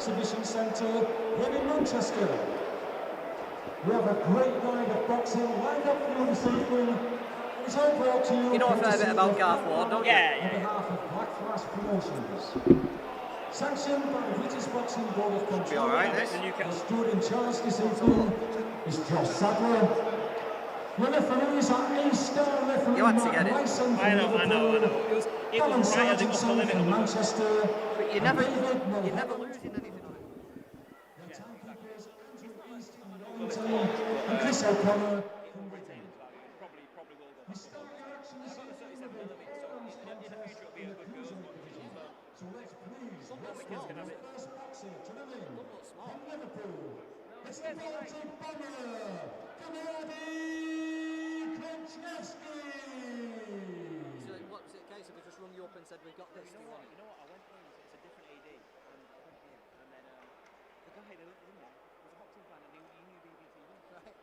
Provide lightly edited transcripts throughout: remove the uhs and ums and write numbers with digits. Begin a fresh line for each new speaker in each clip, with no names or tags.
Exhibition Centre here in Manchester. We have a great night of boxing lined up for you this evening. It's all brought to you.
You know a fair bit about Garth Ward, don't you?
On behalf of Black Flash Promotions. Sanctioned by the British Boxing Board of Control.
Be all right, this.
Stood in charge this evening is Josh Sadler. The referees are A-star referee
You had to get it.
Lyson
I know. It was right at the upper limit of
Manchester.
But you never losing anything on it.
The timekeepers Andrew East from London and Chris O'Connor from Britain.
Probably will go.
Historic actions in the forearms contest in the cruiserweight division. So let's please welcome the first boxer to the ring from Liverpool. It's the Baltic Bomber, GENADIJ KRAJEVSKIJ.
So what's it a case of we just rung you up and said we've got this?
You know what? I went in. It's a different AD, and I went in, and then the guy that was in there was a boxing fan, and he knew BBTV.
Right.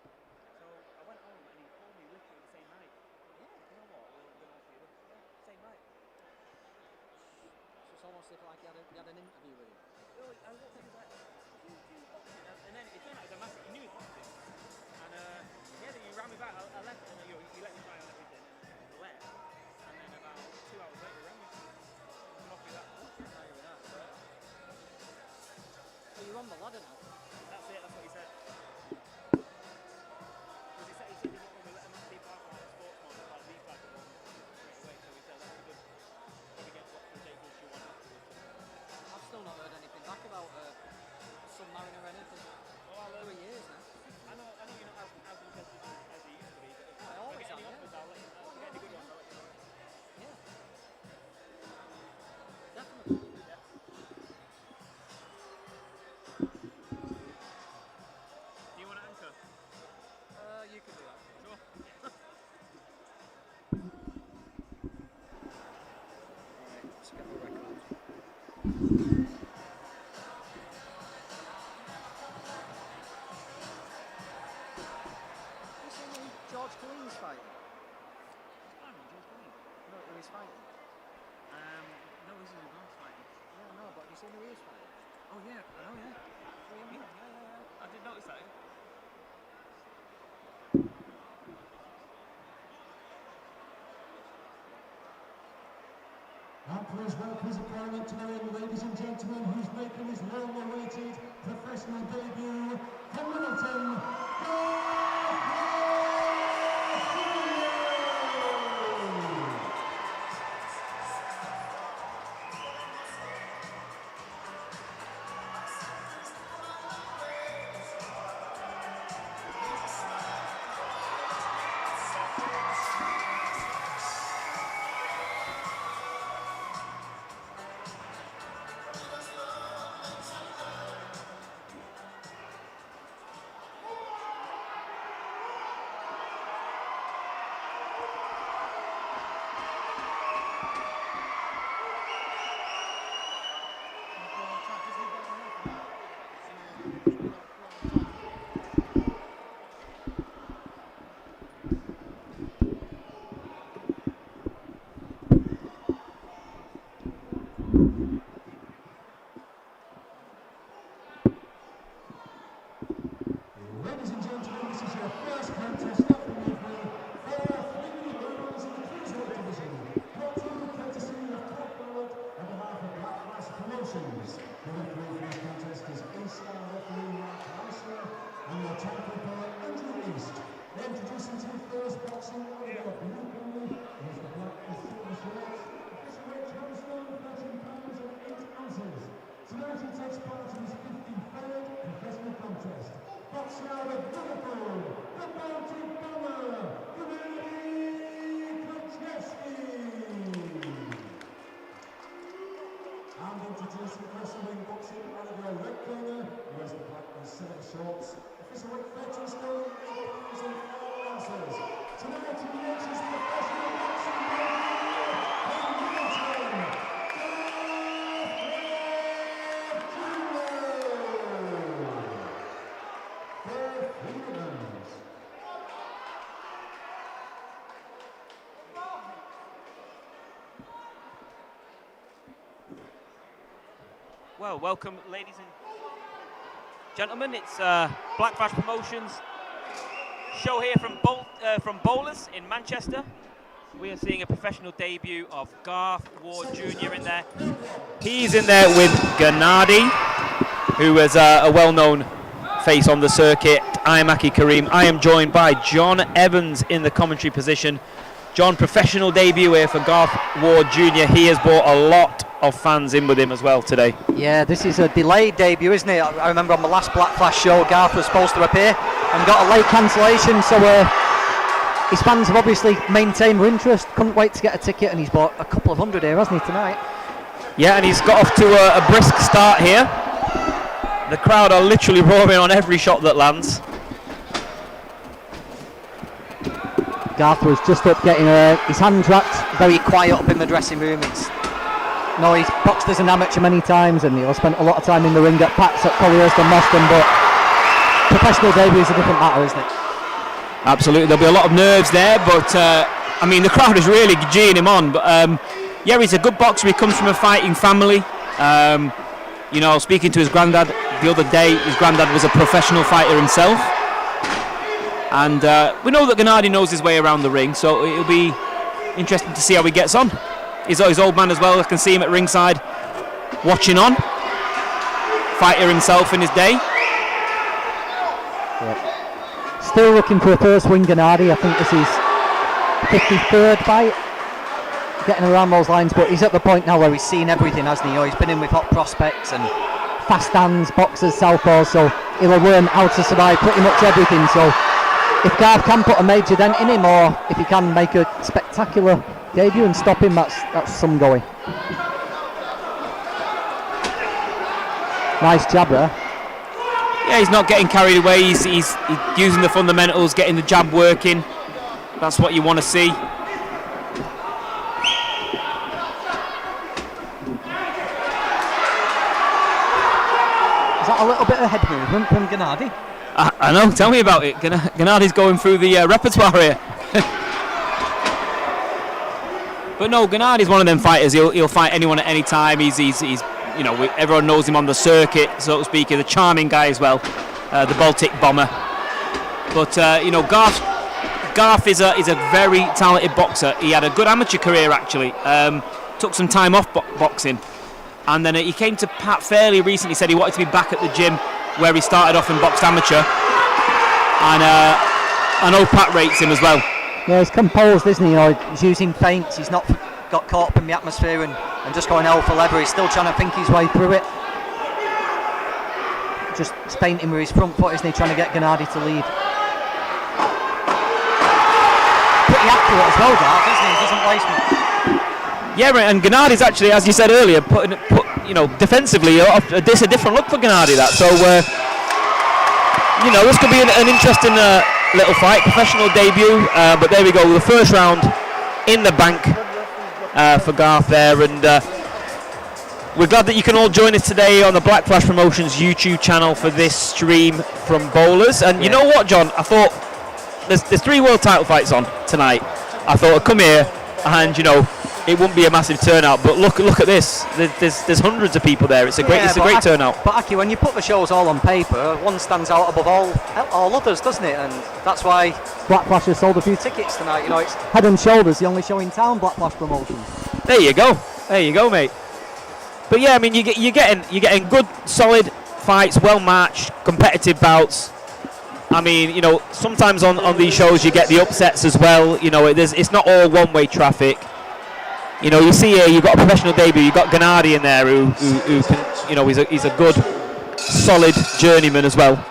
So I went home, and he called me literally the same night. Yeah, you know what? We're going to offer you this. Yeah, same night.
So it's almost like you had an interview with him.
Well, I was like, do you boxing? And then it turned out it was a massive. He knew he was boxing, and yeah, then he ran me back. I left, and he let me try on everything, and I left. And then about 2 hours later, he rang me. And offered me that.
So you're on the ladder now.
That's it. That's what he said. Because he said he didn't want me to let him keep out like a sports model, like these type of ones straight away. So he said that's a good. Probably get what the date you want afterwards.
I've still not heard anything back about submarine or anything.
Well,
3 years now.
I know you're not as interested as he used to be, but if
I always
get any
am,
offers,
yeah.
I'll let you know. If I get any good ones, I'll let you know.
Yeah. Definitely.
Do you want to anchor?
You can do that.
Sure.
Alright, let's get the records. You seen when George Colleen's fighting? No, who he's fighting?
No, this is a golf fighting.
Yeah, no, but have you seen who he is fighting?
Oh yeah, I know, yeah. I did notice that.
And please welcome his opponent tonight, ladies and gentlemen, who's making his long-awaited professional debut from Middleton, Ladies and gentlemen, this is your first contest of the evening for 3 rounds in the cruiserweight division. Brought to you courtesy of Top Ballot on behalf of Black Flash Promotions. The referee for this contest is A-star referee Mark Lyson and your timekeeper Andrew East. Introducing to the first boxing out of the blue corner is the black and silver shirts. Official weight gemstone, 13 pounds and 8 ounces. Tonight he takes part in his 53rd professional contest. Boxing out of Liverpool, the Baltic Bomber, GENADIJ KRAJEVSKIJ. And introducing wrestling boxing out of the red corner, who has the black and silver shorts. Official weight 13 stone, 8 pounds and 4 ounces. Tonight he makes his professional boxing debut from Middleton.
Well, welcome, ladies and Gentlemen, it's Black Flash Promotions show here from Bowlers in Manchester. We are seeing a professional debut of Garth Ward Jr. in there. He's in there with GENADIJ, who is a well-known face on the circuit. I am Aki Karim. I am joined by John Evans in the commentary position. John, professional debut here for Garth Ward Jr. He has brought a lot of fans in with him as well today.
Yeah, this is a delayed debut, isn't it? I remember on the last Black Flash show, Garth was supposed to appear and got a late cancellation, so his fans have obviously maintained their interest. Couldn't wait to get a ticket, and he's bought a couple of hundred here, hasn't he, tonight? Yeah,
and he's got off to a brisk start here. The crowd are literally roaring on every shot that lands.
Garth was just up getting his hands wrapped, very quiet up in the dressing room. He's boxed as an amateur many times, and he'll spent a lot of time in the ring at Pats at Collyhurst and Moston, but professional debut is a different matter, isn't it?
Absolutely, there'll be a lot of nerves there, but I mean, the crowd is really geeing him on. But yeah, he's a good boxer. He comes from a fighting family. You know, speaking to his granddad the other day, his granddad was a professional fighter himself. And we know that GENADIJ knows his way around the ring, so it'll be interesting to see how he gets on. He's his old man as well. I can see him at ringside watching on. Fighter himself in his day.
Yeah. Still looking for a first win, GENADIJ. I think this is 53rd fight. Getting around those lines, but he's at the point now where he's seen everything, hasn't he? You know, he's been in with hot prospects and fast hands, boxers, southpaws, so he'll learn how to survive pretty much everything. So if Garth can put a major dent in him, or if he can make a spectacular debut and stop him, that's some going. Nice jab there.
Yeah, he's not getting carried away. He's using the fundamentals, getting the jab working. That's what you want to see.
Is that a little bit of head movement from GENADIJ?
I know, tell me about it. GENADIJ's going through the repertoire here. But no, GENADIJ's one of them fighters. He'll fight anyone at any time. He's you know, everyone knows him on the circuit, so to speak. He's a charming guy as well, the Baltic bomber. But you know, Garth is a very talented boxer. He had a good amateur career actually. Took some time off boxing, and then he came to Pat fairly recently. Said he wanted to be back at the gym where he started off and boxed amateur. And I know Pat rates him as well.
Yeah, he's composed, isn't he? You know, he's using feints. He's not got caught up in the atmosphere and just going hell for leather. He's still trying to think his way through it. Just feinting with his front foot, isn't he? Trying to get GENADIJ to lead. Pretty accurate as well, Garth, isn't he? He doesn't waste much.
Yeah, right, and GENADIJ's actually, as you said earlier, put you know, defensively, it's a different look for GENADIJ. That so, you know, this could be an interesting little fight, professional debut. But there we go, the first round in the bank for Garth there, and we're glad that you can all join us today on the Black Flash Promotions YouTube channel for this stream from Bowlers. And you know what, John? I thought there's 3 world title fights on tonight. I thought I'd come here and, you know, it wouldn't be a massive turnout, but look at this. There's hundreds of people there. It's a great turnout.
But Aki, when you put the shows all on paper, one stands out above all others, doesn't it? And that's why Black Flash has sold a few tickets tonight. You know, it's head and shoulders the only show in town, Black Flash Promotions.
There you go, mate. But yeah, I mean, you're getting good, solid fights, well matched, competitive bouts. I mean, you know, sometimes on these shows you get the upsets as well. You know, it's not all one-way traffic. You know, you see here, you've got a professional debut. You've got GENADIJ in there who can, you know, he's a good, solid journeyman as well.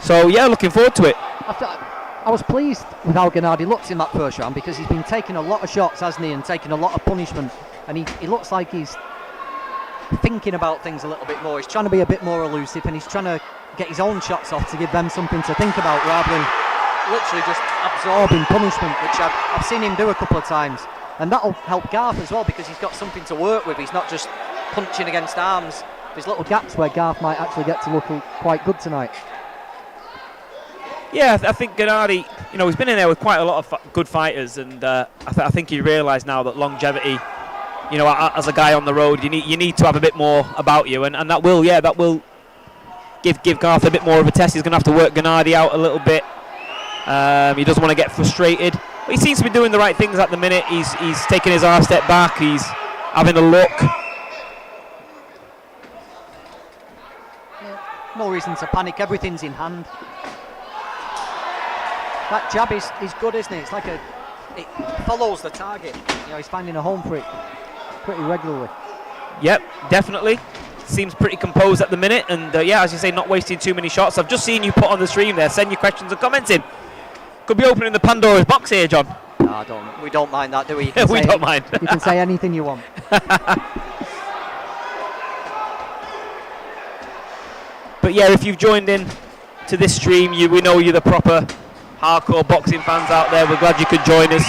So yeah, looking forward to it.
I was pleased with how GENADIJ looks in that first round, because he's been taking a lot of shots, hasn't he, and taking a lot of punishment, and he looks like he's thinking about things a little bit more. He's trying to be a bit more elusive, and he's trying to get his own shots off to give them something to think about, rather than literally just absorbing punishment, which I've seen him do a couple of times. And that'll help Garth as well, because he's got something to work with. He's not just punching against arms. There's little gaps where Garth might actually get to look quite good tonight.
Yeah, I think GENADIJ, you know, he's been in there with quite a lot of good fighters, and I think he realised now that longevity, you know, as a guy on the road, you need to have a bit more about you, and that will give Garth a bit more of a test. He's going to have to work Gennady out a little bit. He doesn't want to get frustrated. But he seems to be doing the right things at the minute. He's taking his half step back. He's having a look.
No reason to panic. Everything's in hand. That jab is good, isn't it? It's like it follows the target. You know, he's finding a home for it pretty regularly.
Yep, definitely. Seems pretty composed at the minute, and yeah, as you say, not wasting too many shots. I've just seen you put on the stream there. Send your questions and comments in. Could be opening the Pandora's box here, John.
No, we don't mind that, do we?
We don't mind.
You can say anything you want.
But yeah, if you've joined in to this stream, we know you're the proper hardcore boxing fans out there. We're glad you could join us.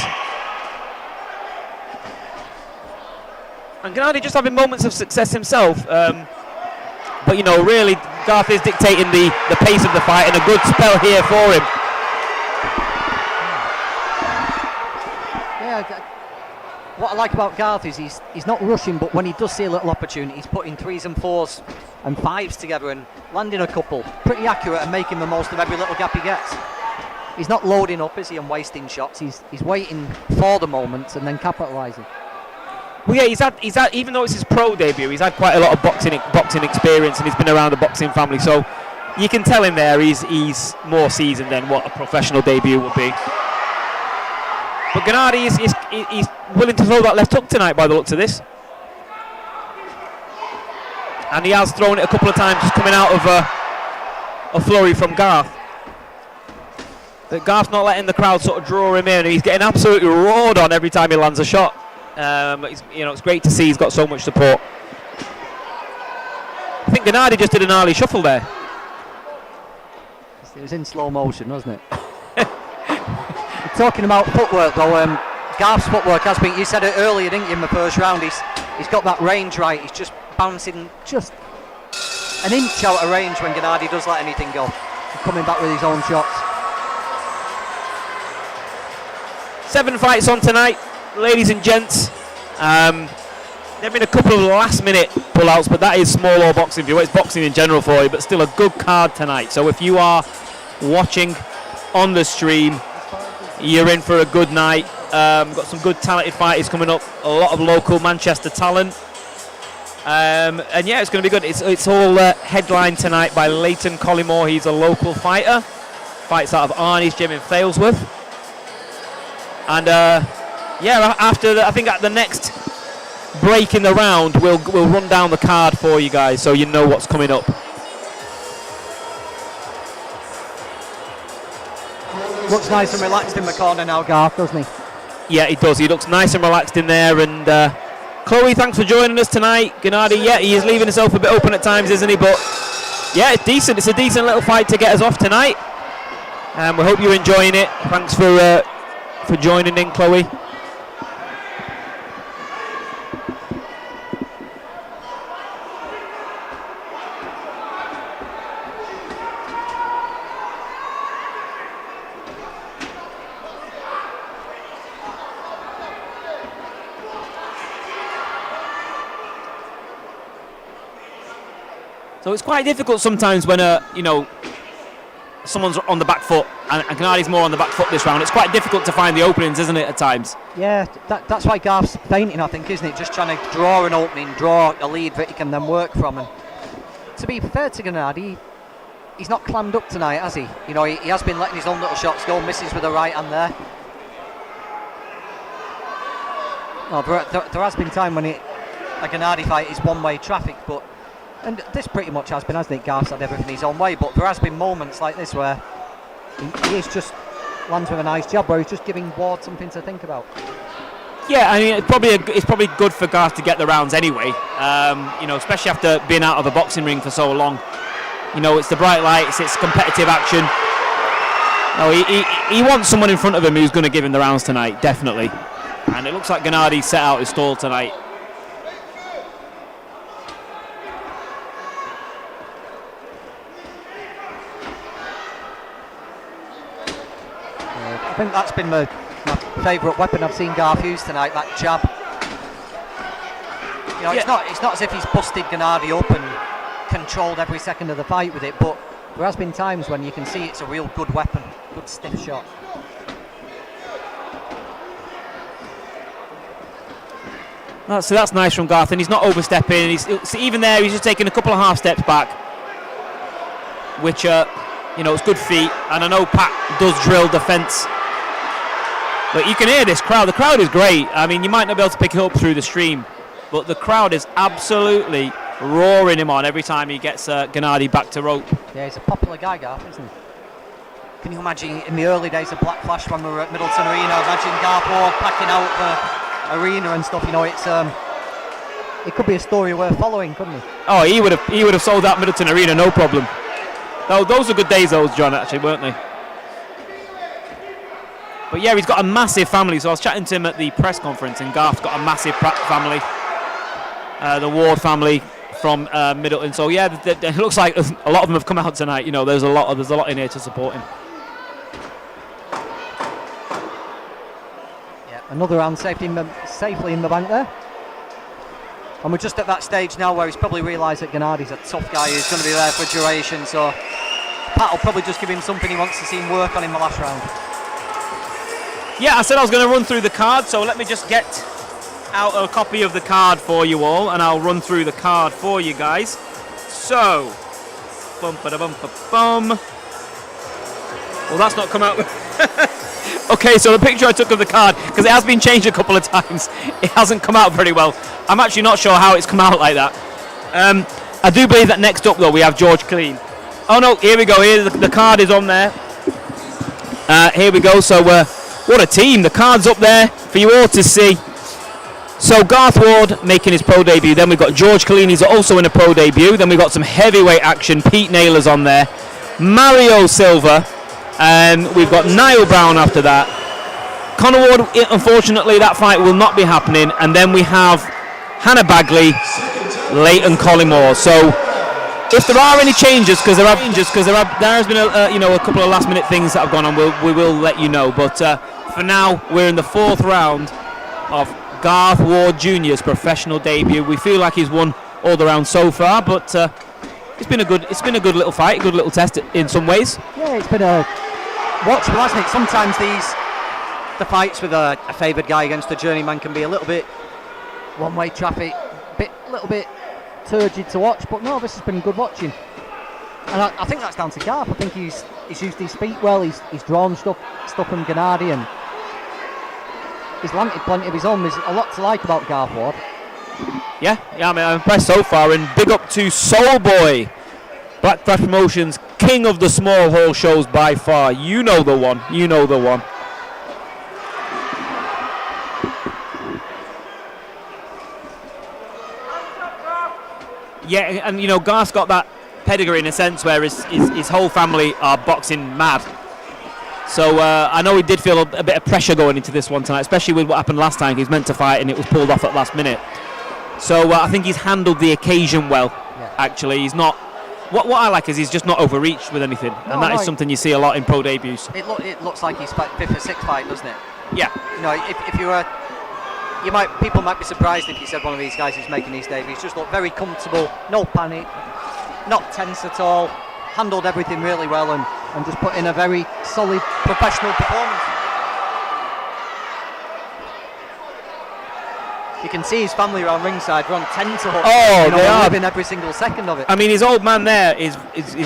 And Gennady just having moments of success himself. But you know, really, Garth is dictating the pace of the fight, and a good spell here for him.
Yeah, what I like about Garth is he's not rushing, but when he does see a little opportunity, he's putting 3s and 4s and 5s together and landing a couple. Pretty accurate and making the most of every little gap he gets. He's not loading up, is he, and wasting shots. He's waiting for the moments and then capitalising.
Well, yeah, he's had even though it's his pro debut, he's had quite a lot of boxing experience, and he's been around the boxing family. So you can tell him there he's more seasoned than what a professional debut would be. But Gennady is willing to throw that left hook tonight, by the looks of this. And he has thrown it a couple of times, just coming out of a flurry from Garth. But Garth's not letting the crowd sort of draw him in. He's getting absolutely roared on every time he lands a shot. It's great to see he's got so much support. I think Gennady just did an early shuffle there.
It was in slow motion, wasn't it? Talking about footwork though, Garth's footwork has been, you said it earlier, didn't you, in the first round, he's got that range right. He's just bouncing just an inch out of range when Gennady does let anything go. He's coming back with his own shots.
7 fights on tonight, ladies and gents. There have been a couple of last-minute pull-outs, but that is small or boxing view. It's boxing in general for you, but still a good card tonight. So if you are watching on the stream, you're in for a good night. Got some good talented fighters coming up, a lot of local Manchester talent. And yeah, it's going to be good. It's all headlined tonight by LEYTON Collymore. He's a local fighter. Fights out of Arnie's gym in Failsworth. And yeah, I think at the next break in the round, we'll run down the card for you guys so you know what's coming up.
Looks nice and relaxed in the corner now, Garth, doesn't he?
Yeah, he does. He looks nice and relaxed in there. And Chloe, thanks for joining us tonight. Gennady, yeah, he is leaving himself a bit open at times, isn't he? But yeah, it's decent. It's a decent little fight to get us off tonight. And we hope you're enjoying it. Thanks for joining in, Chloe. So it's quite difficult sometimes when someone's on the back foot, and Gennady's more on the back foot this round. It's quite difficult to find the openings, isn't it, at times?
Yeah, that's why Garth's feinting, I think, isn't it? Just trying to draw an opening, draw a lead that he can then work from. And to be fair to Gennady, he's not clammed up tonight, has he? You know, he has been letting his own little shots go, misses with the right hand there. No, there has been time when a Gennady fight is one-way traffic, but and this pretty much has been, hasn't it? Garth's had everything his own way, but there has been moments like this where he is just lands with a nice jab, where he's just giving Ward something to think about.
Yeah, I mean, it's probably good for Garth to get the rounds anyway. Especially after being out of a boxing ring for so long. You know, it's the bright lights, it's competitive action. No, he wants someone in front of him who's going to give him the rounds tonight, definitely. And it looks like Gennady set out his stall tonight.
I think that's been my favourite weapon I've seen Garth use tonight, that jab. You know, yeah. It's not as if he's busted Gennady up and controlled every second of the fight with it, but there has been times when you can see it's a real good weapon, good stiff shot.
So that's nice from Garth, and he's not overstepping. He's even there. He's just taking a couple of half steps back, which you know, it's good feet. And I know Pat does drill defence, but you can hear this crowd. The crowd is great. I mean, you might not be able to pick it up through the stream, but the crowd is absolutely roaring him on every time he gets GENADIJ back to rope.
Yeah, he's a popular guy, Garth, isn't he? Can you imagine in the early days of Black Flash when we were at Middleton Arena? Imagine Garth Ward packing out the arena and stuff. You know, it's it could be a story worth following, couldn't he?
Oh, he would have sold out Middleton Arena, no problem. Oh, those were good days, those, John, actually, weren't they? But yeah, he's got a massive family. So I was chatting to him at the press conference, and Garth's got a massive family, the Ward family from Middleton. So yeah, it looks like a lot of them have come out tonight. You know, there's a lot in here to support him.
Yeah, another round safely in the bank there. And we're just at that stage now where he's probably realised that GENADIJ's a tough guy who's going to be there for duration. So Pat will probably just give him something he wants to see him work on in the last round.
Yeah, I said I was going to run through the card, so let me just get out a copy of the card for you all, and I'll run through the card for you guys. So, bum ba da bum ba bum. Well, that's not come out. Okay, so the picture I took of the card, because it has been changed a couple of times, it hasn't come out very well. I'm actually not sure how it's come out like that. I do believe that next up, though, we have George KILLEEN. Oh no, here we go. Here the card is on there. Here we go. So what a team! The card's up there for you all to see. So Garth Ward making his pro debut. Then we've got George KILLEEN. He's also in a pro debut. Then we've got some heavyweight action. Pete Naylor's on there. Mario Silva. And we've got Niall Brown after that. Conor Ward, unfortunately, that fight will not be happening. And then we have Hannah Bagley, LEYTON COLLYMORE. So if there are any changes, because there has been a couple of last minute things that have gone on, we will let you know. But for now, we're in the fourth round of Garth Ward Jr.'s professional debut. We feel like he's won all the rounds so far, but it's been a good little fight, a good little test in some ways.
Yeah, it's been a watchable, hasn't it? Sometimes the fights with a favoured guy against a journeyman can be a little bit one-way traffic, a little bit turgid to watch, but no, this has been good watching. And I think that's down to Garth. I think he's used his feet well, he's drawn stuff from GENADIJ, and he's landed plenty of his own. There's a lot to like about Garth Ward.
Yeah, I mean, I'm impressed so far, and big up to Soul Boy, Black Flash Promotions, king of the small hall shows by far. You know the one. Yeah, and you know, Garth's got that pedigree in a sense where his whole family are boxing mad. So I know he did feel a bit of pressure going into this one tonight, especially with what happened last time. He was meant to fight and it was pulled off at last minute. So I think he's handled the occasion well. Yeah. Actually, he's not. What I like is he's just not overreached with anything, and that is something you see a lot in pro debuts.
It looks like he's fifth or sixth fight, doesn't it?
Yeah.
You know, if you were, people might be surprised if you said one of these guys who's making his debuts just look very comfortable, no panic, not tense at all, handled everything really well, and just put in a very solid professional performance. You can see his family around ringside. They're on tenterhooks.
Oh,
they are living every single second of it.
I mean, his old man there is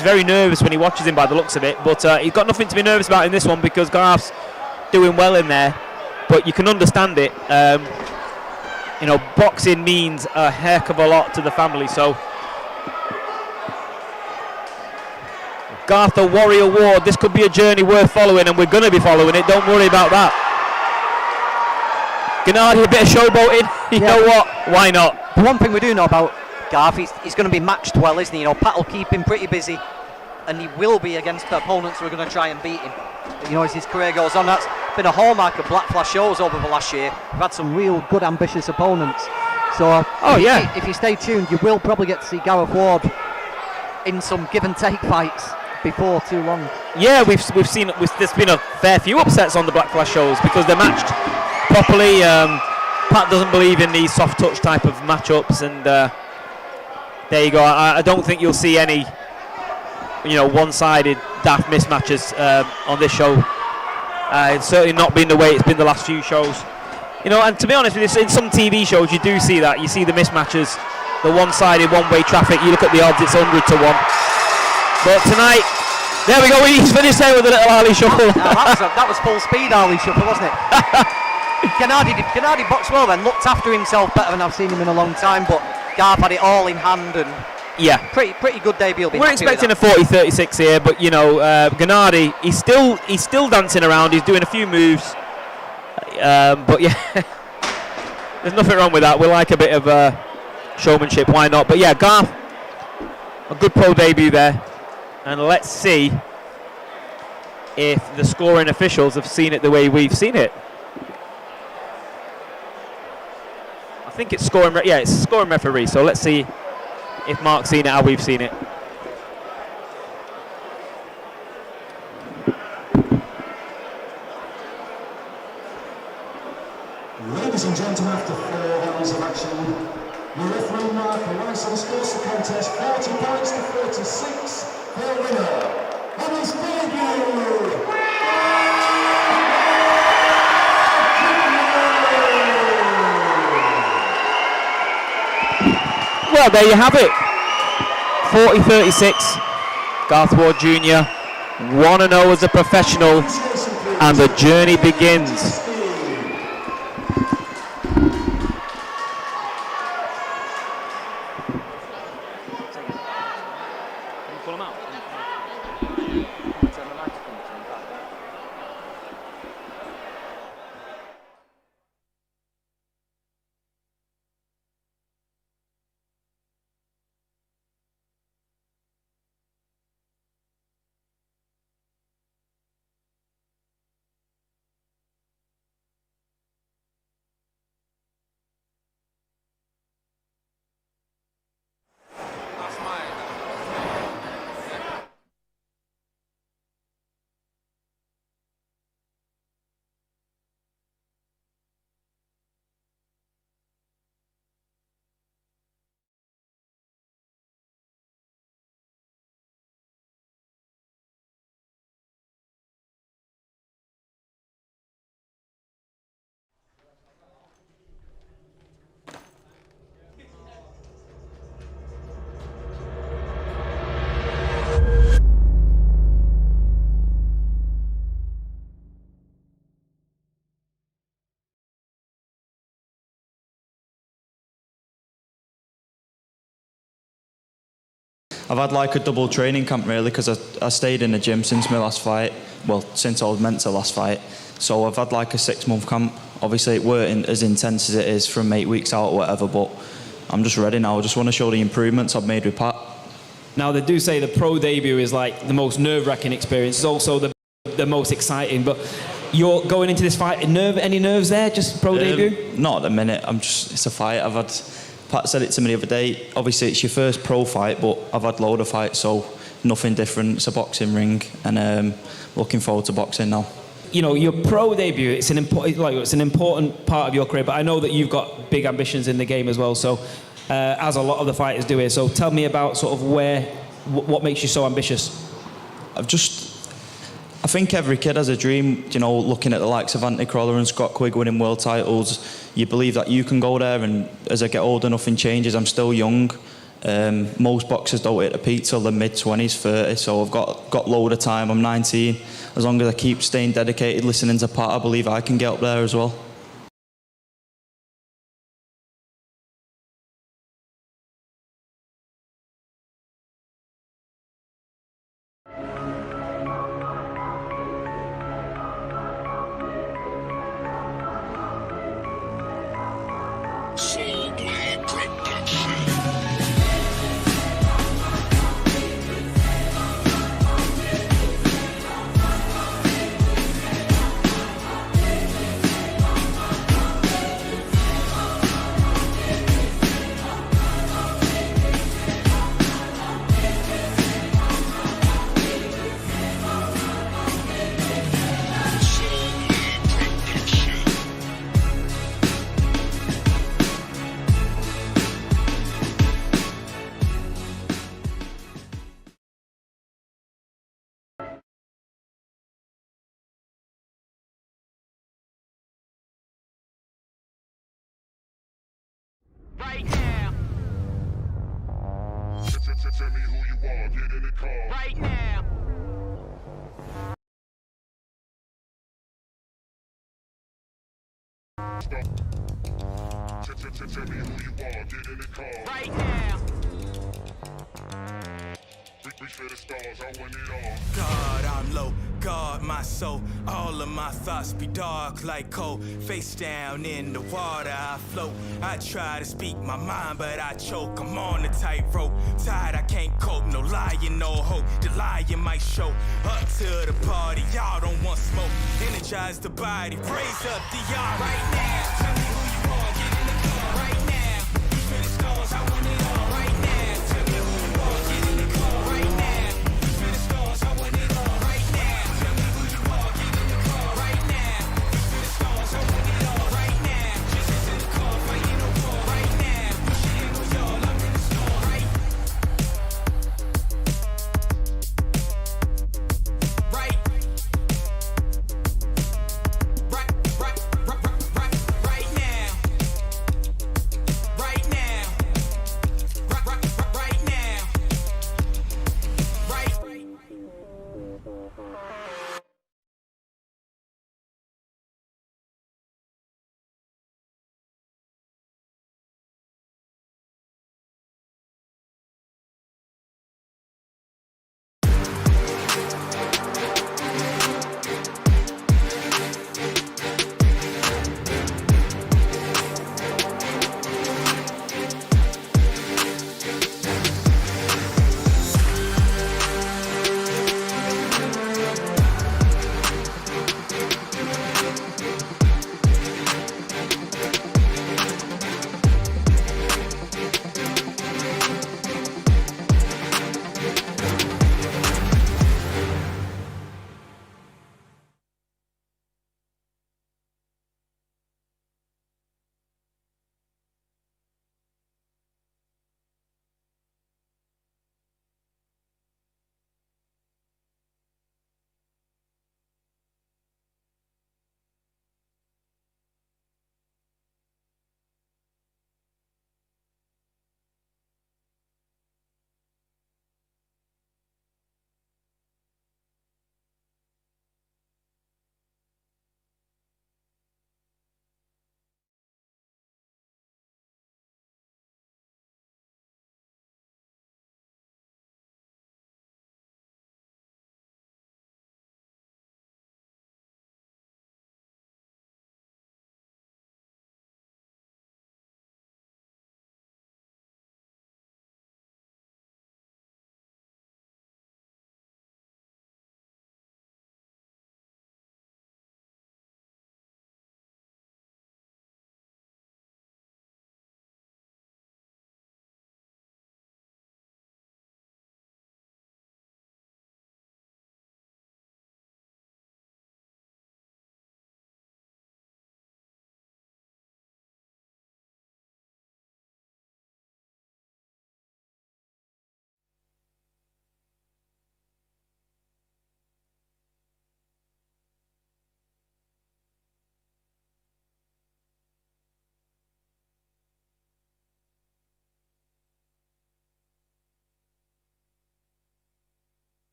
very nervous when he watches him by the looks of it, but he's got nothing to be nervous about in this one because Garth's doing well in there. But you can understand it. You know, boxing means a heck of a lot to the family. So, Garth the Warrior Ward, this could be a journey worth following, and we're going to be following it. Don't worry about that. GENADIJ, a bit of showboating. You know what? Why not?
The one thing we do know about Garth, he's going to be matched well, isn't he? You know, Pat will keep him pretty busy, and he will be against the opponents who are going to try and beat him. But, you know, as his career goes on, that's been a hallmark of Black Flash shows over the last year. We've had some real good, ambitious opponents. So, if you stay tuned, you will probably get to see Gareth Ward in some give and take fights before too long.
Yeah, we've seen there's been a fair few upsets on the Black Flash shows because they're matched properly. Pat doesn't believe in these soft touch type of matchups, and there you go. I don't think you'll see any, you know, one-sided daft mismatches on this show. It's certainly not been the way it's been the last few shows. You know, and to be honest with you, in some TV shows you do see that. You see the mismatches, the one-sided, one-way traffic. You look at the odds, it's 100 to 1. But tonight, there we go. He's finished there with a little Harley shuffle.
That was full speed Harley shuffle, wasn't it? Gennady boxed well then, looked after himself better than I've seen him in a long time, but Garth had it all in hand and
yeah,
pretty good debut.
We're expecting a 40-36 here, but you know, Gennady, he's still dancing around. He's doing a few moves, but yeah, there's nothing wrong with that. We like a bit of showmanship, why not? But yeah, Garth, a good pro debut there, and let's see if the scoring officials have seen it the way we've seen it. I think it's scoring. Yeah, it's scoring referee. So let's see if Mark's seen it how we've seen it.
Ladies and gentlemen, after 4 rounds of action, the referee Mark Licence scores the contest 40 points to 36 for the winner on his debut.
Well, there you have it. 40-36. Garth Ward Jr. 1-0 as a professional, and the journey begins.
I've had like a double training camp really, because I stayed in the gym since my last fight. Well, since I was meant to last fight. So I've had like a 6-month camp. Obviously it weren't as intense as it is from 8 weeks out or whatever, but I'm just ready now. I just want to show the improvements I've made with Pat.
Now they do say the pro debut is like the most nerve-wracking experience. It's also the most exciting, but you're going into this fight, any nerves there, just pro debut?
Not at the minute, it's a fight. Pat said it to me the other day, obviously it's your first pro fight, but I've had load of fights, so nothing different. It's a boxing ring, and looking forward to boxing now.
You know, your pro debut, it's an important part of your career, but I know that you've got big ambitions in the game as well, so as a lot of the fighters do here. So tell me about sort of what makes you so ambitious?
I think every kid has a dream, you know, looking at the likes of Anthony Croller and Scott Quigg winning world titles. You believe that you can go there, and as I get older, nothing changes. I'm still young. Most boxers don't hit a peak till the mid-20s, 30, so I've got load of time. I'm 19. As long as I keep staying dedicated, listening to Pat, I believe I can get up there as well.
right now.
Tell me who you are, get in the car.
Right now.
Tell me who you are, get in the car.
Right now.
Reach for the stars, I want it all.
God, I'm low, guard my soul. All of my thoughts be dark like coal. Face down in the water, I float. I try to speak my mind, but I choke. I'm on a tightrope. Tired, I can't cope. No lying, no hope. The lying might show. Up to the party, y'all don't want smoke. Energize the body, raise up the yard right now. Tell me who you are, get in the car right now. Reach for the stars, I want it all right now. Tell me who you are, get in the car right now. Reach for the stars, I want it all right now. Tell me who you are, get in the car right now. Reach for the stars, I want it all right now. Jesus in the car, fighting a war right now. Wishing it was y'all, I'm in the store right. Right. Right now.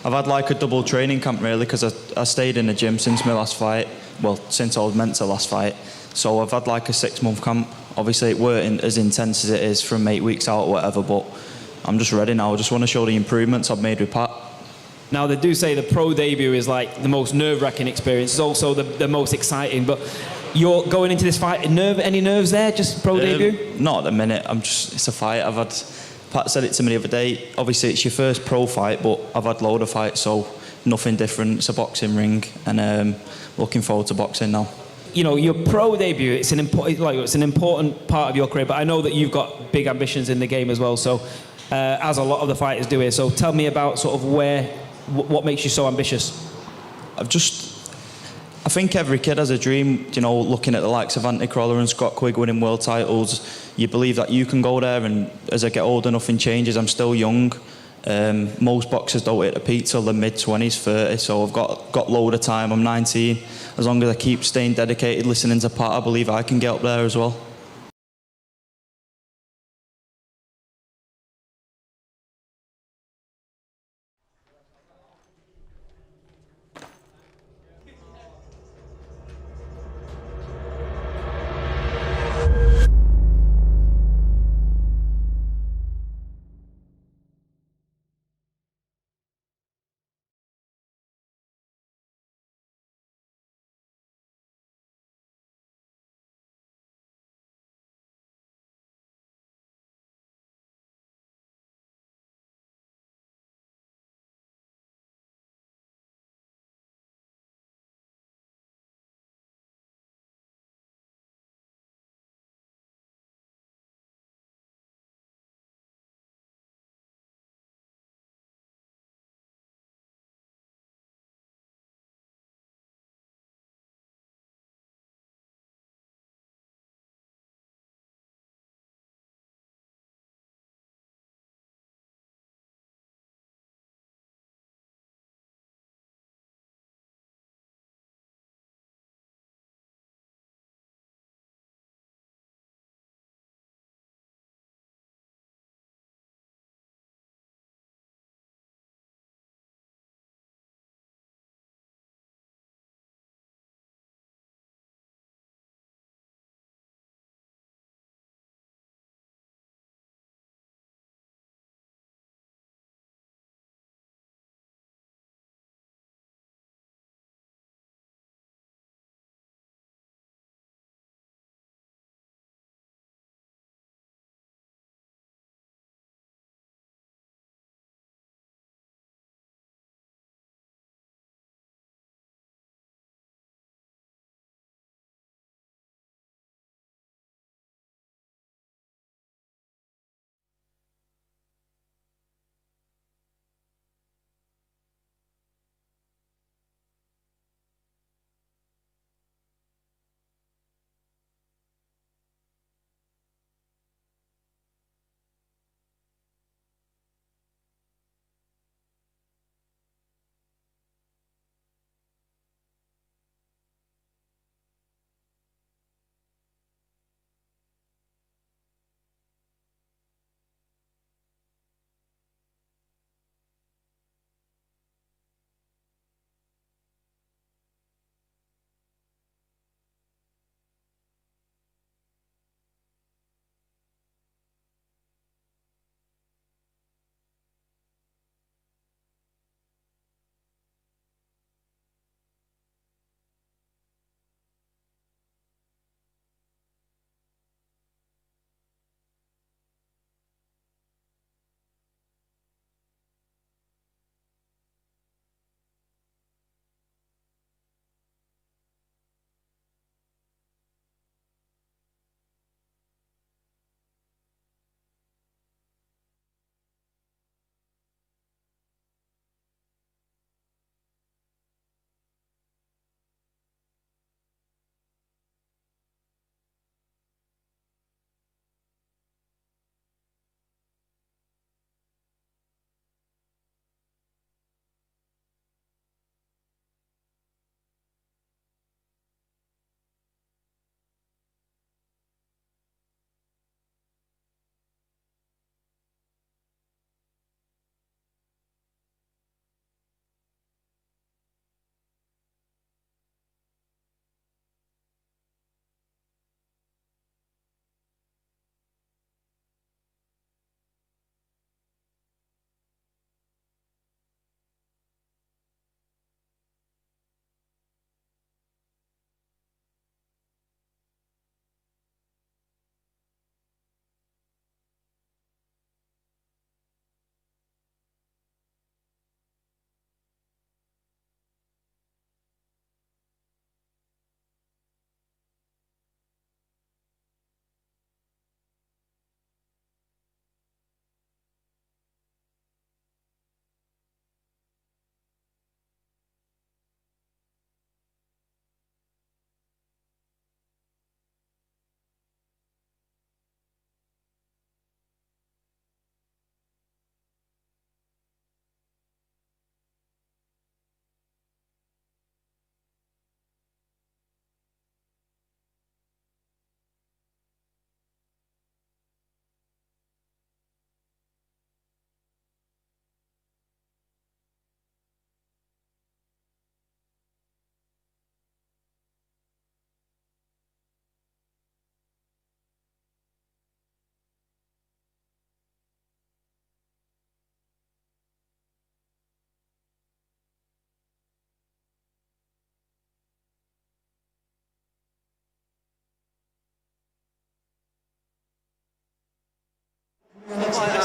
I've had like a double training camp really because I stayed in the gym since my last fight. Well, since I was meant to last fight. So I've had like a 6-month camp. Obviously it weren't as intense as it is from 8 weeks out or whatever, but I'm just ready now. I just want to show the improvements I've made with Pat.
Now, they do say the pro debut is like the most nerve-wracking experience. It's also the most exciting. But you're going into this fight, any nerves there, just pro debut?
Not at the minute. It's a fight. Pat said it to me the other day. Obviously, it's your first pro fight, but I've had load of fights, so nothing different. It's a boxing ring, and looking forward to boxing now.
You know, your pro debut, it's an important part of your career, but I know that you've got big ambitions in the game as well, so as a lot of the fighters do here. So tell me about sort of what makes you so ambitious?
I think every kid has a dream, you know, looking at the likes of Anthony Croller and Scott Quigg winning world titles. You believe that you can go there, and as I get older, nothing changes. I'm still young. Most boxers don't hit the peak till the mid-20s, 30, so I've got load of time. I'm 19. As long as I keep staying dedicated, listening to Pat, I believe I can get up there as well.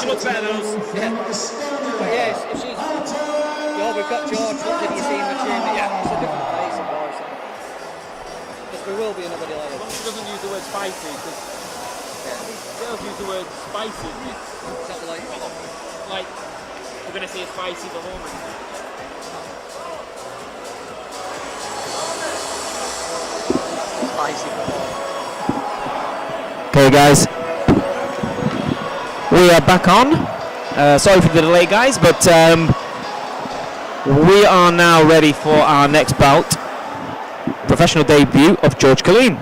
She looks better than us.
Yes, if she's... Yeah, we've got George. What did you see in the gym? Yeah, it's a different place, of course. Because there will be anybody like
As long as she doesn't use the word spicy, because girls use the word spicy.
Exactly
Like, we're going to see a spicy performance.
spicy performance.
Okay, guys, we are back on. Sorry for the delay, guys, but we are now ready for our next bout. Professional debut of George KILLEEN.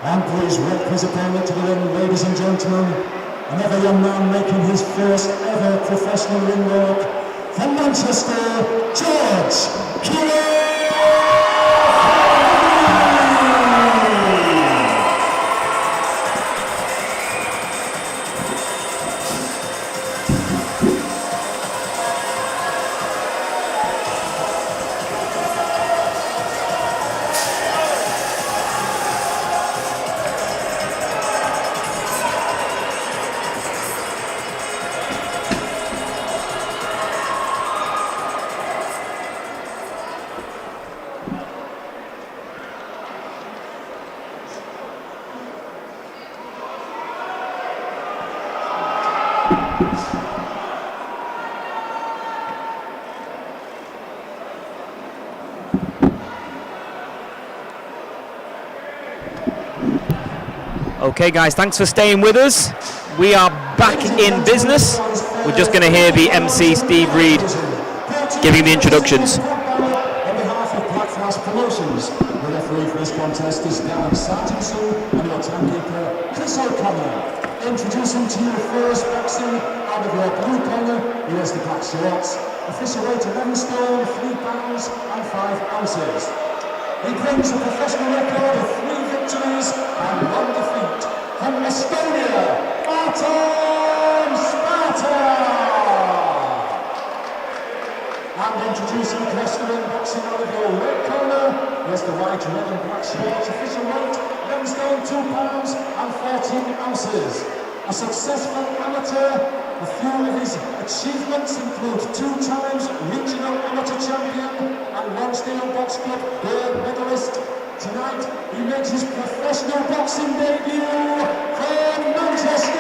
And please welcome his opponent to the ring, ladies and gentlemen. Another young man making his first ever professional ring walk. From Manchester, George KILLEEN!
Okay, guys, thanks for staying with us. We are back in business. We're just going to hear the MC, Steve Reed, giving the introductions.
On behalf of Black Flash Promotions, the referee for this contest is Darren Sargentson and your timekeeper, Chris O'Connor. Introducing to you first, boxing out of your blue corner, he wears the black shorts. Official weight 11 stone, 3 pounds and 5 ounces. He brings a professional record of 3 victories and 1 defeat. From Estonia, ARTJOM SPATAR! And introducing wrestling boxing out of your red corner, here's the white, red and black shorts. Official weight 11 stone, 2 pounds and 14 ounces. A successful amateur, a few of his achievements include 2 times regional amateur champion and 1 steel box club gold medalist. Tonight, he makes his professional boxing debut from Manchester,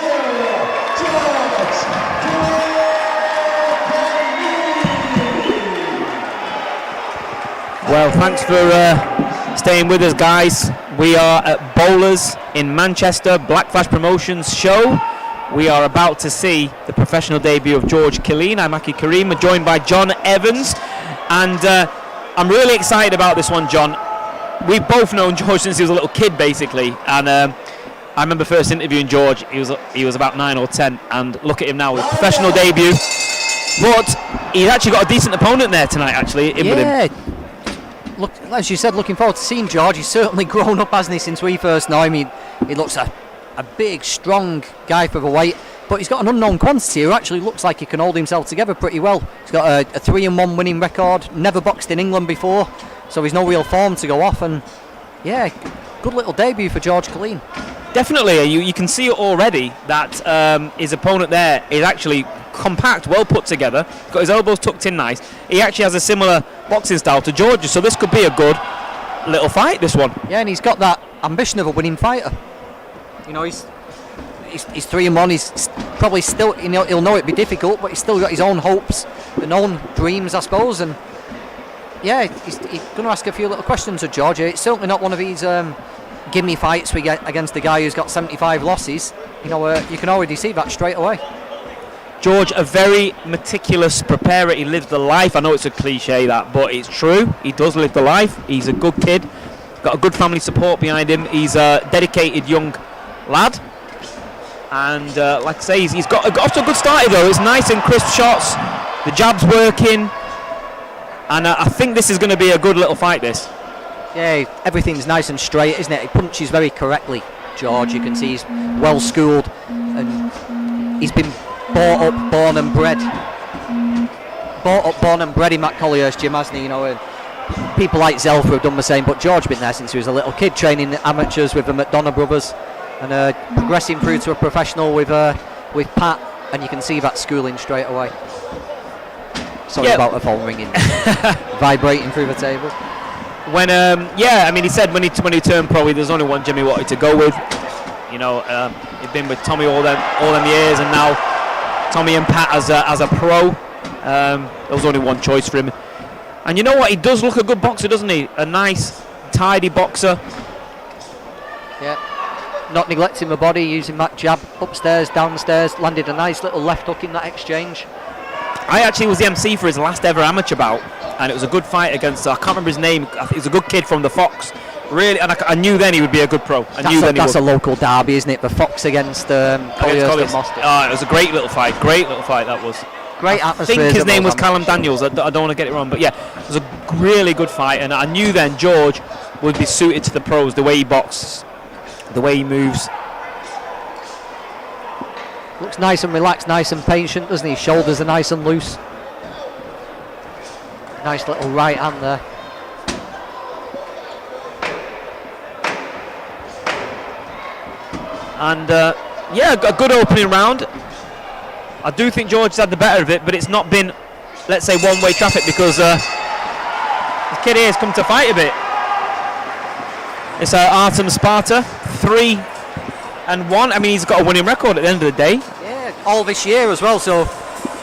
George KILLEEN!
Well, thanks for staying with us, guys. We are at Bowlers in Manchester, Black Flash Promotions show. We are about to see the professional debut of George KILLEEN. I'm Aki Kareem, joined by John Evans, and I'm really excited about this one, John. We've both known George since he was a little kid, basically, and I remember first interviewing George. He was about 9 or 10, and look at him now with a professional debut. But he's actually got a decent opponent there tonight, actually, with him.
Look, as you said, looking forward to seeing George. He's certainly grown up, hasn't he, since we first know him. He looks a big, strong guy for the weight, but he's got an unknown quantity who actually looks like he can hold himself together pretty well. He's got a 3-1 winning record, never boxed in England before, so he's no real form to go off, and yeah, good little debut for George KILLEEN.
Definitely, you can see it already that his opponent there is actually compact, well put together, got his elbows tucked in nice. He actually has a similar boxing style to George's, so this could be a good little fight, this one.
Yeah, and he's got that ambition of a winning fighter. You know, he's 3-1. He's probably still, you know, he'll know it'd be difficult, but he's still got his own hopes and own dreams, I suppose. And yeah, he's going to ask a few little questions of George. It's certainly not one of these gimme fights we get against a guy who's got 75 losses. You know, you can already see that straight away.
George, a very meticulous preparer. He lives the life. I know it's a cliche that, but it's true. He does live the life. He's a good kid. Got a good family support behind him. He's a dedicated young lad. And like I say, he's got off to a good start though. It's nice and crisp shots. The jab's working. And I think this is going to be a good little fight, this.
Yeah, everything's nice and straight, isn't it? He punches very correctly, George. You can see he's well schooled and he's been brought up, born and bred born and bred in that Collyhurst gym, hasn't he? You know, and people like Zelfa have done the same, but George been there since he was a little kid, training amateurs with the McDonough brothers, and progressing through to a professional with Pat, and you can see that schooling straight away. Sorry about the phone ringing, vibrating through the table.
When I mean, he said when he turned pro, there's only one gym he wanted to go with. You know, he'd been with Tommy all them years, and now Tommy and Pat as a pro. There was only one choice for him. And you know what? He does look a good boxer, doesn't he? A nice, tidy boxer.
Yeah. Not neglecting the body, using that jab upstairs, downstairs, landed a nice little left hook in that exchange.
I actually was the MC for his last ever amateur bout, and it was a good fight against, I can't remember his name, he was a good kid from the Fox. Really, and I knew then he would be a good pro.
That's a local derby, isn't it? The Fox against Collyhurst and Moston.
Oh, it was a great little fight that was.
Great atmosphere.
I think his name was Callum Daniels, I don't want to get it wrong, but yeah, it was a really good fight, and I knew then George would be suited to the pros, the way he boxes, the way he moves.
Looks nice and relaxed, nice and patient, doesn't he? Shoulders are nice and loose. Nice little right hand there.
And yeah, a good opening round. I do think George had the better of it, but it's not been, let's say, one-way traffic, because the kid here has come to fight a bit. It's ARTJOM Sparta, 3-1. I mean, he's got a winning record at the end of the day.
Yeah, all this year as well. So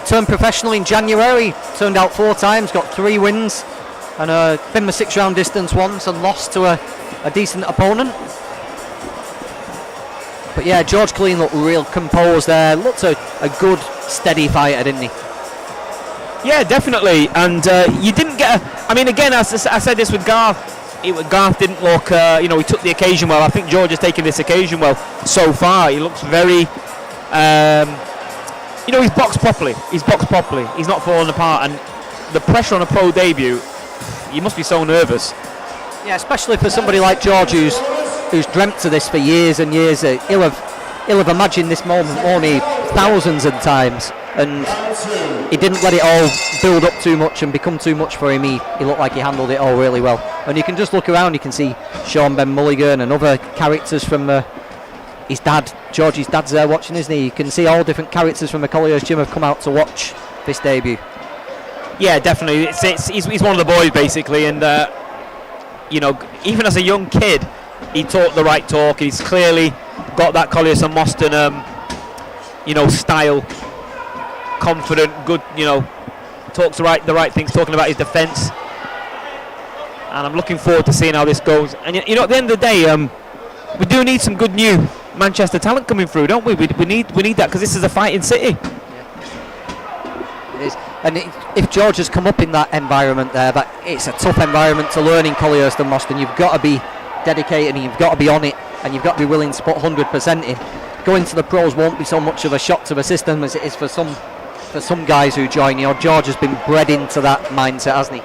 turned professional in January, turned out 4 times, got 3 wins, and been the 6-round distance once and lost to a decent opponent. But yeah, George Killeen looked real composed there. Looked a good, steady fighter, didn't he?
Yeah, definitely. And you didn't get I mean, again, I said this with Garth. Garth didn't look, he took the occasion well. I think George has taken this occasion well so far. He looks very, he's boxed properly. He's not falling apart. And the pressure on a pro debut, you must be so nervous.
Yeah, especially for somebody like George who's dreamt of this for years and years. He'll have imagined this moment, won't he, thousands of times, and he didn't let it all build up too much and become too much for him. He looked like he handled it all really well, and you can just look around, you can see Sean Ben Mulligan and other characters from his dad. George's dad's there watching, isn't he? You can see all different characters from the Collyhurst gym have come out to watch this debut.
Yeah, definitely. He's one of the boys basically, and even as a young kid, he talked the right talk. He's clearly got that Collyhurst and Moston, style. Confident, good, talks the right things, talking about his defence. And I'm looking forward to seeing how this goes. And at the end of the day, we do need some good new Manchester talent coming through, don't we? We need that, because this is a fighting city.
It is. And if George has come up in that environment there, that it's a tough environment to learn in Collyhurst and Moston. You've got to be dedicated, and you've got to be on it, and you've got to be willing to put 100% in. Going to the pros won't be so much of a shock to the system as it is for some guys who join. George has been bred into that mindset, hasn't he?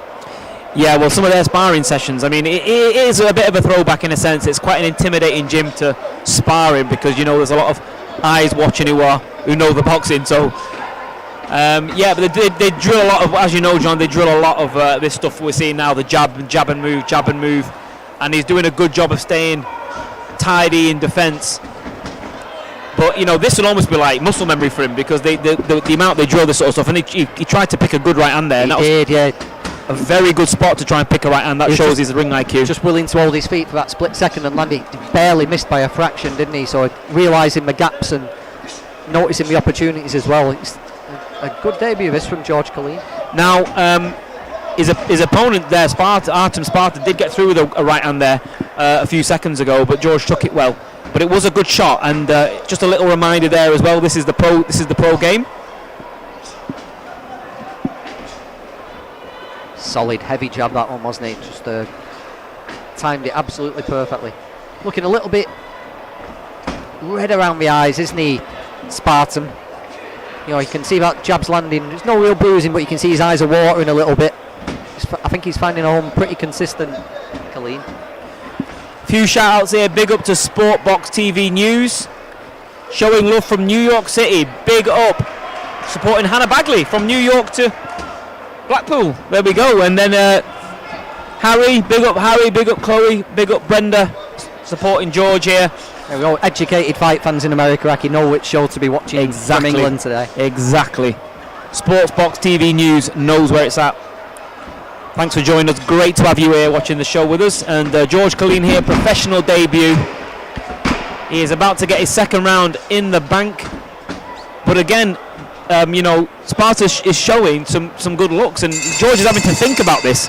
Yeah, well, some of their sparring sessions, I mean, it is a bit of a throwback in a sense. It's quite an intimidating gym to spar in, because there's a lot of eyes watching who know the boxing. So but they drill a lot of, as you know, John, they drill a lot of this stuff we're seeing now, the jab and move, and he's doing a good job of staying tidy in defence. But this will almost be like muscle memory for him, because the amount they drill this sort of stuff, and he tried to pick a good right hand there.
He did, yeah.
A very good spot to try and pick a right hand. That shows his ring IQ.
Just willing to hold his feet for that split second and land it. Barely missed by a fraction, didn't he? So realising the gaps and noticing the opportunities as well. It's a good debut this from George Killeen.
Now, his opponent there, ARTJOM Sparta, did get through with a right hand there a few seconds ago, but George took it well. But it was a good shot, and just a little reminder there as well. This is the pro game.
Solid, heavy jab that one, wasn't it? Just timed it absolutely perfectly. Looking a little bit red around the eyes, isn't he, Spartan? You can see that jab's landing. There's no real bruising, but you can see his eyes are watering a little bit. I think he's finding a home pretty consistent, Killeen.
Few shout outs here. Big up to Sportbox TV News, showing love from New York City. Big up, supporting Hannah Bagley from New York to Blackpool. There we go. And then Harry, big up Chloe, big up Brenda, supporting George here.
There we go. Educated fight fans in America, Aki, know which show to be watching from England today.
Exactly. Sportsbox TV News knows where it's at. Thanks for joining us. Great to have you here watching the show with us. And George KILLEEN here, professional debut. He is about to get his second round in the bank. But again, you know, Sparta is showing some good looks, and George is having to think about this.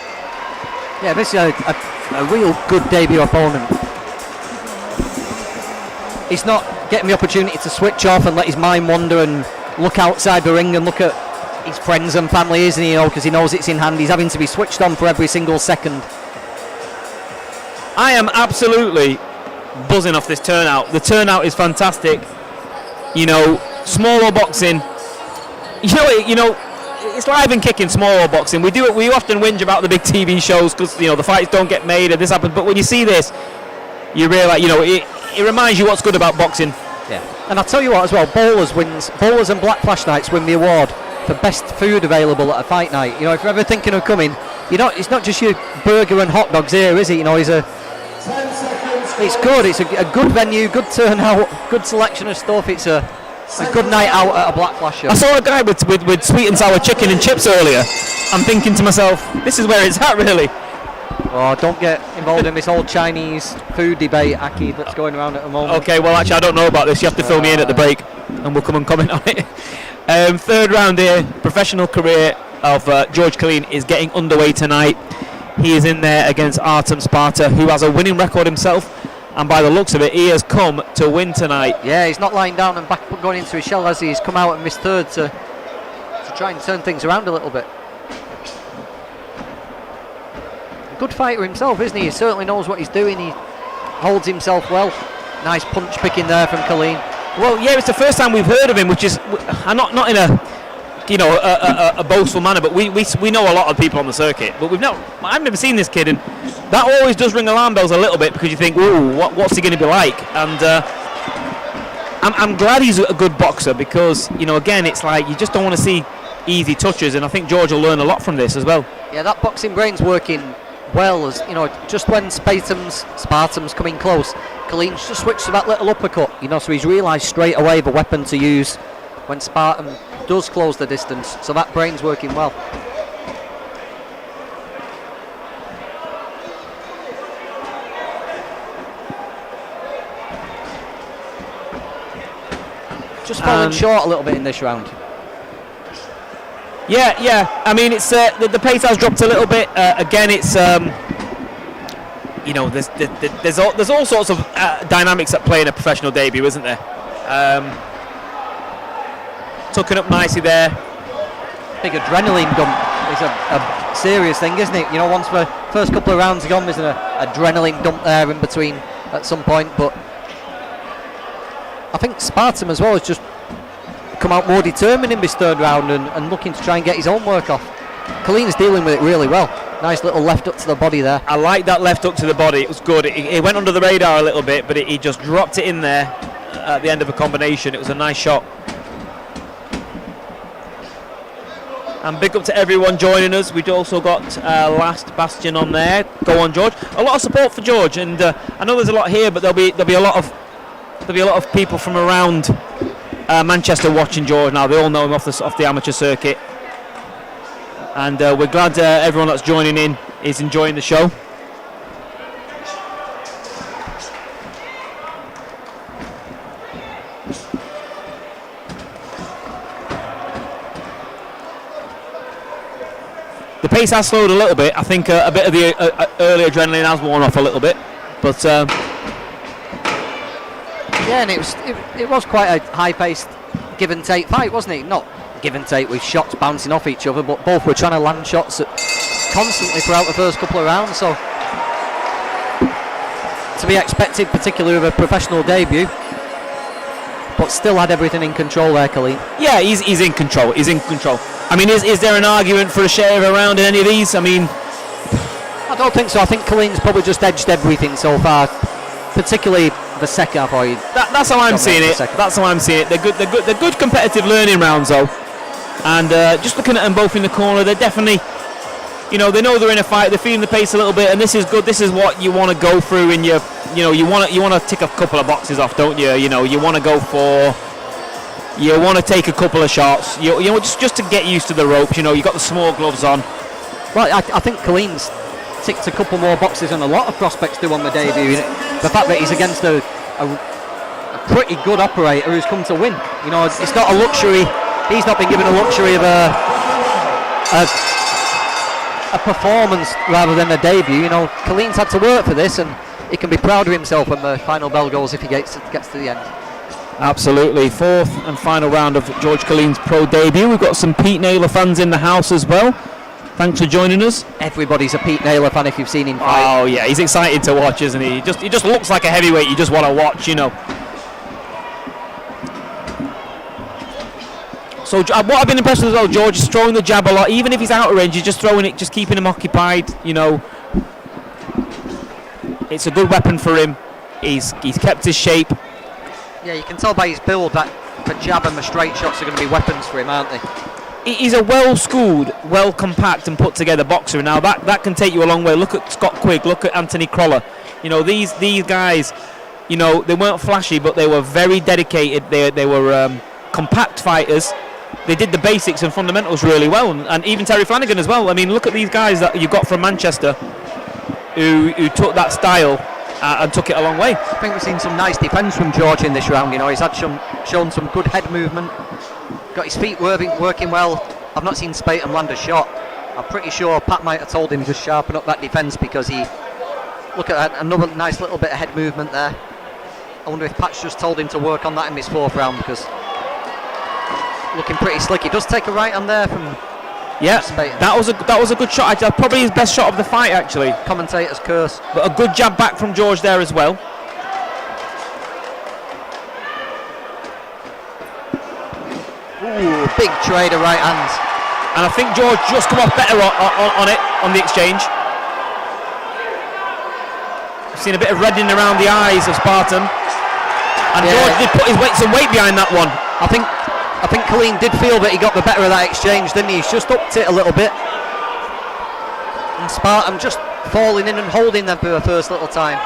Yeah, this is a real good debut opponent. He's not getting the opportunity to switch off and let his mind wander and look outside the ring and look at his friends and family, isn't he? You know, because he knows it's in hand. He's having to be switched on for every single second.
I am absolutely buzzing off this turnout. The turnout is fantastic. You know, smaller boxing. You know, it's live and kicking smaller boxing. We often whinge about the big TV shows because, you know, the fights don't get made and this happens. But when you see this, you realise, you know, it reminds you what's good about boxing.
Yeah. And I'll tell you what as well, Bowlers and Black Flash Nights win the award for best food available at a fight night. You know, if you're ever thinking of coming, it's not just your burger and hot dogs here, is it? You know, it's good. It's a good venue, good turnout, good selection of stuff. It's a good night out at a Black Flash show.
I saw a guy with sweet and sour chicken and chips earlier. I'm thinking to myself, this is where it's at, really.
Oh, don't get involved in this old Chinese food debate, Aki, that's going around at the moment.
Okay, well, actually, I don't know about this. You have to fill me in at the break, and we'll come and comment on it. Third round here, professional career of George KILLEEN is getting underway tonight. He is in there against ARTJOM Sparta, who has a winning record himself, and by the looks of it, he has come to win tonight.
Yeah, he's not lying down and back going into his shell, as he's come out and missed third to try and turn things around a little bit. Good fighter himself, isn't he? He certainly knows what he's doing. He holds himself well. Nice punch picking there from KILLEEN.
Well, yeah, it's the first time we've heard of him, which is not in a boastful manner, but we know a lot of people on the circuit, but I've never seen this kid, and that always does ring alarm bells a little bit, because you think, ooh, what's he going to be like? And I'm glad he's a good boxer, because, you know, again, it's like you just don't want to see easy touches, and I think George will learn a lot from this as well.
Yeah, that boxing brain's working well, as you know, just when Spartam's coming close, KILLEEN just switched to that little uppercut, you know, so he's realised straight away the weapon to use when Spartan does close the distance, so that brain's working well. Just falling short a little bit in this round.
Yeah. I mean, it's the pace has dropped a little bit. Again, it's you know, there's all sorts of dynamics at play in a professional debut, isn't there? Tucking up nicely there.
Big adrenaline dump is a serious thing, isn't it? You know, once the first couple of rounds are gone, there's an adrenaline dump there in between at some point. But I think Spartan as well has just come out more determined in this third round and looking to try and get his own work off. KILLEEN's dealing with it really well. Nice little left up to the body there.
I like that left up to the body. It was good. It went under the radar a little bit, but he just dropped it in there at the end of a combination. It was a nice shot. And big up to everyone joining us. We've also got Last Bastion on there. Go on, George. A lot of support for George, and I know there's a lot here, but there'll be a lot of people from around Manchester watching George now. They all know him off the amateur circuit, and we're glad everyone that's joining in is enjoying the show. The pace has slowed a little bit. I think a bit of the early adrenaline has worn off a little bit, but
yeah, and it was quite a high-paced give and take fight, wasn't it? Not give and take with shots bouncing off each other, but both were trying to land shots constantly throughout the first couple of rounds. So to be expected, particularly with a professional debut, but still had everything in control there, KILLEEN.
Yeah, he's in control. He's in control. I mean, is there an argument for a share of a round in any of these? I mean,
I don't think so. I think KILLEEN's probably just edged everything so far, particularly the second half.
That's how I'm seeing it. That's how I'm seeing it. They're good competitive learning rounds, though. And just looking at them both in the corner, they're definitely, you know, they know they're in a fight. They're feeling the pace a little bit, and this is good. This is what you want to go through in your, you know, you want to tick a couple of boxes off, don't you? You know, you want to go for, you want to take a couple of shots. You know, just to get used to the ropes. You know, you got the small gloves on.
Well, I think Killeen's ticked a couple more boxes than a lot of prospects do on the debut. The fact that he's against a pretty good operator who's come to win. You know, it's not a luxury. He's not been given a luxury of a performance rather than a debut. You know, Killeen's had to work for this, and he can be proud of himself when the final bell goes if he gets to the end.
Absolutely. Fourth and final round of George Killeen's pro debut. We've got some Pete Naylor fans in the house as well. Thanks for joining us.
Everybody's a Pete Naylor fan if you've seen him fight.
Oh yeah, he's excited to watch, isn't he? He just looks like a heavyweight you just want to watch, you know. So what I've been impressed with as well, George is throwing the jab a lot. Even if he's out of range, he's just throwing it, just keeping him occupied, you know. It's a good weapon for him. He's kept his shape.
Yeah, you can tell by his build that the jab and the straight shots are going to be weapons for him, aren't they?
He's a well-schooled, well-compact and put-together boxer. Now that can take you a long way. Look at Scott Quigg, look at Anthony Crolla. You know, these guys, you know, they weren't flashy, but they were very dedicated. They were compact fighters. They did the basics and fundamentals really well, and even Terry Flanagan as well. I mean, look at these guys that you got from Manchester who took that style and took it a long way.
I think we've seen some nice defence from George in this round. You know, he's had shown some good head movement, got his feet working well. I've not seen Spaten land a shot. I'm pretty sure Pat might have told him to sharpen up that defence, because look at another nice little bit of head movement there. I wonder if Pat's just told him to work on that in this fourth round, because looking pretty slick. He does take a right hand there from Spaten.
that was a good shot. Probably his best shot of the fight, actually.
Commentator's curse.
But a good jab back from George there as well.
Ooh, big trade of right hands.
And I think George just come off better on the exchange. I've seen a bit of reddening around the eyes of Spartan. And yeah, George did put some weight behind that one.
I think Killeen did feel that he got the better of that exchange, didn't he? He's just upped it a little bit. And Spartan just falling in and holding them for the first little time.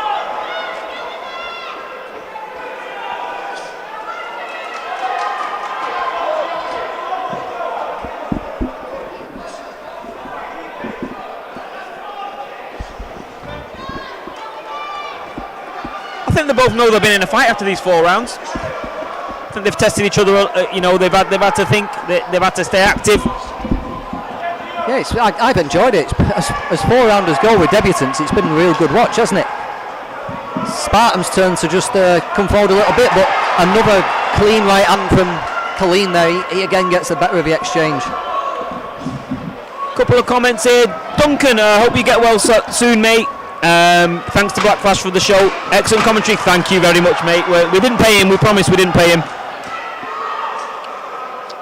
I think they both know they've been in a fight after these 4 rounds. I think they've tested each other. You know, they've had to think, they've had to stay active.
Yeah, I've enjoyed it. As 4 rounders go with debutants, it's been a real good watch, hasn't it? Spartan's turn to just come forward a little bit, but another clean right hand from Killeen there. He again gets the better of the exchange.
Couple of comments here. Duncan, hope you get well soon, mate. Thanks to Black Flash for the show. Excellent commentary. Thank you very much, mate. We didn't pay him. We promised we didn't pay him.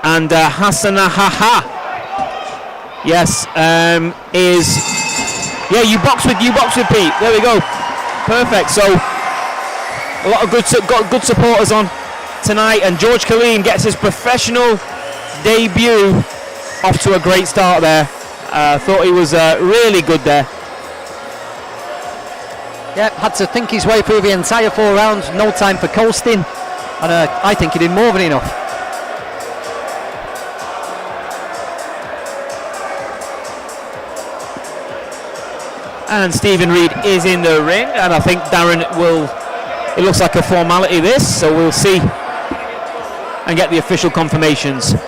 And Hassanahaha, yes, you box with Pete. There we go. Perfect. So a lot of good supporters on tonight, and George Killeen gets his professional debut off to a great start there. Thought he was really good there.
Yeah, had to think his way through the entire 4 rounds, no time for coasting, and I think he did more than enough.
And Stephen Reed is in the ring, and I think Darren it looks like a formality this, so we'll see and get the official confirmations.
Ladies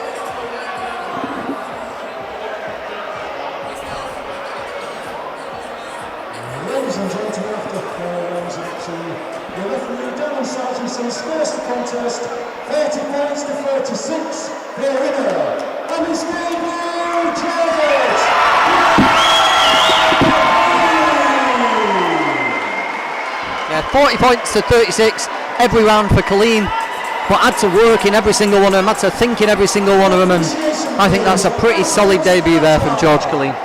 and gentlemen, after 4 rounds of action, the referee Darren Sargentson scores the contest 30 points to 36. The winner, and his debut, George.
Yeah, 40 points to 36 every round for Killeen, but had to work in every single one of them, had to think in every single one of them, and I think that's a pretty solid debut there from George Killeen.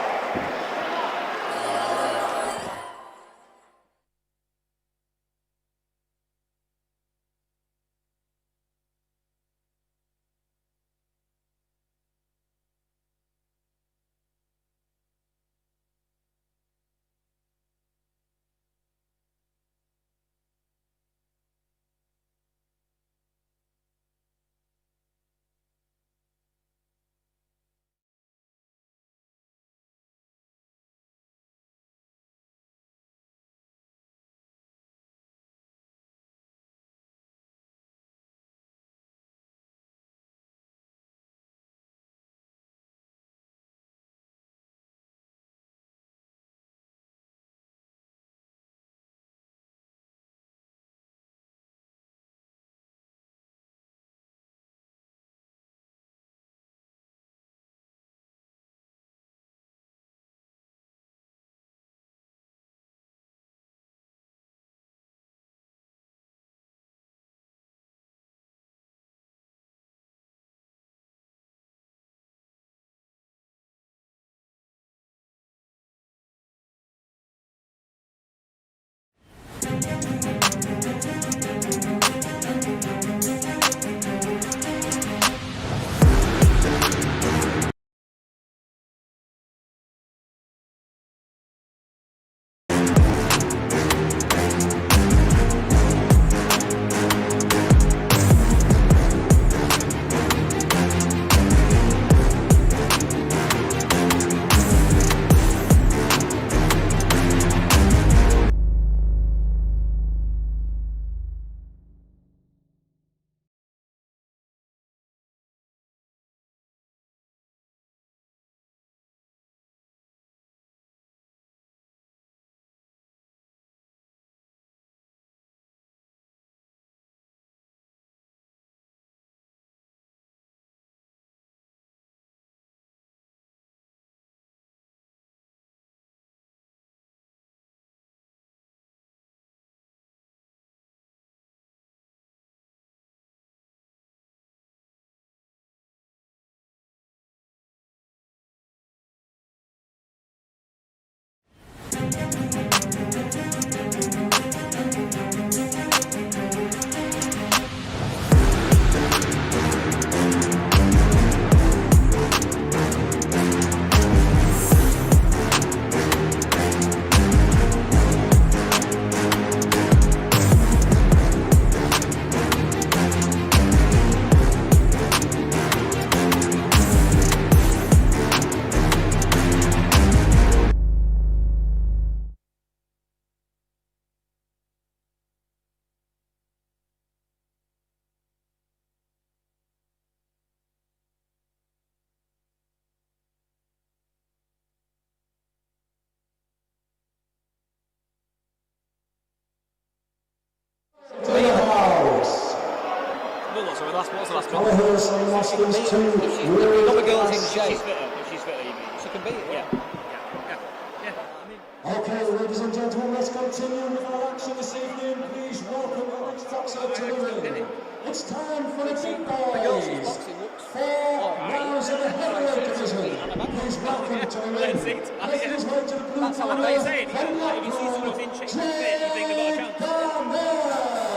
So what's the last
Colour Horse and Masters 2.
You've got the girls in shape.
If she's fitter, you mean?
She can beat it.
Yeah. I mean,
Okay, ladies and gentlemen, let's continue with our action this evening. Please welcome the next boxer to the ring. It's time for the big boys. 4 rounds in the heavyweight division. Please welcome to the ring. Making his way to the blue corner.
what you're saying. If you see someone in shape and fit, you think they've got a chance.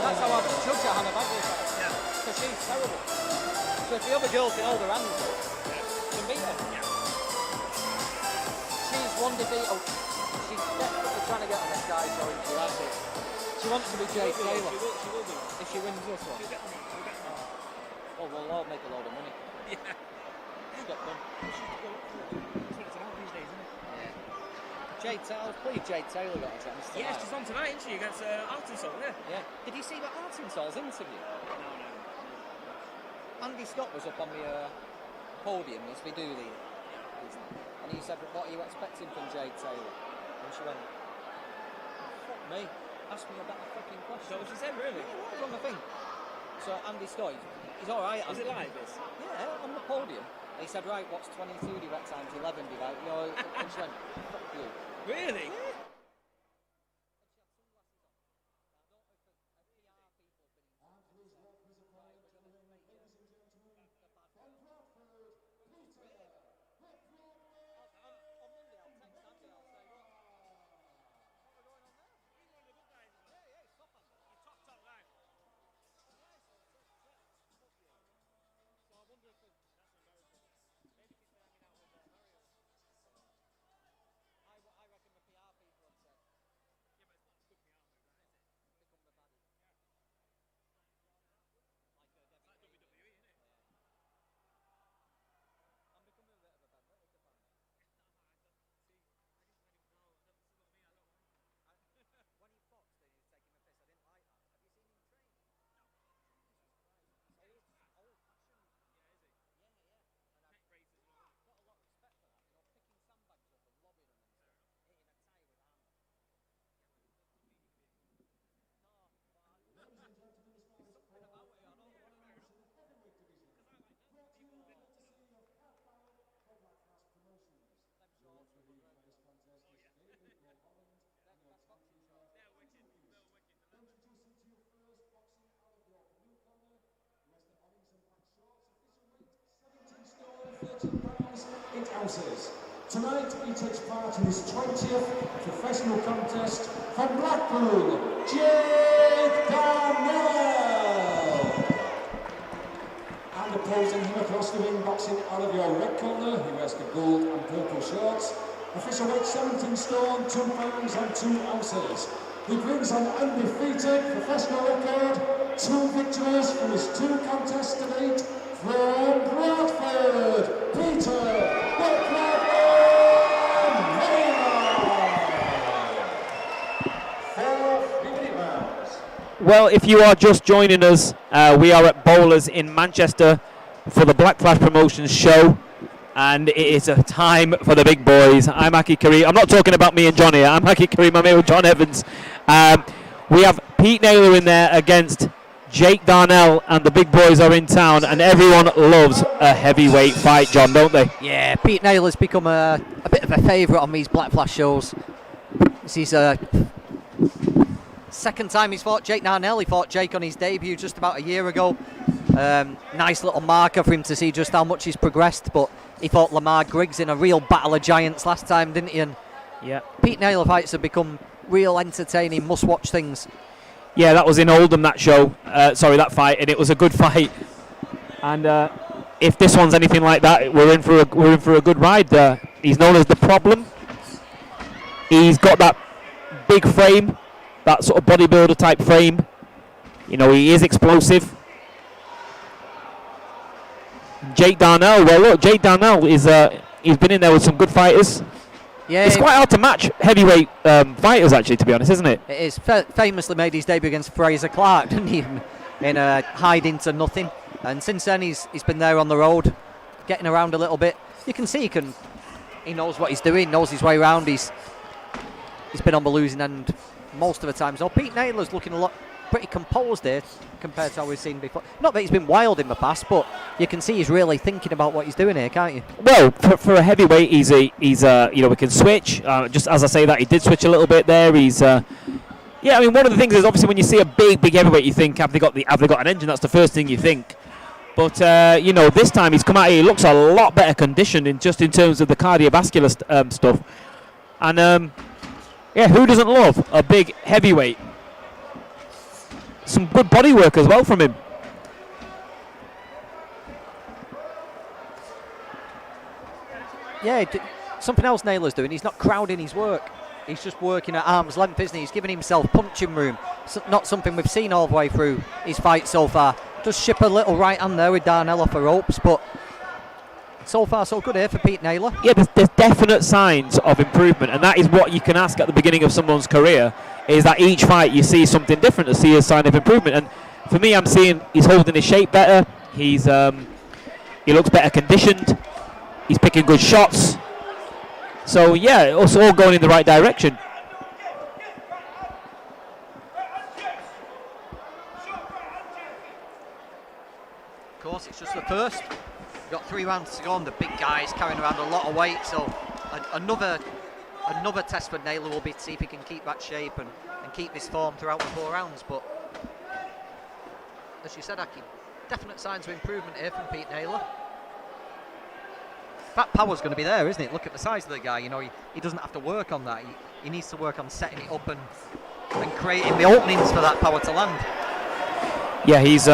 That's how I judge Hannah Bagley. Because she's terrible. So if the other girls can hold her hands up, can beat her. She's one defeat. She's definitely trying to get on this guy's going to that's it. She wants to be Jade Taylor.
She will be.
If she wins this one. Oh, well, I'll make a load of money.
Yeah.
She's got done.
It's about these days, isn't it?
Jade Taylor, I believe Jade Taylor got a chance tonight.
Yeah, she's on tonight, isn't she? Against Arkansas, yeah.
Did you see that Arkansas's interview?
No.
Andy Scott was up on the podium as we do these. And he said, what are you expecting from Jade Taylor? And she went, fuck me, ask me about a fucking question.
Is that what she said, really?
Yeah, what was on the thing? So Andy Scott, he's alright.
Was it like this?
Yeah, on the podium. And he said, right, what's 22 divided times 11 divided? You know, and she went, fuck you.
Really?
Yeah.
Tonight he takes part in his 20th professional contest from Blackpool, DARNELL. And opposing him across the ring, boxing out of your red corner, he wears the gold and purple shorts. Official weight 17 stone, 2 pounds and 2 ounces. He brings an undefeated professional record, 2 victories from his 2 contests to date. From Bradford, Peter.
Well, if you are just joining us, we are at Bowlers in Manchester for the Black Flash Promotions show, and it is a time for the big boys. I'm Aki Kareem. I'm not talking about me and Johnny. I'm Aki Kareem. I'm here with John Evans. We have Pete Naylor in there against Jake Darnell, and the big boys are in town, and everyone loves a heavyweight fight, John, don't they?
Yeah, Pete Naylor's become a bit of a favourite on these Black Flash shows. This is second time he's fought Jake Darnell. He fought Jake on his debut just about a year ago. Nice little marker for him to see just how much he's progressed, but he fought Lamar Griggs in a real battle of giants last time, didn't he? And
yeah,
Pete Naylor fights have become real entertaining, must-watch things.
Yeah, that was in Oldham, that show. That fight, and it was a good fight. And if this one's anything like that, we're in for a good ride. He's known as the Problem. He's got that big frame, that sort of bodybuilder type frame. You know, he is explosive. Jake Darnell, well look, Jake Darnell is he's been in there with some good fighters.
Yeah,
it's quite hard to match heavyweight fighters, actually, to be honest, isn't it?
It is. Famously made his debut against Fraser Clark, didn't he? In a hide into nothing. And since then, he's been there on the road, getting around a little bit. You can see he knows what he's doing, knows his way around. He's been on the losing end most of the time. So Pete Naylor's looking a lot pretty composed here compared to how we've seen before. Not that he's been wild in the past, but you can see he's really thinking about what he's doing here, can't you?
Well, for a heavyweight, he's you know, we can switch. Just as I say that, he did switch a little bit there. He's yeah, I mean, one of the things is obviously when you see a big heavyweight, you think, have they got an engine? That's the first thing you think. But you know, this time he's come out here, he looks a lot better conditioned in terms of the cardiovascular stuff. And yeah, who doesn't love a big heavyweight? Some good body work as well from him.
Yeah, something else Naylor's doing. He's not crowding his work. He's just working at arm's length, isn't he? He's giving himself punching room. Not something we've seen all the way through his fight so far. Does ship a little right hand there with Darnell off the ropes, but so far so good here for Pete Naylor.
Yeah, there's definite signs of improvement, and that is what you can ask at the beginning of someone's career, is that each fight you see something different to see a sign of improvement. And for me, I'm seeing he's holding his shape better. He's he looks better conditioned. He's picking good shots. So yeah, it's all going in the right direction.
Of course, it's just the first. We've got 3 rounds to go, and the big guy's carrying around a lot of weight. So another test for Naylor will be to see if he can keep that shape and keep this form throughout the 4 rounds. But as you said, Aki, definite signs of improvement here from Pete Naylor. That power's going to be there, isn't it? Look at the size of the guy. You know, he doesn't have to work on that. He needs to work on setting it up and creating the openings for that power to land.
Yeah, he's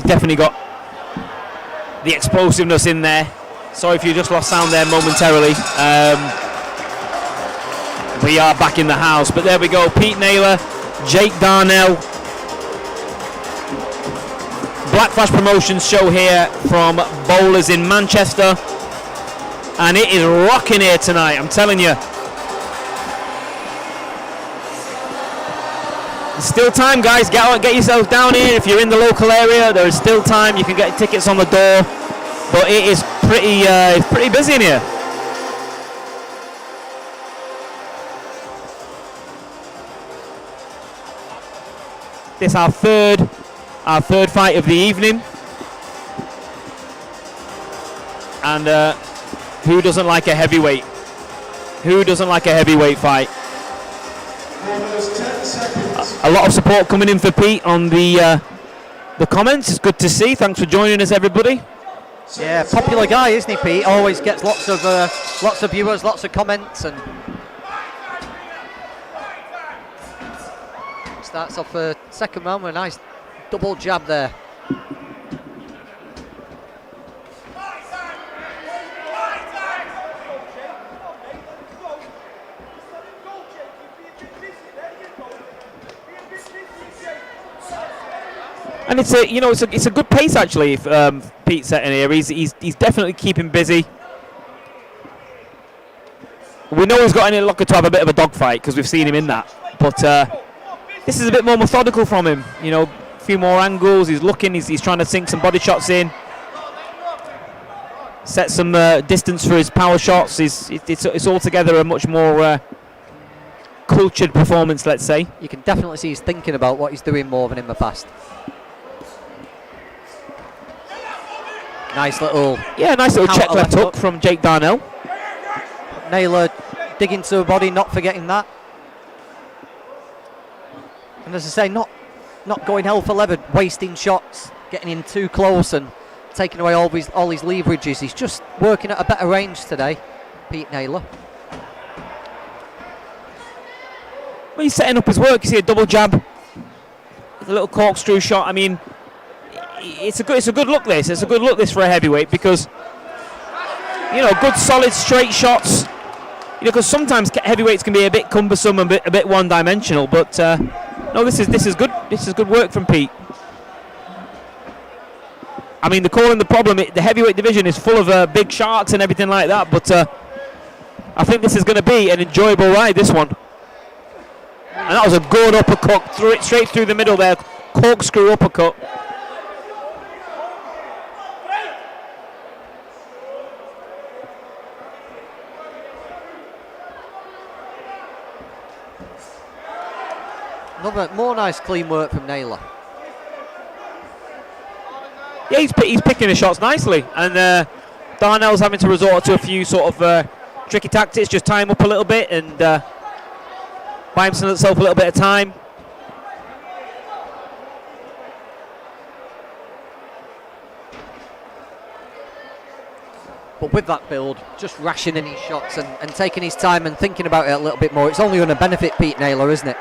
definitely got the explosiveness in there. Sorry if you just lost sound there momentarily. We are back in the house, but there we go. Pete Naylor, Jake Darnell. Black Flash Promotions show here from Bowlers in Manchester, and it is rocking here tonight, I'm telling you. There's still time, guys. Get yourselves down here. If you're in the local area, there is still time. You can get tickets on the door, but it is pretty busy in here. This is our third fight of the evening, and who doesn't like a heavyweight? Who doesn't like a heavyweight fight? A lot of support coming in for Pete on the comments. It's good to see. Thanks for joining us, everybody.
Yeah, popular guy, isn't he, Pete? Always gets lots of viewers, lots of comments, and starts off the second round with a nice double jab there.
And it's a good pace actually. If Pete's setting here, he's definitely keeping busy. We know he's got in a locker to have a bit of a dogfight because we've seen him in that, but this is a bit more methodical from him. You know, a few more angles. He's looking. He's trying to sink some body shots in. Set some distance for his power shots. It's altogether a much more cultured performance, let's say.
You can definitely see he's thinking about what he's doing more than in the past. Nice little
check left hook from Jake Darnell.
Naylor digging to the body, not forgetting that. And as I say, not going hell for leather, wasting shots, getting in too close and taking away all his leverages. He's just working at a better range today, Pete Naylor.
Well, he's setting up his work. You see a double jab, a little corkscrew shot. I mean, it's a good look. It's a good look this for a heavyweight because, you know, good solid straight shots. You know, because sometimes heavyweights can be a bit cumbersome and a bit one-dimensional. But no, this is good. This is good work from Pete. I mean, the core and the problem, the heavyweight division is full of big sharks and everything like that. But I think this is going to be an enjoyable ride. This one. And that was a good uppercut, straight through the middle there, corkscrew uppercut.
more nice clean work from Naylor.
Yeah, he's picking his shots nicely, and Darnell's having to resort to a few sort of tricky tactics, just tie him up a little bit and buy himself a little bit of time.
But with that build, just rationing his shots and taking his time and thinking about it a little bit more, it's only going to benefit Pete Naylor, isn't it?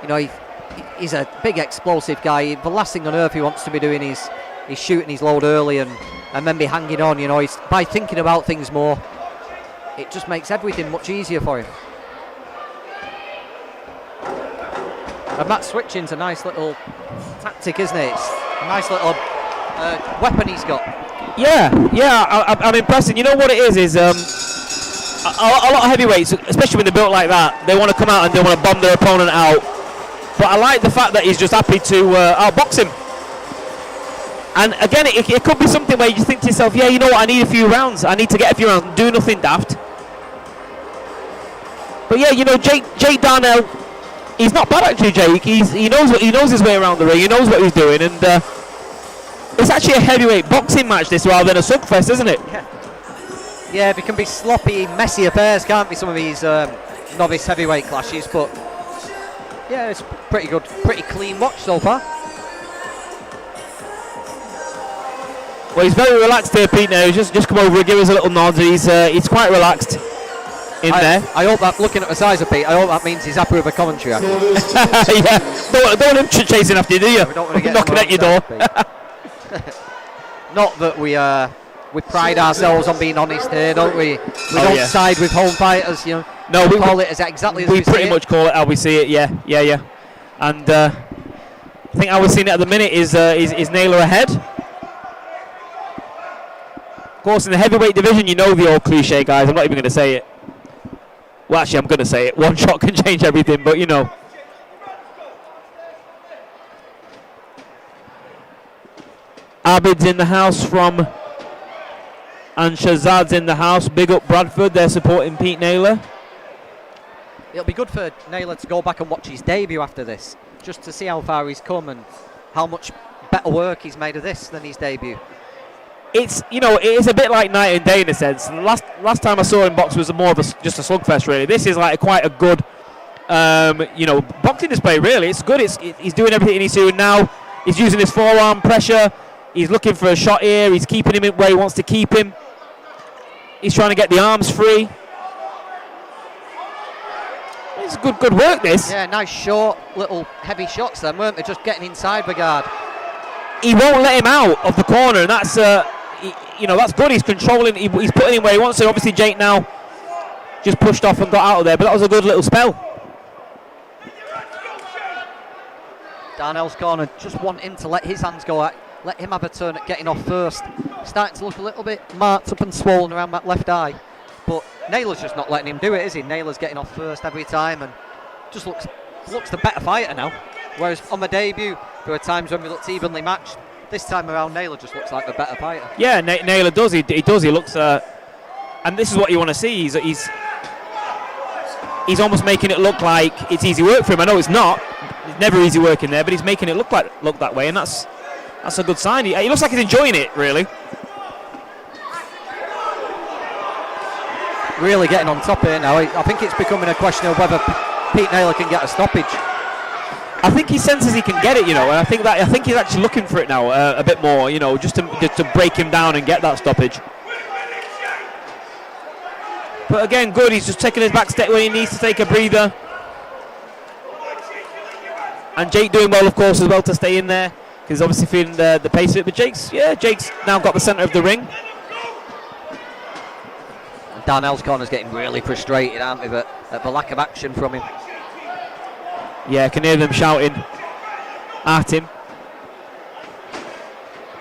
You know, he's a big explosive guy. The last thing on earth he wants to be doing is shooting his load early and then be hanging on. You know, by thinking about things more, it just makes everything much easier for him. And that switching's a nice little tactic, isn't it? It's a nice little weapon he's got.
Yeah, I'm impressed. And you know what it is a lot of heavyweights, especially when they're built like that, they want to come out and they want to bomb their opponent out. But I like the fact that he's just happy to outbox him. And again, it could be something where you think to yourself, yeah, you know what, I need a few rounds. I need to get a few rounds, do nothing daft. But yeah, you know, Jake Darnell, he's not bad actually, Jake. He knows his way around the ring. He knows what he's doing, and it's actually a heavyweight boxing match this rather than a slugfest, isn't it?
Yeah, it can be sloppy, messy affairs, can't be, some of these novice heavyweight clashes, but yeah, it's pretty good, pretty clean watch so far.
Well, he's very relaxed here, Pete. Now he's just come over and give us a little nod. He's quite relaxed in there.
I hope that, looking at the size of Pete, I hope that means he's happy with the commentary.
Yeah, don't want him chasing after you, do you?
We don't want to get
knocking at your door.
Not that we pride ourselves on being honest here, don't we? We don't side with home fighters, you know.
No,
we call it as exactly as we
pretty much call it how we see it. Yeah. And I think how we're seeing it at the minute is Naylor ahead. Of course, in the heavyweight division, you know the old cliche, guys. I'm not even going to say it. Well, actually, I'm going to say it. One shot can change everything, but you know. Abid's in the house and Shazad's in the house. Big up Bradford, they're supporting Pete Naylor.
It'll be good for Naylor to go back and watch his debut after this, just to see how far he's come and how much better work he's made of this than his debut.
It's, you know, it is a bit like night and day in a sense. The last time I saw him box was more of just a slugfest, really. This is like quite a good, you know, boxing display, really. It's good. He's doing everything he needs to, and now he's using his forearm pressure. He's looking for a shot here. He's keeping him where he wants to keep him. He's trying to get the arms free. It's good work, this.
Yeah, nice short, little heavy shots then, weren't they? Just getting inside the guard.
He won't let him out of the corner, and that's, you know, that's good. He's controlling. He's putting him where he wants to. Obviously, Jake now just pushed off and got out of there, but that was a good little spell.
Darnell's corner just wanting to let his hands go out. Let him have a turn at getting off first. Starting to look a little bit marked up and swollen around that left eye. But Naylor's just not letting him do it, is he? Naylor's getting off first every time and just looks the better fighter now. Whereas on the debut, there were times when we looked evenly matched. This time around, Naylor just looks like the better fighter.
Yeah, Naylor does. He does. He looks... and this is what you want to see. He's almost making it look like it's easy work for him. I know it's not. It's never easy work in there, but he's making it look that way, and that's a good sign. He looks like he's enjoying it, really.
Really getting on top here now. I think it's becoming a question of whether Pete Naylor can get a stoppage.
I think he senses he can get it, you know, and I think he's actually looking for it now a bit more, you know, just to break him down and get that stoppage. But again, good. He's just taking his back step when he needs to take a breather. And Jake doing well, of course, as well to stay in there. He's obviously feeling the pace of it. But Jake's now got the centre of the ring.
And Darnell's corner's getting really frustrated, aren't they, at the lack of action from him.
Yeah, I can hear them shouting at him.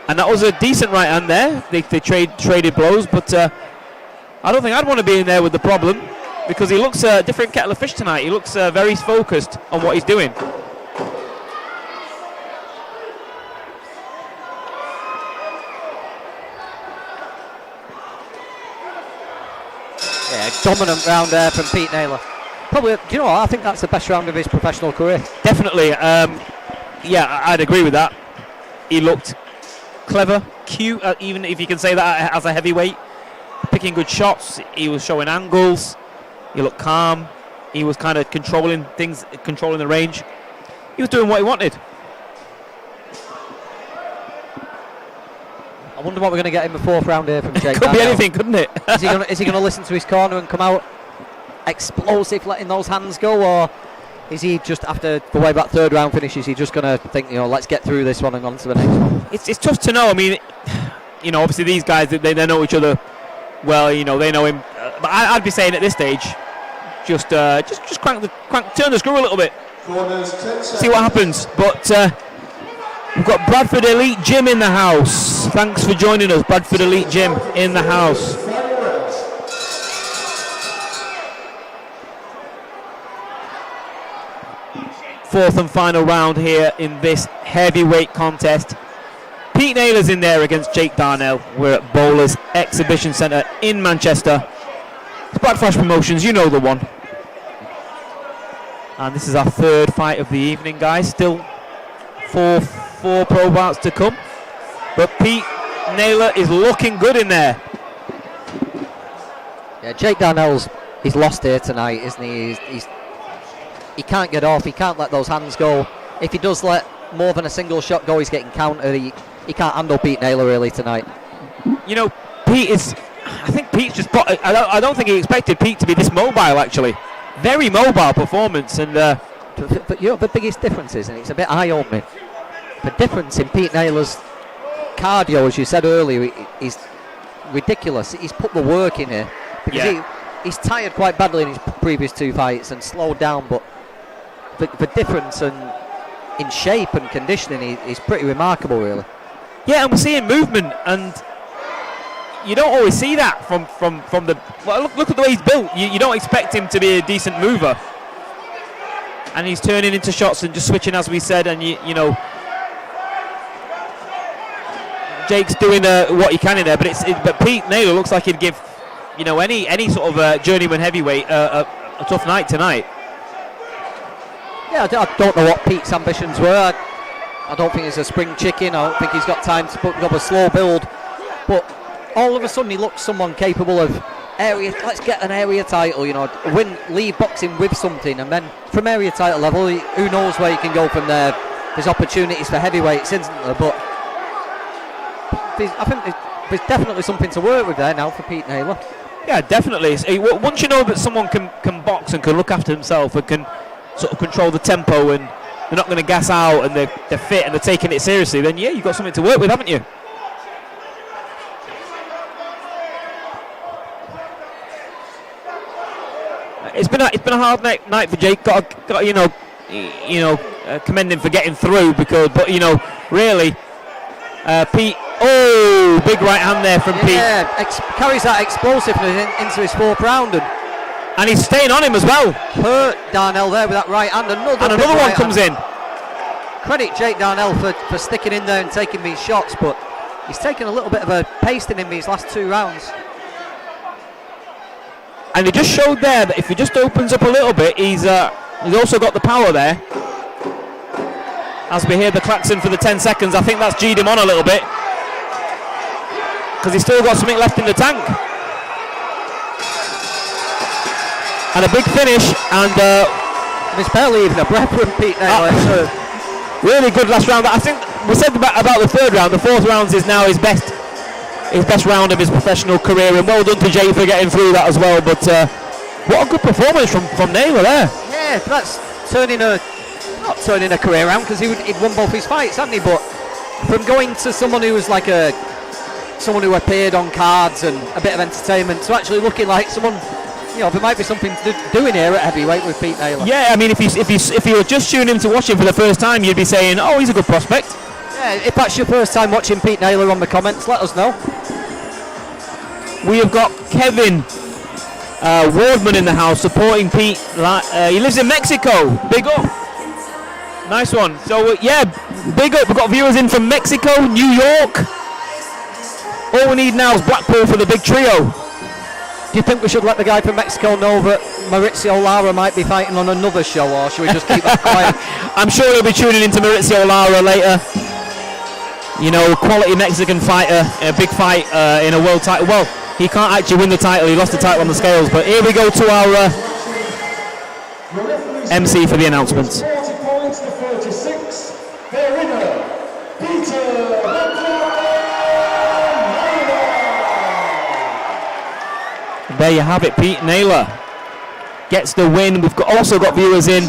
And that was a decent right hand there. They traded blows, but I don't think I'd want to be in there with the problem, because he looks a different kettle of fish tonight. He looks very focused on what he's doing.
Yeah, dominant round there from Pete Naylor. Probably, do you know what? I think that's the best round of his professional career.
Definitely. Yeah, I'd agree with that. He looked clever, cute, even if you can say that as a heavyweight. Picking good shots. He was showing angles. He looked calm. He was kind of controlling things, controlling the range. He was doing what he wanted.
I wonder what we're going to get in the 4th round here from Jake.
Could be anything, couldn't it?
Is he going to listen to his corner and come out explosive, letting those hands go, or is he just, after the way that 3rd round finishes, he just going to think, let's get through this one and on to the next one?
It's tough to know. I mean, obviously these guys, they know each other well. They know him. But I'd be saying at this stage, just turn the screw a little bit, see what happens. But we've got Bradford Elite Gym in the house. Thanks for joining us, Bradford Elite Gym in the house. Fourth and final round here in this heavyweight contest. Pete Naylor's in there against Jake Darnell. We're at Bowlers Exhibition Centre in Manchester. Blackflash Promotions, you know the one. And this is our 3rd fight of the evening, guys. Still four pro bouts to come. But Pete Naylor is looking good in there.
Yeah, Jake Darnell's, he's lost here tonight, isn't he? He can't get off. He can't let those hands go. If he does let more than a single shot go, he's getting countered. He can't handle Pete Naylor really tonight.
Pete is... I think Pete's just... I don't think he expected Pete to be this mobile, actually. Very mobile performance. And
But the biggest difference is, and it's a bit eye-opening, the difference in Pete Naylor's cardio, as you said earlier, is ridiculous. He's put the work in here. Because he's tired quite badly in his previous 2 fights and slowed down, but the difference in shape and conditioning is pretty remarkable, really.
Yeah, and we're seeing movement, and you don't always see that from the... Well, look at the way he's built. You don't expect him to be a decent mover. And he's turning into shots and just switching, as we said, and Jake's doing what he can in there, but Pete Naylor looks like he'd give any sort of journeyman heavyweight a tough night tonight.
Yeah, I don't know what Pete's ambitions were. I don't think he's a spring chicken. I don't think he's got time to put up a slow build. But all of a sudden he looks someone capable of let's get an area title, leave boxing with something, and then from area title level, who knows where he can go from there. There's opportunities for heavyweights, isn't there? But I think there's definitely something to work with there now for Pete Naylor.
Yeah, definitely. Once you know that someone can box and can look after himself and can sort of control the tempo, and they're not going to gas out, and they're fit and they're taking it seriously, then you've got something to work with, haven't you? It's been a hard night for Jake. Got commend him for getting through, but really, Pete. Oh, big right hand there from Pete.
Yeah, carries that explosiveness into his 4th round,
and he's staying on him as well.
Hurt Darnell there with that right hand. Another
one comes in.
Credit Jake Darnell for sticking in there and taking these shots, but he's taken a little bit of a pasting in these last 2 rounds.
And he just showed there that if he just opens up a little bit, he's also got the power there. As we hear the klaxon for the 10 seconds, I think that's G'd him on a little bit, because he's still got something left in the tank. And a big finish, and
there's barely even a breath from Pete Naylor.
Really good last round. I think we said about the 3rd round. The 4th round is now his best round of his professional career, and well done to Jay for getting through that as well. But what a good performance from Naylor there.
Yeah, that's not turning a career around, because he'd won both his fights, hadn't he? But from going to someone who was like someone who appeared on cards and a bit of entertainment, to actually looking like someone, there might be something to do in here at heavyweight with Pete Naylor.
Yeah, I mean, if you were just tuning in to watch him for the first time, you'd be saying, oh, he's a good prospect.
Yeah, if that's your first time watching Pete Naylor, on the comments, let us know.
We have got Kevin Wardman in the house supporting Pete. He lives in Mexico. Big up. Nice one. So, big up. We've got viewers in from Mexico, New York. All we need now is Blackpool for the big trio.
Do you think we should let the guy from Mexico know that Maurizio Lara might be fighting on another show, or should we just keep that quiet?
I'm sure he'll be tuning into Maurizio Lara later. You know, quality Mexican fighter, a big fight in a world title. Well, he can't actually win the title, he lost the title on the scales. But here we go to our MC for the announcements.
40 points to 36. Their winner, Peter.
There you have it, Pete Naylor gets the win. We've also got viewers in.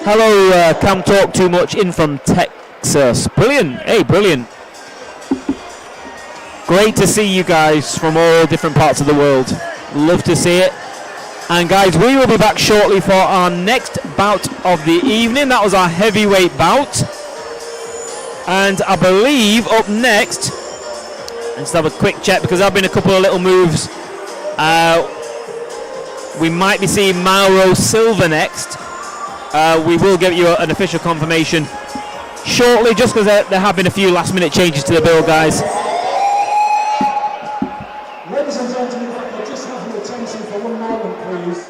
Hello, Cam Talk Too Much in from Texas. Brilliant, hey, brilliant. Great to see you guys from all different parts of the world. Love to see it. And guys, we will be back shortly for our next bout of the evening. That was our heavyweight bout. And I believe up next, let's have a quick check because there have been a couple of little moves. We might be seeing Mauro Silva next. We will give you an official confirmation shortly, just because there have been a few last minute changes to the bill, guys.
Ladies and gentlemen, if I could just have your attention for one moment, please.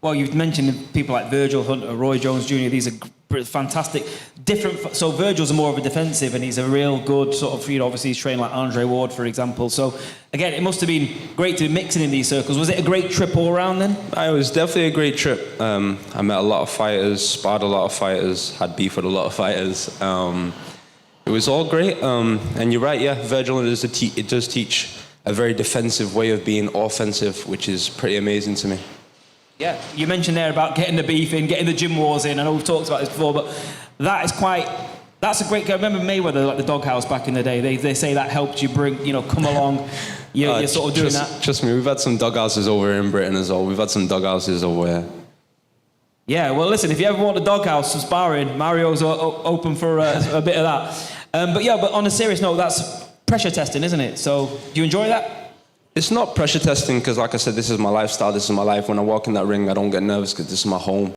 Well, you've mentioned people like Virgil Hunter, Roy Jones Jr. These are fantastic, different. So Virgil's more of a defensive, and he's a real good sort of, you know, obviously he's trained like Andre Ward, for example. So again, it must have been great to be mixing in these circles. Was it a great trip all around then?
It was definitely a great trip. I met a lot of fighters, sparred a lot of fighters, had beef with a lot of fighters. It was all great. And you're right, yeah, Virgil, it does teach a very defensive way of being offensive, which is pretty amazing to me.
Yeah, you mentioned there about getting the beef in, getting the gym wars in. I know we've talked about this before, but that's a great game. I remember Mayweather, like the doghouse back in the day. They say that helped you come along. You're sort of doing that.
Trust me, we've had some doghouses over in Britain as well. We've had some doghouses over here.
Yeah, well, listen, if you ever want a doghouse for sparring, Mario's open for a bit of that. But on a serious note, that's pressure testing, isn't it? So, do you enjoy that?
It's not pressure testing because, like I said, this is my lifestyle, this is my life. When I walk in that ring, I don't get nervous because this is my home.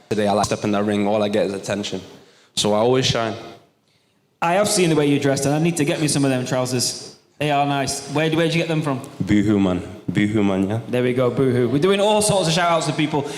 Today, I step in that ring, all I get is attention. So I always shine.
I have seen the way you dressed, and I need to get me some of them trousers. They are nice. Where'd you get them from?
Boohoo, man. Boohoo, man, yeah.
There we go, Boohoo. We're doing all sorts of shout-outs to people.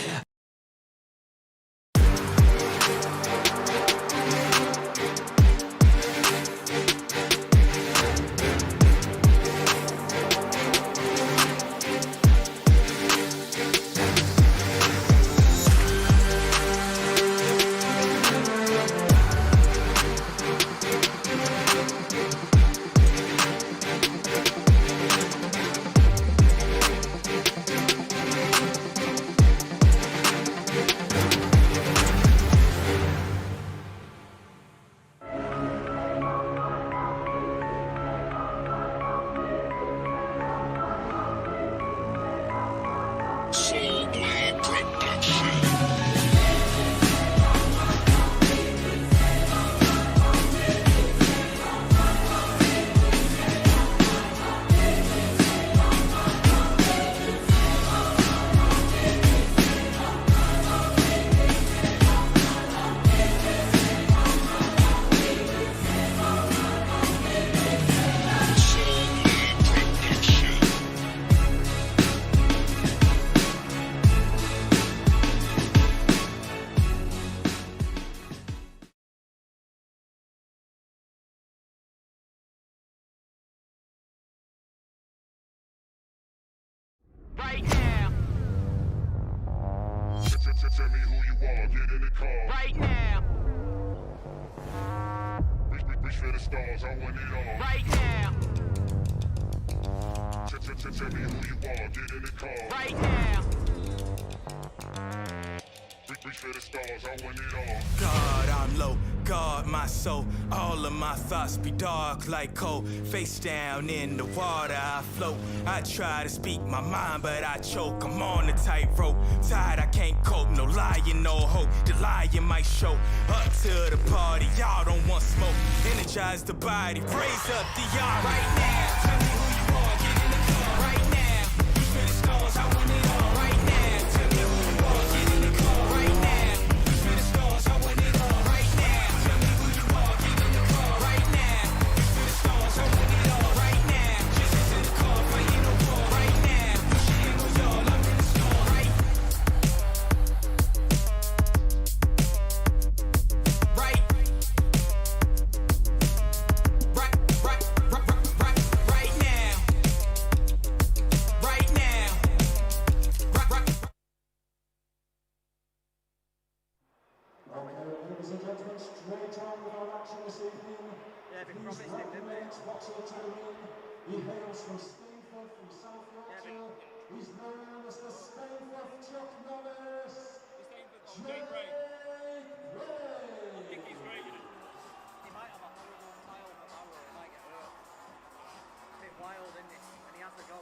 are, get in the car.
Right now,
Reach for the stars, I want it all.
right now,
Tell me who you are, get in the car.
right now.
Reach for the stars, I want it all.
God, I'm low, guard my soul. All of my thoughts be dark like coal. Face down in the water, I float. I try to speak my mind, but I choke. I'm on the tightrope. Tired, I can't cope. No lying, no hope. The lying might show. Up to the party, y'all don't want smoke. Energize the body, raise up the yard. Right now, tell me who you are, get in the car. Right now, reach for the stars, I want it all. Right now, tell me who you are, get in the car. Right now, reach for the stars, I want it all. Right now, tell me who you are, get in the car. Right now, reach for the stars, I want it all. Right now, just into the car, fighting a war. Right now, pushing on y'all, I'm in the store. Right, right, right now, right now,
Okay, ladies and gentlemen, straight on with our action this evening.
Yeah, been
Please
promised him, didn't we?
next boxer to the ring. He hails from Stainforth, from South Yorkshire. He's known as the Stainforth Chuck Norris. Jake Bray.
He might have a horrible style for power, he might get hurt. A bit wild, isn't it? And he has the go.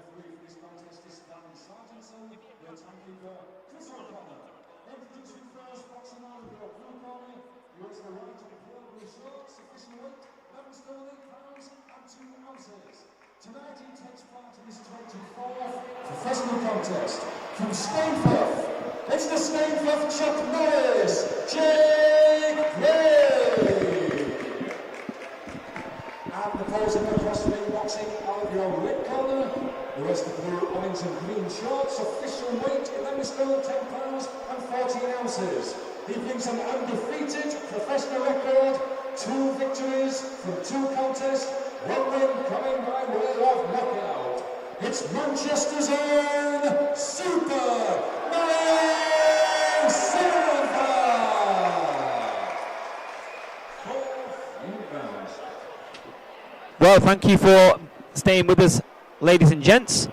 referee for this contest is Stanley Sargentson. Your timekeeper, Chris O'Connor. Introducing first, boxing out of your blue corner. You is the right of Purple Shorts, official weight, 11 stone 8 pounds and 2 ounces. Tonight he takes part in this 24th professional contest from Stainforth. It's the Stainforth Chuck Norris, GARTH. And opposing across the ring, boxing out of your red corner, the rest of blue, orange and green shorts, official weight 11 stone 10 pounds and 14 ounces. He brings an undefeated professional record, 2 victories from 2 contests, 1 win coming by way of knockout. It's Manchester's own Super SILVA.
Well, thank you for staying with us, ladies and gents.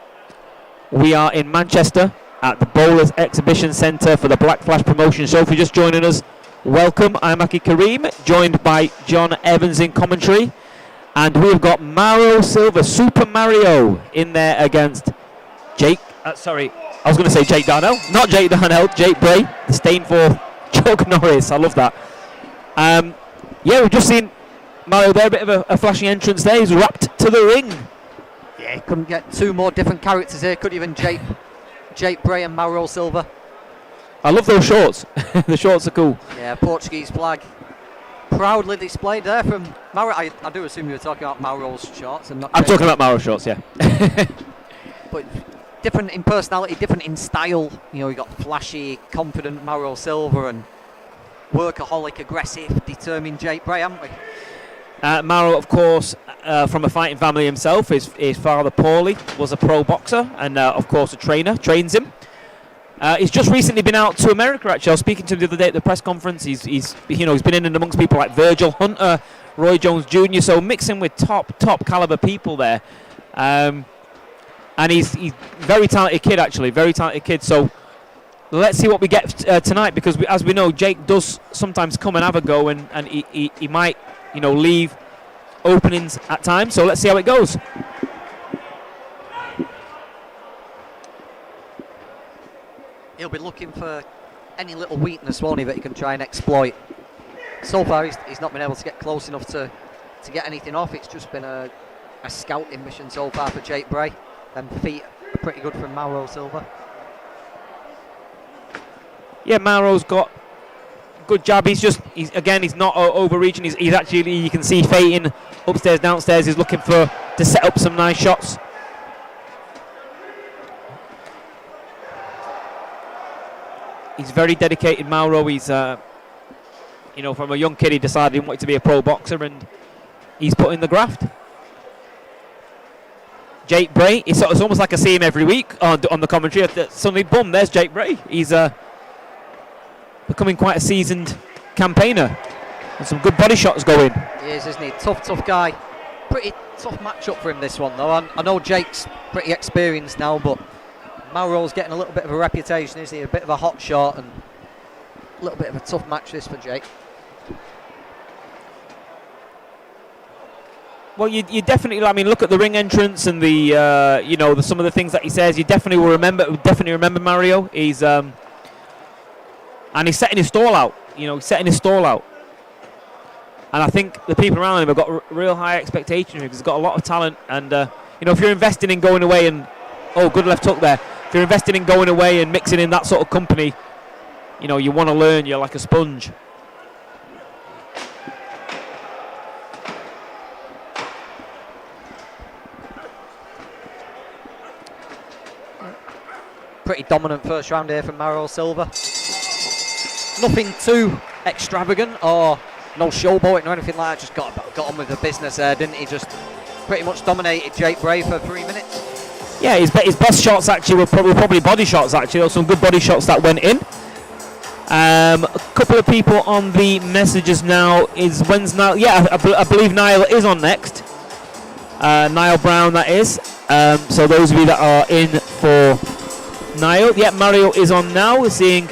We are in Manchester at the Bowlers Exhibition Centre for the Black Flash Promotion Show. If you're just joining us, welcome. I'm Aki Kareem, joined by John Evans in commentary. And we've got Mauro Silva, Super Mario, in there against Jake. Sorry, I was going to say Jake Darnell. Not Jake Darnell, Jake Bray, the Stainforth Chuck Norris. I love that. Yeah, we've just seen Mario there, a bit of a flashing entrance there. He's wrapped to the ring.
Yeah, he couldn't get 2 more different characters here, could even Jake Bray and Mauro Silva.
I love those shorts. The shorts are cool.
Yeah, Portuguese flag proudly displayed there from Mauro. I do assume you were talking about Mauro's shorts and not.
I'm talking about Mauro shorts, yeah.
But different in personality, different in style. You know, you got flashy, confident Mauro Silva and workaholic, aggressive, determined Jake Bray, haven't we?
Mauro, of course, from a fighting family himself. His father, Paulie, was a pro boxer and, of course, a trainer, trains him. He's just recently been out to America, actually. I was speaking to him the other day at the press conference. He's been in and amongst people like Virgil Hunter, Roy Jones Jr., so mixing with top caliber people there. And he's very talented kid, actually, very talented kid. So let's see what we get tonight, because as we know, Jake does sometimes come and have a go, and he might, leave openings at times. So let's see how it goes.
He'll be looking for any little weakness, won't he, that he can try and exploit. So far, he's not been able to get close enough to get anything off. It's just been a scouting mission so far for Jake Bray. Them feet are pretty good from Mauro Silva.
Yeah, Mauro's got good jab. He's not overreaching. He's actually, you can see, fading upstairs, downstairs. He's looking to set up some nice shots. He's very dedicated, Mauro. He's, from a young kid, he decided he wanted to be a pro boxer, and he's put in the graft. Jake Bray, it's almost like I see him every week on the commentary. Suddenly, boom, there's Jake Bray. He's becoming quite a seasoned campaigner, and some good body shots going.
He is, isn't he? Tough guy. Pretty tough matchup for him, this one, though. I know Jake's pretty experienced now, but Mauro's getting a little bit of a reputation, isn't he? A bit of a hot shot, and a little bit of a tough match this for Jake.
Well, you definitely, look at the ring entrance and the, some of the things that he says. You definitely will remember Mario. He's and he's setting his stall out. And I think the people around him have got real high expectations of him. He's got a lot of talent, and if you're investing in going away and good left hook there. If you're investing in going away and mixing in that sort of company, you want to learn. You're like a sponge.
Pretty dominant first round here from Mauro Silva. Nothing too extravagant or no showboating or anything like that. Just got on with the business there, didn't he? Just pretty much dominated Jake Bray for 3 minutes.
Yeah, his best shots actually were probably body shots. Actually, there were some good body shots that went in. A couple of people on the messages now. When's Niall? Yeah, I believe Niall is on next. Niall Brown, that is. So those of you that are in for Niall, yeah, Mario is on now. We're seeing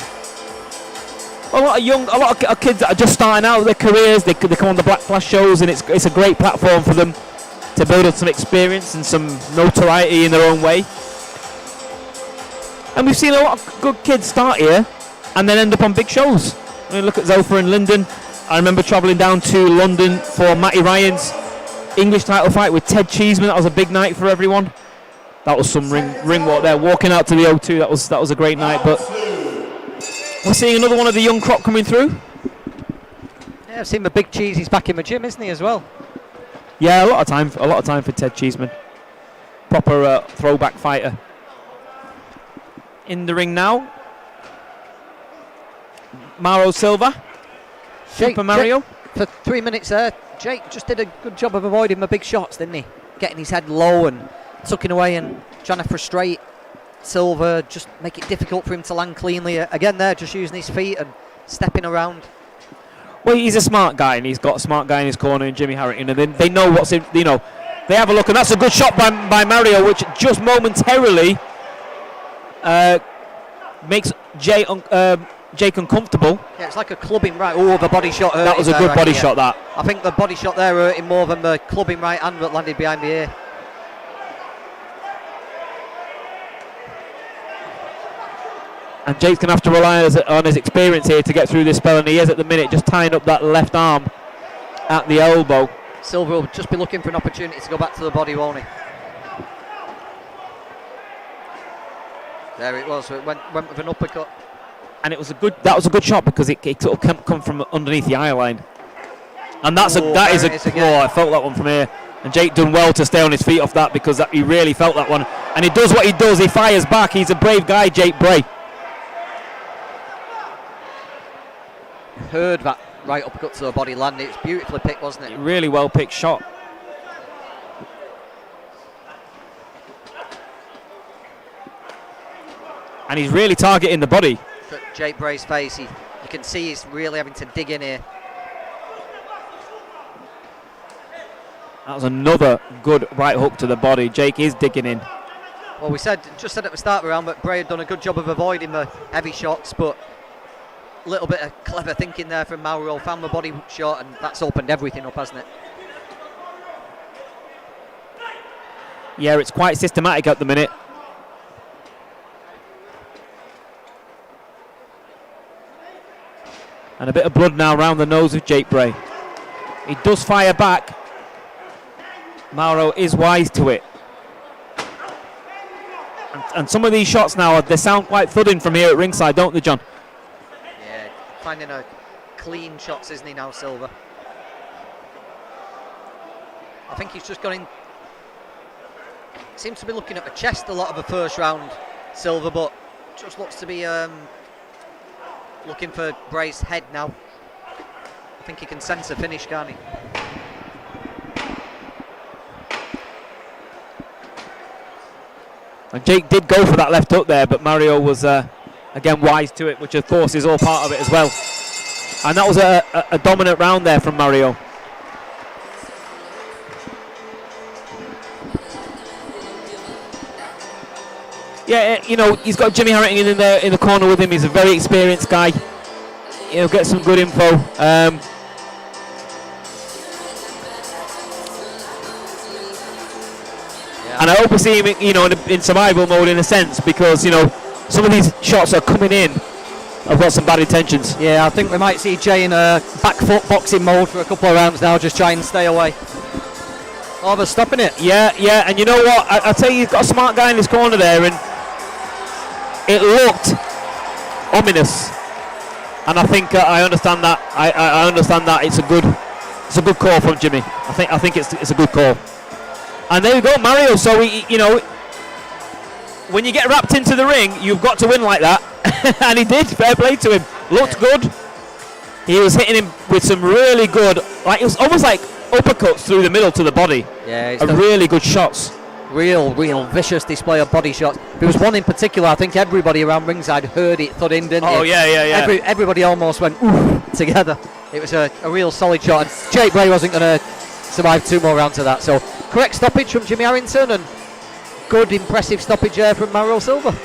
a lot of kids that are just starting out their careers. They come on the Black Flash shows, and it's a great platform for them. to build up some experience and some notoriety in their own way. And we've seen a lot of good kids start here and then end up on big shows. I mean, look at Zofa and Lyndon. I remember travelling down to London for Matty Ryan's English title fight with Ted Cheeseman. That was a big night for everyone. That was some ring walk there. Walking out to the O2, that was a great night. But we're seeing another one of the young crop coming through.
Yeah, I've seen the big cheese. He's back in the gym, isn't he, as well?
Yeah, a lot of time for Ted Cheeseman. Proper throwback fighter. In the ring now, Mauro Silva. Super Mario.
For 3 minutes there, Jake just did a good job of avoiding the big shots, didn't he? Getting his head low and tucking away and trying to frustrate Silva, just make it difficult for him to land cleanly. Again there, just using his feet and stepping around.
Well, he's a smart guy, and he's got a smart guy in his corner in Jimmy Harrington, and they know what's in, you know, they have a look, and that's a good shot by Mario, which just momentarily makes Jake uncomfortable.
Yeah, it's like a clubbing right. Oh, the body shot hurt.
That was a good body shot, that.
I think the body shot there hurt him more than the clubbing right hand that landed behind the ear.
And Jake's going to have to rely on his experience here to get through this spell, and he is at the minute, just tying up that left arm at the elbow.
Silva will just be looking for an opportunity to go back to the body, won't he? There it was. It went with an uppercut.
And that was a good shot because it sort of come from underneath the eye line. And I felt that one from here. And Jake done well to stay on his feet off that because he really felt that one. And he does what he does. He fires back. He's a brave guy, Jake Bray.
Heard that right uppercut to the body land. It's beautifully picked, wasn't it?
Really well picked shot. And he's really targeting the body.
Jake Bray's face, you can see he's really having to dig in here.
That was another good right hook to the body. Jake is digging in.
Well, we just said at the start of the round that Bray had done a good job of avoiding the heavy shots, but a little bit of clever thinking there from Mauro, found the body shot, and that's opened everything up, hasn't it?
Yeah, it's quite systematic at the minute. And a bit of blood now around the nose of Jake Bray. He does fire back. Mauro is wise to it. And some of these shots now, they sound quite thudding from here at ringside, don't they, John?
Yeah, finding a clean shots, isn't he now, Silva? I think he's just got in. Seems to be looking at the chest a lot of the first round, Silva, but just looks to be looking for Bray's head now. I think he can sense a finish, can't he?
And Jake did go for that left hook there, but Mario was again wise to it, which of course is all part of it as well. And that was a dominant round there from Mario. Yeah, you know, he's got Jimmy Harrington in there in the corner with him. He's a very experienced guy. He'll get some good info. And I hope we see him, you know, in survival mode in a sense, because, you know, some of these shots are coming in. I've got some bad intentions.
Yeah, I think we might see Jay in a back foot boxing mode for a couple of rounds now, just try and stay away. Oh, they're stopping it.
Yeah, and you know what? I tell you, he's got a smart guy in his corner there, and it looked ominous. And I think I understand that. I understand that it's a good call from Jimmy. I think it's a good call. And there you go, Mario. So you know, when you get wrapped into the ring, you've got to win like that, and he did. Fair play to him. Looked good. He was hitting him with some really good, like it was almost like uppercuts through the middle to the body.
Yeah, it's
really good shots.
Real vicious display of body shots. There was one in particular, I think everybody around ringside heard it thud in, didn't
Oh,
they?
yeah.
Everybody almost went ooh together. It was a real solid shot, and Jake Bray wasn't going to survive 2 more rounds of that. So correct stoppage from Jimmy Harrington, and good impressive stoppage there from Mauro Silva.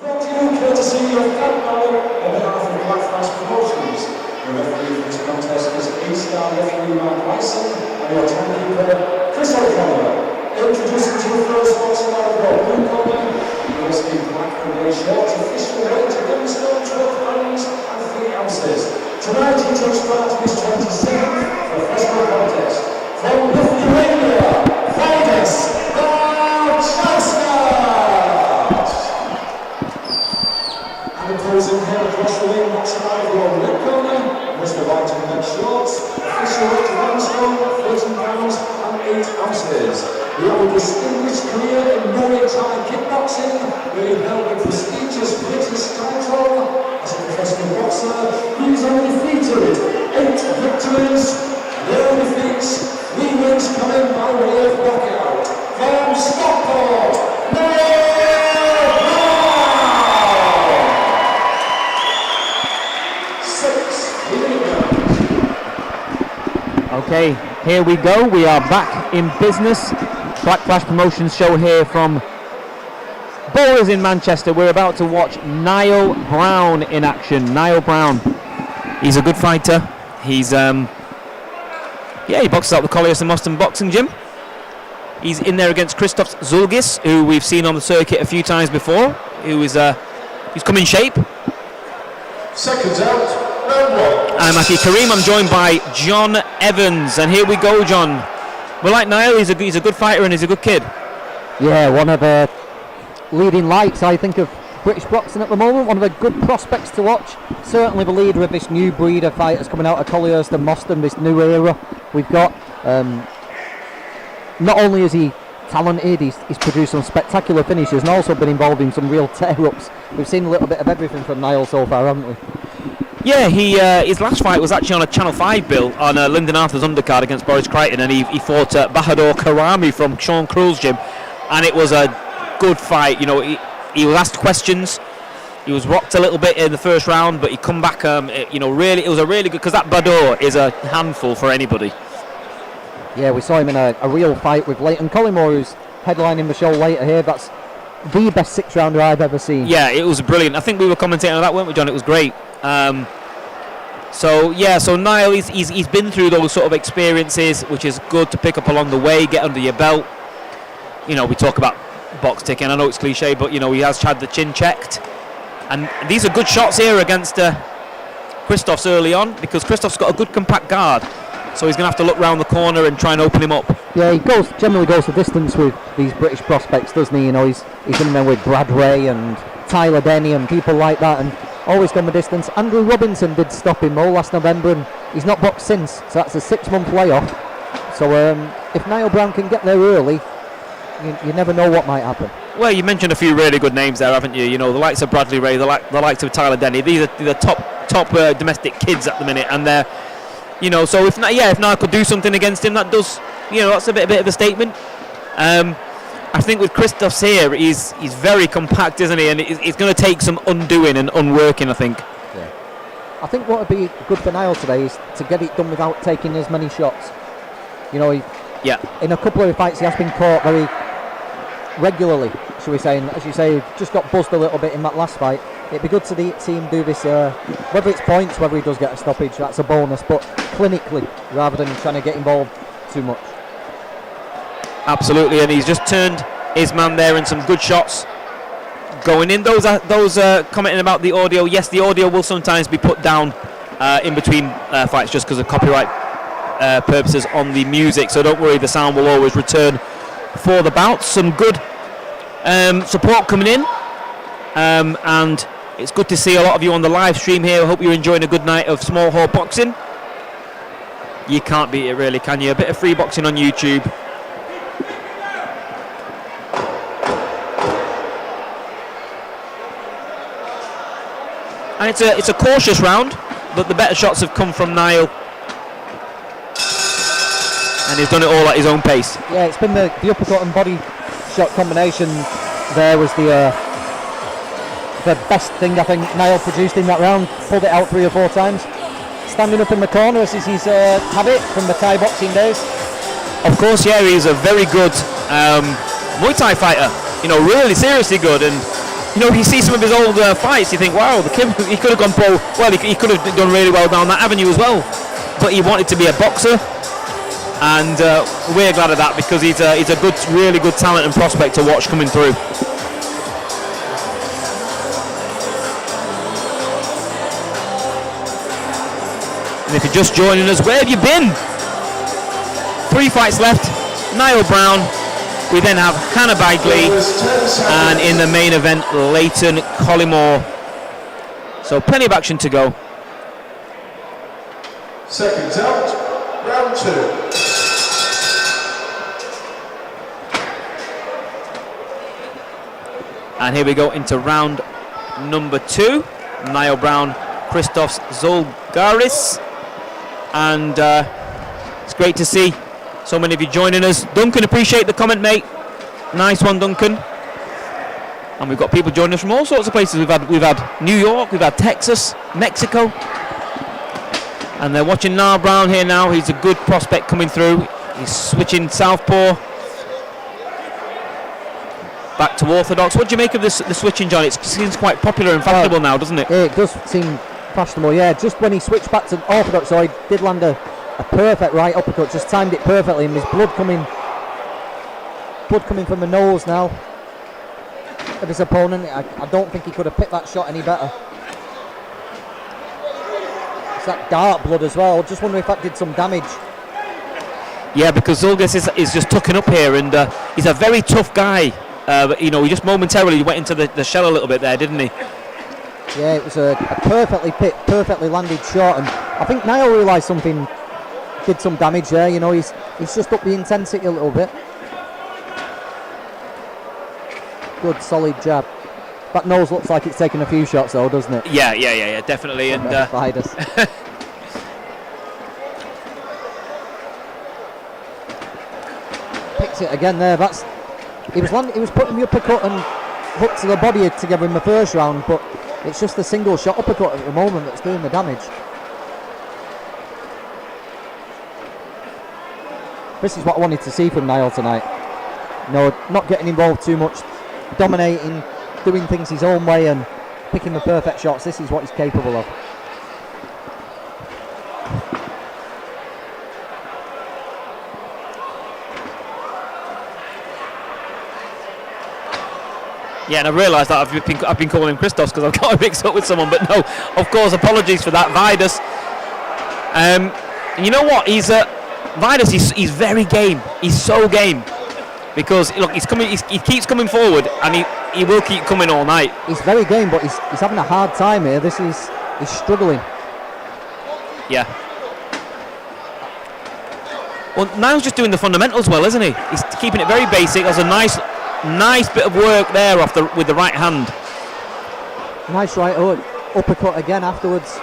Brought to you courtesy of DARNELL on behalf of BRAY Promotions. The referee for this contest is A-star referee Mark Lyson and your timekeeper Chris O'Connor. Introducing to the first boxing out of the blue corner, USD black and grey shorts, official weight to demonstrate 12 pounds and 3 ounces. Tonight he takes part in his 27th professional contest. From Lithuania, VAIDAS, BALCIAUSKAS! And opposing him across the ring, boxing out of your red corner, Mr. White and Red Shorts, official weight to demonstrate 13 pounds and 8 ounces. We have a distinguished career in Muay Thai kickboxing, where he held the prestigious British title. As a professional boxer, he is undefeated, 8 victories, no defeats, 3 wins coming by way of knockout. From Stockport, NAYLOR! 6 minutes.
Okay, here we go. We are back in business. Backlash Promotions show here from Bowlers in Manchester. We're about to watch Niall Brown in action. Niall Brown. He's a good fighter. He's he boxes out the Colliers and Moston Boxing Gym. He's in there against KRISTARS ZULUGIS, who we've seen on the circuit a few times before. He's come in shape.
Seconds out, round one.
I'm Aki Kareem. I'm joined by John Evans, and here we go, John. We like Niall. He's a good fighter and he's a good kid.
Yeah, one of the leading lights, I think, of British boxing at the moment. One of the good prospects to watch. Certainly the leader of this new breed of fighters coming out of Collyhurst and Moston, this new era we've got. Not only is he talented, he's produced some spectacular finishes and also been involved in some real tear-ups. We've seen a little bit of everything from Niall so far, haven't we?
Yeah, his last fight was actually on a Channel 5 bill on Lyndon Arthur's undercard against Boris Crichton, and he fought Bahadur Karami from Sean Krull's gym, and it was a good fight. You know, he was asked questions. He was rocked a little bit in the first round, but he come back. It was a really good, because that Bahadur is a handful for anybody.
Yeah, we saw him in a real fight with Leighton Collymore, who's headlining the show later here. That's the best six-rounder I've ever seen.
Yeah, it was brilliant. I think we were commentating on that, weren't we, John? It was great. So Niall, he's been through those sort of experiences, which is good to pick up along the way, get under your belt. You know, we talk about box ticking. I know it's cliche, but you know, he has had the chin checked, and these are good shots here against KRISTARS early on, because KRISTARS got a good compact guard. So he's going to have to look round the corner and try and open him up. Yeah, he generally goes the distance with these British prospects, doesn't he? You know, he's been there with BRAY and Tyler Denny and people like that, and always gone the distance. Andrew Robinson did stop him last November, and he's not boxed since. So that's a 6-month layoff. So if Niall Brown can get there early, you never know what might happen. Well, you mentioned a few really good names there, haven't you? You know, the likes of Bradley Ray, the likes of Tyler Denny. These are the top domestic kids at the minute, and they're. You know, so if Niall could do something against him, that's a bit of a statement. I think with KRISTARS here, he's very compact, isn't he? And it's going to take some undoing and unworking, I think. Yeah. I think what would be good for Niall today is to get it done without taking as many shots. You know, in a couple of fights he has been caught very regularly, shall we say, and as you say, just got buzzed a little bit in that last fight. It'd be good to see him do this, whether it's points, whether he does get a stoppage, that's a bonus, but clinically, rather than trying to get involved too much. Absolutely, and he's just turned his man there in some good shots going in. Those commenting about the audio, yes, the audio will sometimes be put down in between fights just because of copyright purposes on the music, so don't worry, the sound will always return for the bouts. Some good support coming in, and it's good to see a lot of you on the live stream here. I hope you're enjoying a good night of small hall boxing. You can't beat it, really, can you? A bit of free boxing on YouTube. And it's a cautious round, but the better shots have come from Niall, and he's done it all at his own pace. Yeah, it's been the uppercut and body shot combination there was the best thing I think Niall produced in that round. Pulled it out 3 or 4 times. Standing up in the corner as is his habit from the Thai boxing days. Of course, yeah, he's a very good Muay Thai fighter. You know, really seriously good. And you know, you see some of his old fights, you think, wow, the kid, he could have gone pro. Well, he could have done really well down that avenue as well. But he wanted to be a boxer, and we're glad of that, because he's a good, really good talent and prospect to watch coming through. And if you're just joining us, where have you been? 3 fights left. Niall Brown. We then have Hannah Bagley, and in the main event, Leighton Collymore. So plenty of action to go.
Seconds out, round 2.
And here we go into round number 2. Niall Brown, KRISTARS ZULUGIS. And it's great to see so many of you joining us. Duncan, appreciate the comment, mate. Nice one, Duncan. And we've got people joining us from all sorts of places. We've had New York, we've had Texas, Mexico. And they're watching Niall Brown here now. He's a good prospect coming through. He's switching southpaw back to orthodox. What do you make of this, the switching, John? It seems quite popular and fashionable now, doesn't it?
It does seem fashionable, yeah. Just when he switched back to orthodox, so he did land a perfect right uppercut, just timed it perfectly, and there's blood coming from the nose now of his opponent. I don't think he could have picked that shot any better. It's that dark blood as well. Just wonder if that did some damage.
Yeah, because ZULUGIS is just tucking up here, and he's a very tough guy. But, you know, he just momentarily went into the shell a little bit there, didn't he?
Yeah, it was a perfectly picked, perfectly landed shot, and I think Niall realised something did some damage there. You know, he's just upped the intensity a little bit. Good solid jab. That nose looks like it's taken a few shots though, doesn't it?
Yeah, definitely. And
VAIDAS. Picks it again there. He was putting the uppercut and hook to the body together in the first round, but it's just the single shot uppercut at the moment that's doing the damage. This is what I wanted to see from Niall tonight. No, not getting involved too much, dominating, doing things his own way and picking the perfect shots. This is what he's capable of.
Yeah, and I realised that I've been calling him Christos because I've got him mixed up with someone, but no, of course, apologies for that. VAIDAS. And you know what? VAIDAS. He's very game. He's so game because look, he keeps coming forward, and he will keep coming all night.
He's very game, but he's having a hard time here. He's struggling.
Yeah. Well, Niall's just doing the fundamentals well, isn't he? He's keeping it very basic. There's a nice bit of work there with the right hand.
Nice right uppercut again afterwards.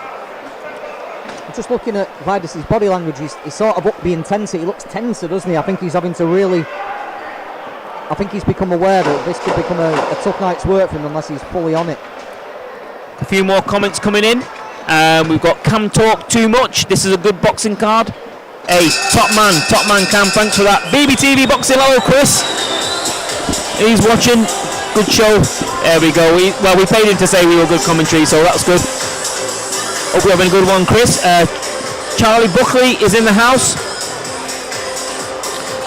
I'm just looking at VAIDAS' body language. He's sort of up the intensity. He looks tenser, doesn't he? I think he's having to really. I think he's become aware that this could become a tough night's work for him unless he's fully on it.
A few more comments coming in. We've got Cam Talk Too Much. This is a good boxing card. Hey, top man Cam, thanks for that. BBTV Boxing, hello Chris. He's watching. Good show. There we go. We paid him to say we were good commentary, so that's good. Hope we're having a good one, Chris. Charlie Buckley is in the house.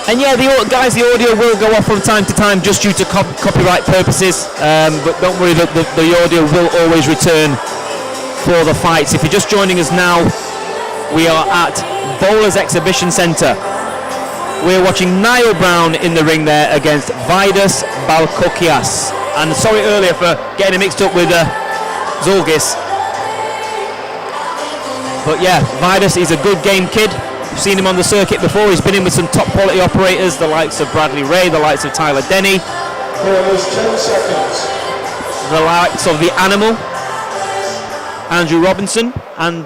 And yeah, the audio will go off from time to time just due to copyright purposes. But don't worry, the audio will always return for the fights. If you're just joining us now, we are at Bowlers Exhibition Centre. We're watching Niall Brown in the ring there against VAIDAS Balciauskas. And sorry earlier for getting him mixed up with ZULUGIS. But yeah, VAIDAS is a good game kid. We've seen him on the circuit before. He's been in with some top quality operators, the likes of Bradley Ray, the likes of Tyler Denny,
10 seconds.
the likes of The Animal, Andrew Robinson, and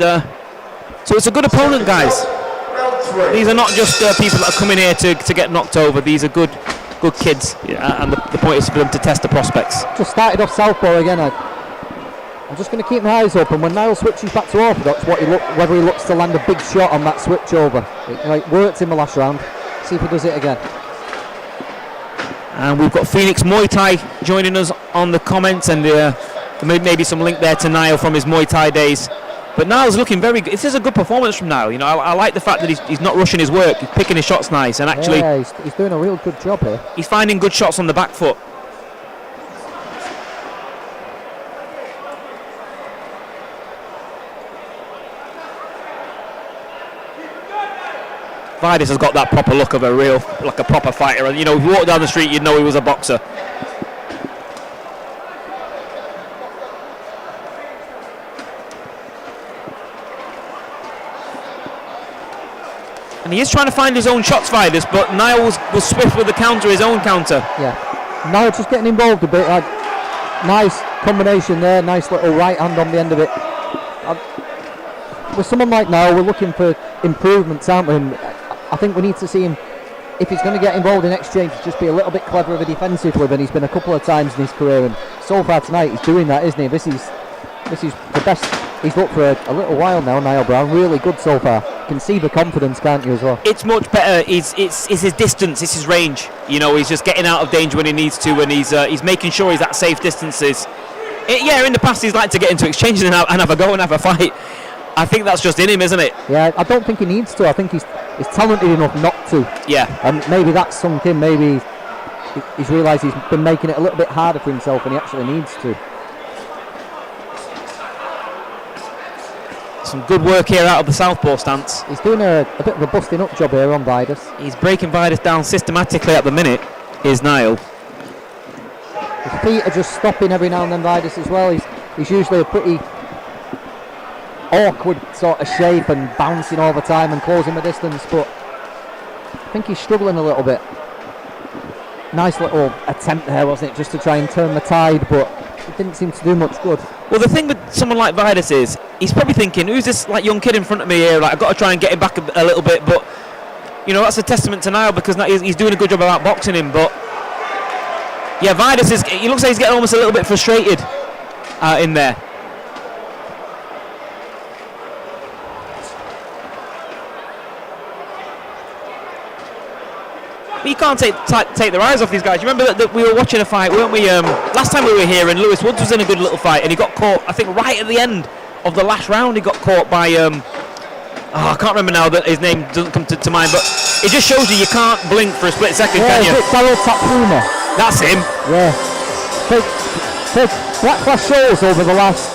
so it's a good opponent, guys. These are not just people that are coming here to get knocked over. These are good kids, and the point is for them to test the prospects.
Just started off southpaw again. I'm just going to keep my eyes open when Niall switches back to orthodox. Whether he looks to land a big shot on that switch over. It worked in the last round. See if he does it again.
And we've got Phoenix Muay Thai joining us on the comments, and maybe some link there to Niall from his Muay Thai days. But Niall's looking very good. This is a good performance from Niall. You know, I like the fact that he's not rushing his work. He's picking his shots nice, and actually,
yeah, he's doing a real good job here.
He's finding good shots on the back foot. VAIDAS has got that proper look of a proper fighter, and you know, if you walk down the street, you'd know he was a boxer. And he is trying to find his own shots, VAIDAS, but Niall was swift with the counter, his own counter.
Yeah, Niall just getting involved a bit. Nice combination there, nice little right hand on the end of it. With someone like Niall, we're looking for improvements, aren't we? I think we need to see him, if he's going to get involved in exchange, just be a little bit cleverer defensively than he's been a couple of times in his career. And so far tonight, he's doing that, isn't he? This is the best he's looked for a little while now, Niall Brown. Really good so far. You can see the confidence, can't you, as well?
It's much better. It's his distance, it's his range. You know, he's just getting out of danger when he needs to, and he's making sure he's at safe distances. In the past he's liked to get into exchanges and have a go and have a fight. I think that's just in him, isn't it?
Yeah, I don't think he needs to. I think he's talented enough not to.
Yeah.
And maybe that's sunk in. Maybe he's realised he's been making it a little bit harder for himself, and he actually needs to.
Some good work here out of the southpaw stance.
He's doing a bit of a busting up job here on VAIDAS.
He's breaking VAIDAS down systematically at the minute, is Niall.
His feet are just stopping every now and then, VAIDAS, as well. He's usually a pretty awkward sort of shape and bouncing all the time and closing the distance, but I think he's struggling a little bit. Nice little attempt there, wasn't it, just to try and turn the tide, but it didn't seem to do much good.
Well, the thing with someone like VAIDAS is, he's probably thinking, who's this like young kid in front of me here? Like, I've got to try and get him back a little bit, but you know, that's a testament to Niall, because he's doing a good job about boxing him. But yeah, VAIDAS he looks like he's getting almost a little bit frustrated in there. But you can't take their eyes off these guys. You remember that we were watching a fight, weren't we? Last time we were here, and Lewis Woods was in a good little fight, and he got caught, I think, right at the end of the last round. He got caught by, I can't remember now, that his name doesn't come to mind, but it just shows you can't blink for a split second, can you?
Darryl Tapuma.
That's him.
Yeah. The Black Flash shows over the last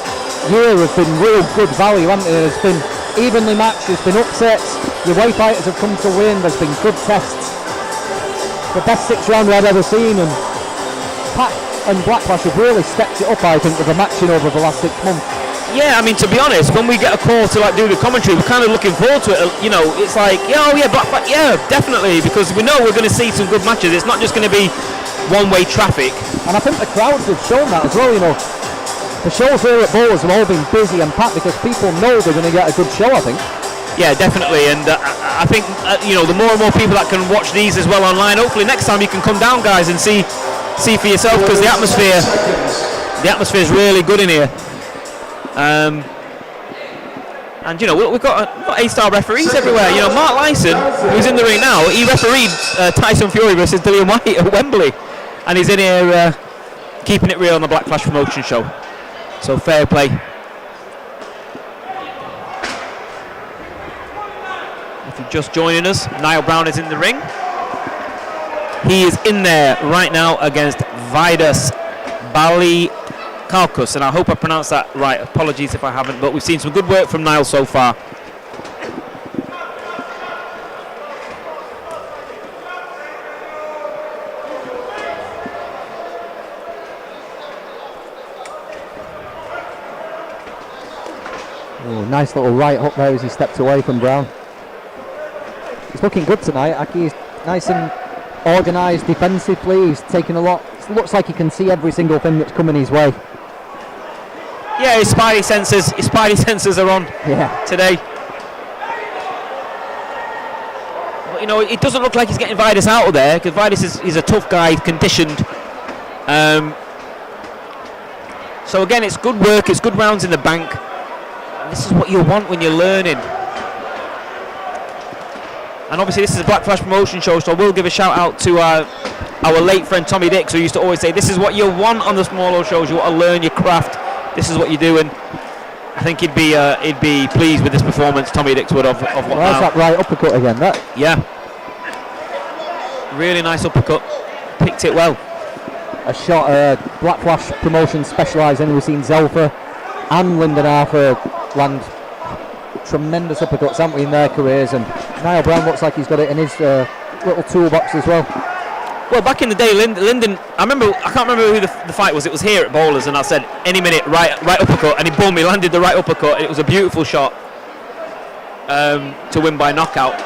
year have been real good value, haven't they? There's been evenly matched, there's been upsets, your way fighters have come to win, there's been good tests. The best 6 round I've ever seen, and Pat and Black Flash have really stepped it up, I think, with the matching over the last 6 months.
Yeah, I mean, to be honest, when we get a call to like do the commentary, we're kind of looking forward to it. You know, it's like, Black Flash, yeah, definitely, because we know we're going to see some good matches. It's not just going to be one-way traffic.
And I think the crowds have shown that as well. You know, the shows here at Bowlers have all been busy and packed because people know they're going to get a good show, I think.
Yeah, definitely, and I think you know, the more and more people that can watch these as well online, hopefully next time you can come down, guys, and see for yourself, because the atmosphere is really good in here. And you know, we've got A-star referees everywhere. You know, Mark Lyson, who's in the ring now, he refereed Tyson Fury versus Dillian White at Wembley, and he's in here keeping it real on the Black Flash promotion show. So fair play. If you're just joining us, Niall Brown is in the ring. He is in there right now against VAIDAS BALCIAUSKAS, and I hope I pronounced that right. Apologies if I haven't, but we've seen some good work from Niall so far.
Oh, nice little right hook there as he stepped away from Brown. He's looking good tonight. Aki's nice and organised defensively. He's taking a lot. It looks like he can see every single thing that's coming his way.
Yeah, his spidey sensors are on today. But you know, it doesn't look like he's getting VAIDAS out of there, because VAIDAS is a tough guy, conditioned. So again, it's good work, it's good rounds in the bank. And this is what you want when you're learning. And obviously this is a Black Flash promotion show, so I will give a shout out to our late friend Tommy Dix, who used to always say, this is what you want on the smaller shows, you want to learn your craft, this is what you're doing. I think he'd be pleased with this performance, Tommy Dix would, of what
well, that's that right uppercut again, that.
Yeah. Really nice uppercut, picked it well.
A shot Black Flash promotion specialised in, we've seen Zelfa and Lyndon Arthur land tremendous uppercuts, haven't we, in their careers, and Niall Brown looks like he's got it in his little toolbox as well.
Well, back in the day, Lyndon, I can't remember who the fight was. It was here at Bowlers, and I said, any minute, right uppercut, and he boom, he landed the right uppercut, and it was a beautiful shot to win by knockout.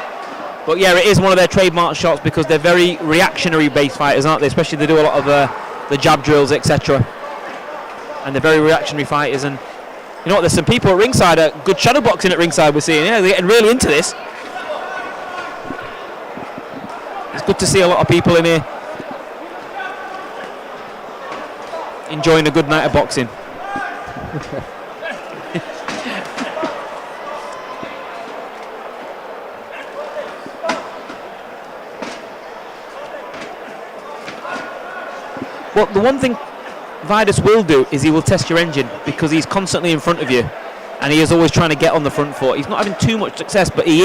But yeah, it is one of their trademark shots, because they're very reactionary-based fighters, aren't they? Especially they do a lot of the jab drills, etc. And they're very reactionary fighters, and you know what, there's some people at ringside, good shadow boxing at ringside we're seeing, yeah, they're getting really into this. It's good to see a lot of people in here enjoying a good night of boxing. Well, the one thing VAIDAS will do is he will test your engine, because he's constantly in front of you, and he is always trying to get on the front foot. He's not having too much success, but he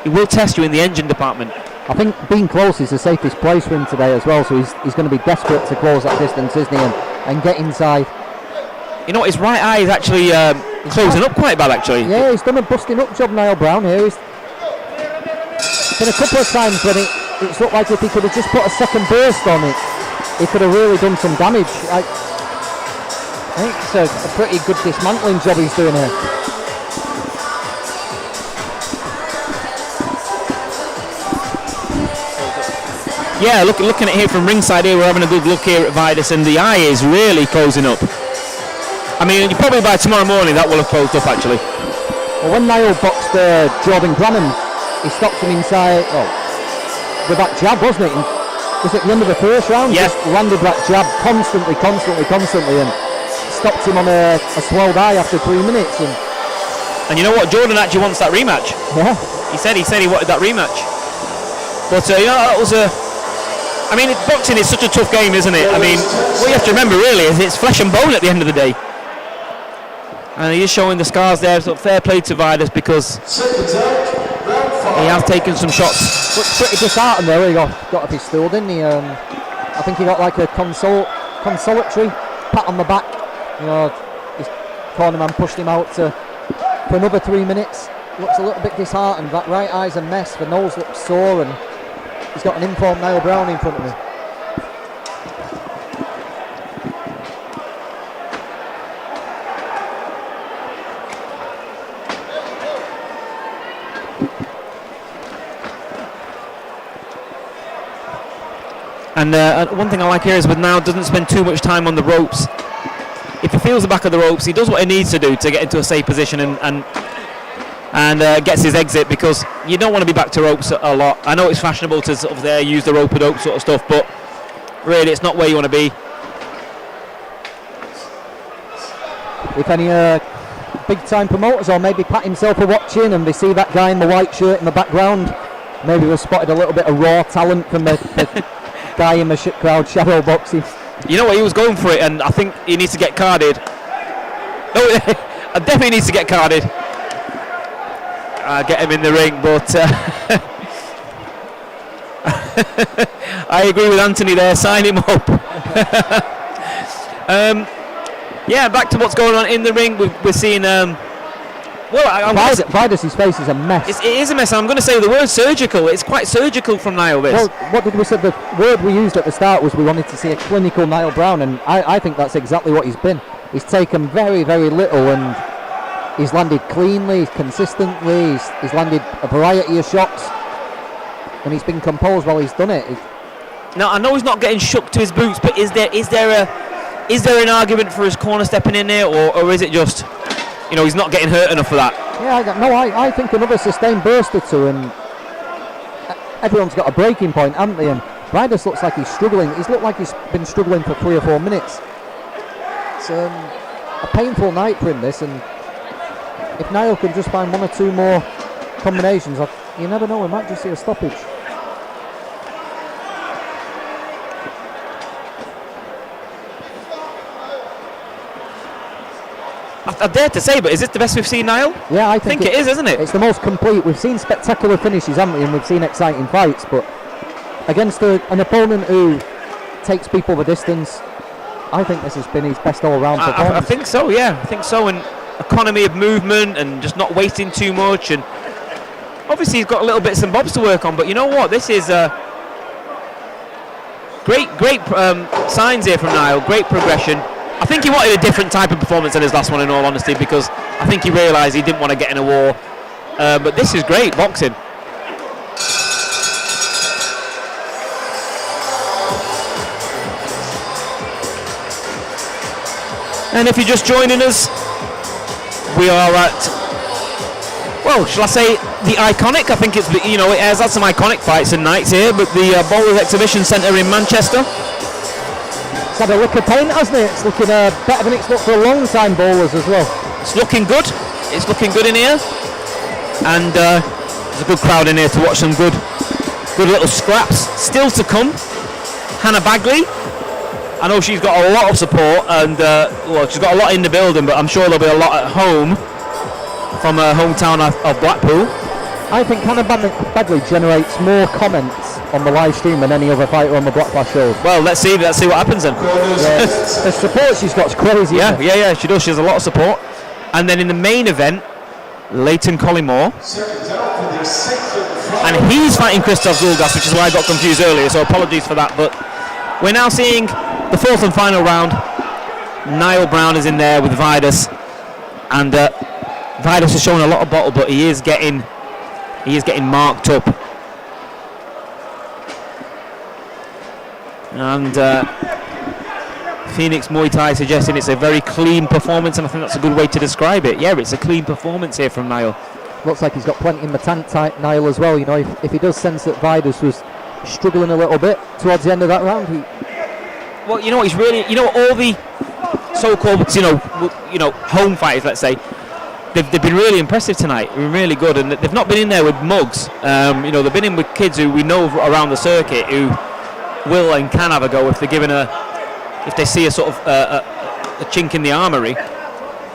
will test you in the engine department.
I think being close is the safest place for him today as well, so he's going to be desperate to close that distance, isn't he, and get inside.
You know what, his right eye is actually closing up quite bad, actually.
Yeah, he's done a busting up job, Niall Brown here. He's been a couple of times when it's looked like if he could have just put a second burst on it, he could have really done some damage. I think it's a pretty good dismantling job he's doing here.
Yeah, looking at here from ringside here, we're having a good look here at VAIDAS, and the eye is really closing up. I mean, probably by tomorrow morning that will have closed up, actually.
Well, when Niall boxed Jordan Branham, he stopped him inside, with that jab, wasn't it? It was at the end of the first round, just landed that jab constantly, and stopped him on a swelled eye after 3 minutes.
And you know what? Jordan actually wants that rematch.
Yeah.
He said he wanted that rematch. But you know, that was a. I mean, boxing is such a tough game, isn't it? I mean, what you have to remember really is it's flesh and bone at the end of the day. And he is showing the scars there. So fair play to VAIDAS, because he has taken some shots.
But pretty disheartened there. He got off his stool, didn't he? I think he got like a consolatory pat on the back. You know, his cornerman pushed him out for another 3 minutes. Looks a little bit disheartened. That right eye's a mess. The nose looks sore, and he's got an informed Niall Brown in front of him.
And one thing I like here is with Niall doesn't spend too much time on the ropes. If he feels the back of the ropes, he does what he needs to do to get into a safe position and gets his exit, because you don't want to be back to ropes a lot. I know it's fashionable to sort of use the rope-a-dope sort of stuff, but really it's not where you want to be.
If any big-time promoters or maybe Pat himself are watching and they see that guy in the white shirt in the background, maybe we've spotted a little bit of raw talent from the guy in the crowd shadow boxing.
You know what, he was going for it, and I think he needs to get carded. Oh, I definitely needs to get carded. Get him in the ring, but I agree with Anthony there, sign him up. Yeah, back to what's going on in the ring. We're seeing
VAIDAS' face is a mess.
It is a mess. I'm going to say the word surgical. It's quite surgical from Niall, this.
Well, what did we say? The word we used at the start was we wanted to see a clinical Niall Brown, and I think that's exactly what he's been. He's taken very, very little, and he's landed cleanly, consistently. He's landed a variety of shots, and he's been composed while he's done it.
Now, I know he's not getting shook to his boots, but is there an argument for his corner stepping in there, or is it just, you know, he's not getting hurt enough for that?
Yeah, I think another sustained burst or two, and everyone's got a breaking point, haven't they? And VAIDAS looks like he's struggling. He's looked like he's been struggling for 3 or 4 minutes. It's a painful night for him, this, and if Niall can just find 1 or 2 more combinations, you never know, we might just see a stoppage.
I dare to say, but is this the best we've seen, Niall?
Yeah, I think
it is, isn't it?
It's the most complete. We've seen spectacular finishes, haven't we? And we've seen exciting fights, but against an opponent who takes people the distance, I think this has been his best all-round performance.
I think so, yeah. I think so, and economy of movement and just not wasting too much, and obviously he's got little bits and bobs to work on, but you know what? This is great signs here from Niall, great progression. I think he wanted a different type of performance than his last one, in all honesty, because I think he realised he didn't want to get in a war. But this is great boxing. And if you're just joining us, we are at, well, shall I say the iconic? I think it's, you know, it has had some iconic fights and nights here, but the Bowlers Exhibition Centre in Manchester.
It's had a lick of paint, hasn't it? It's looking better than it's looked for a long time, bowlers as well.
It's looking good. It's looking good in here. And there's a good crowd in here to watch some good little scraps. Still to come. Hannah Bagley. I know she's got a lot of support, and well, she's got a lot in the building, but I'm sure there'll be a lot at home from her hometown of Blackpool.
I think Hannah Bagley generates more comments on the live stream than any other fighter on the Black Flash shows.
Well, let's see what happens then.
Yeah, the support she's got's crazy.
Yeah, she does. She has a lot of support. And then in the main event, LEYTON Collymore, and he's fighting KRISTARS ZULUGIS, which is why I got confused earlier, so apologies for that. But we're now seeing the fourth and final round. Niall Brown is in there with VAIDAS, and VAIDAS has shown a lot of bottle, but he is getting marked up. And Phoenix Muay Thai suggesting it's a very clean performance, and I think that's a good way to describe it. Yeah, it's a clean performance here from Niall.
Looks like he's got plenty in the tank, Niall, as well. You know, if he does sense that VAIDAS was struggling a little bit towards the end of that round,
well, you know what, he's really, all the so-called, home fighters, let's say, they've been really impressive tonight. They've been really good, and they've not been in there with mugs. They've been in with kids who we know around the circuit who will and can have a go if they're given if they see a sort of a chink in the armoury.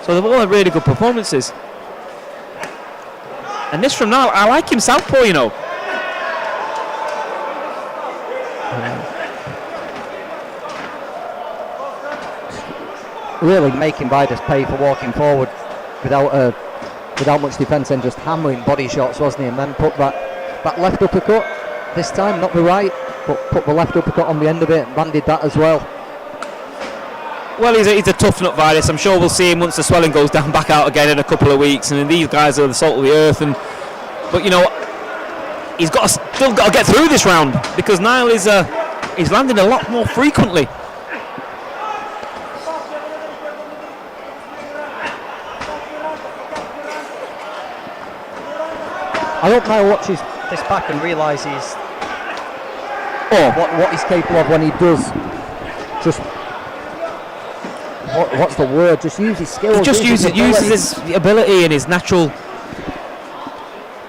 So they've all had really good performances. And this from now, I like him southpaw,
Really making VAIDAS pay for walking forward without much defence and just hammering body shots, wasn't he? And then put that left uppercut, this time not the right, but put the left uppercut on the end of it, landed that as well.
Well, he's a tough nut, VAIDAS. I'm sure we'll see him once the swelling goes down back out again in a couple of weeks. And these guys are the salt of the earth. But he's still got to get through this round, because Niall is he's landing a lot more frequently.
I hope Niall watches this back and realises what he's capable of when he does just. What's the word? Just use his skills.
He just uses his ability and his natural,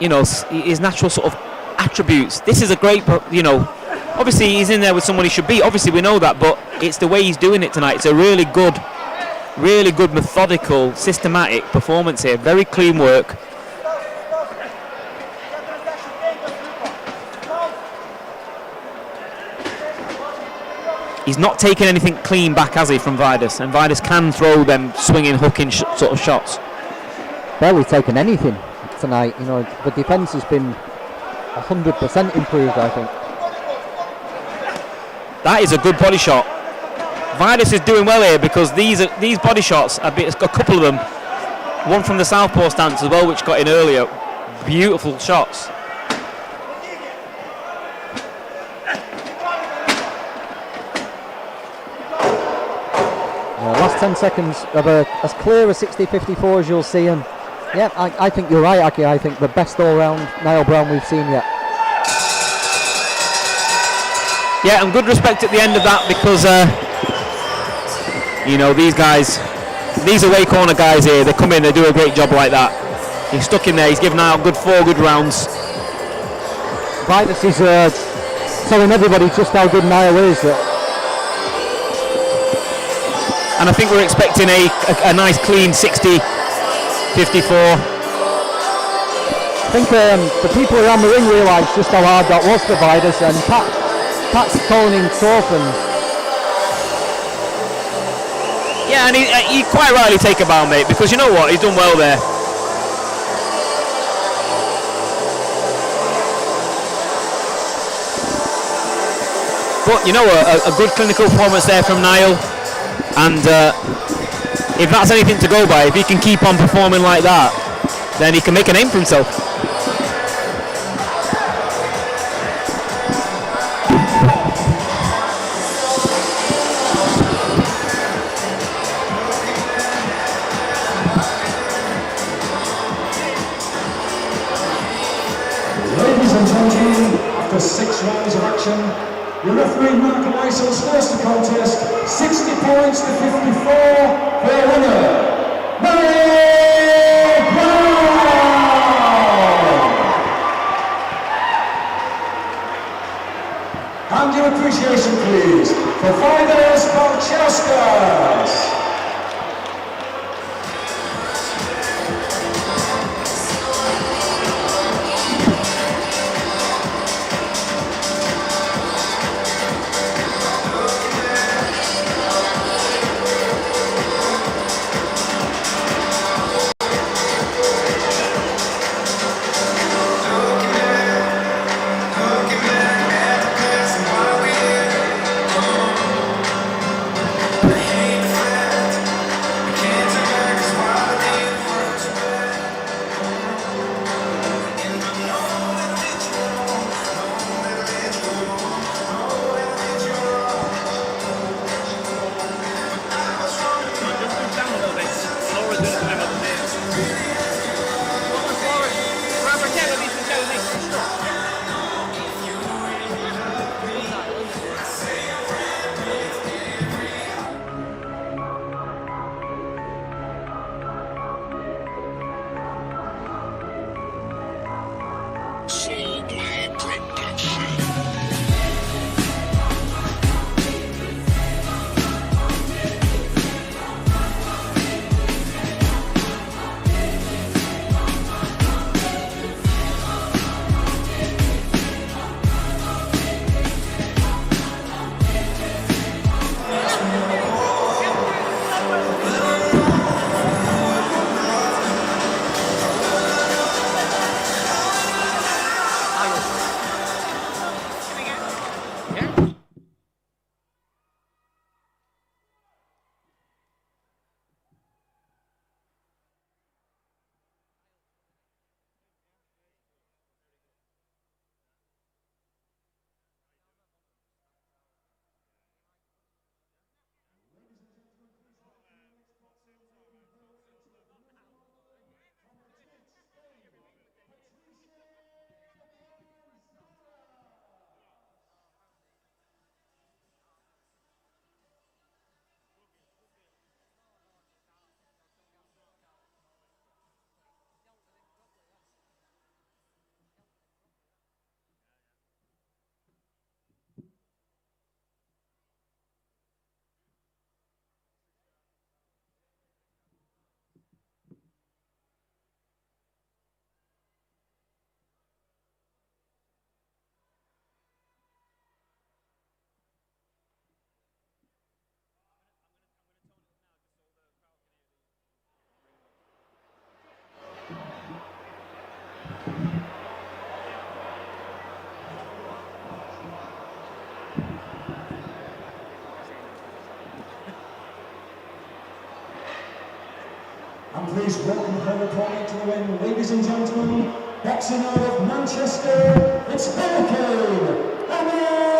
his natural sort of attributes. This is a great, obviously he's in there with someone he should beat. Obviously we know that, but it's the way he's doing it tonight. It's a really good, methodical, systematic performance here. Very clean work. He's not taken anything clean back, has he, from VAIDAS? And VAIDAS can throw them swinging, hooking sort of shots.
Barely taken anything tonight. The defence has been 100% improved, I think.
That is a good body shot. VAIDAS is doing well here, because these body shots, a couple of them, one from the southpaw stance as well, which got in earlier. Beautiful shots.
Last 10 seconds of as clear a 60-54 as you'll see, and yeah, I think you're right, Aki. I think the best all-round Niall Brown we've seen yet.
Yeah, and good respect at the end of that, because these guys, these away corner guys here, they come in, they do a great job like that. He's stuck in there, he's given out 4 good rounds.
VAIDAS is telling everybody just how good Niall is.
And I think we're expecting a nice clean 60-54.
I think the people around the ring realise just how hard that was for VAIDAS, and Pat's calling him tough.
Yeah, and he quite rightly take a bow, mate, because you know what, he's done well there. But a good clinical performance there from Niall. And if that's anything to go by, if he can keep on performing like that, then he can make a name for himself.
Ladies and gentlemen, after 6 rounds of action, The referee Mark Lysel starts the contest 60 points to 54 for a winner. BRAY! And your appreciation please for VAIDAS BALCIAUSKAS. And please welcome her opponent to the ring, ladies and gentlemen, boxing out of Manchester, it's BAGGALEY, BAGGALEY!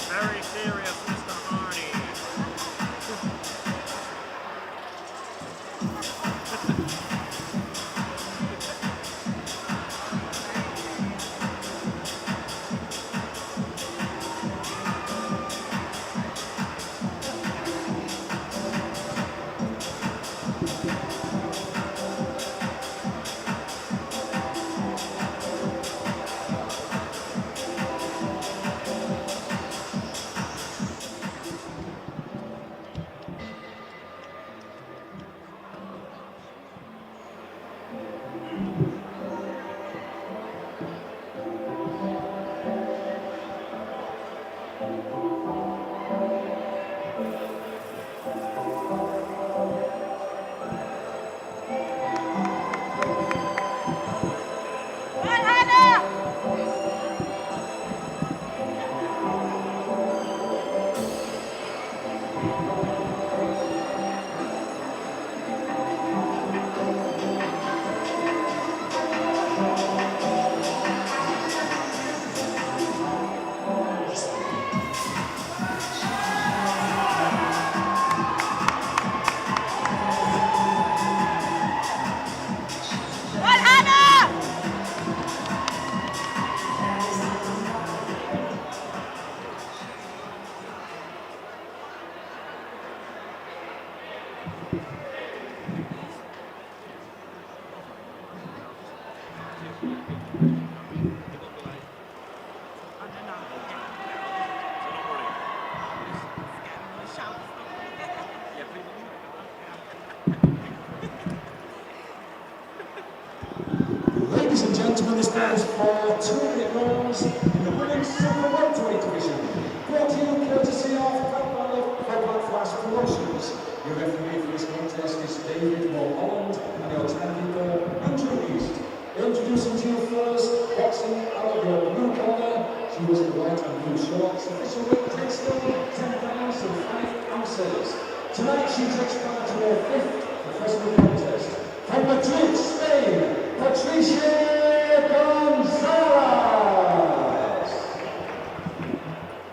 Very serious, Mr. Hardy.
is for 2 minute rounds in the women's super welterweight division. Brought to you courtesy of Flash Promotions. Your referee for this contest is David Mulholland and your timekeeper Andrew East. Introducing to you first, boxing out of your blue corner. She was in white and blue shorts. Official weight takes 10 pounds and 5 ounces. Tonight she takes part in her 5th professional contest. From Madrid, Spain, Patricia Gonzalez.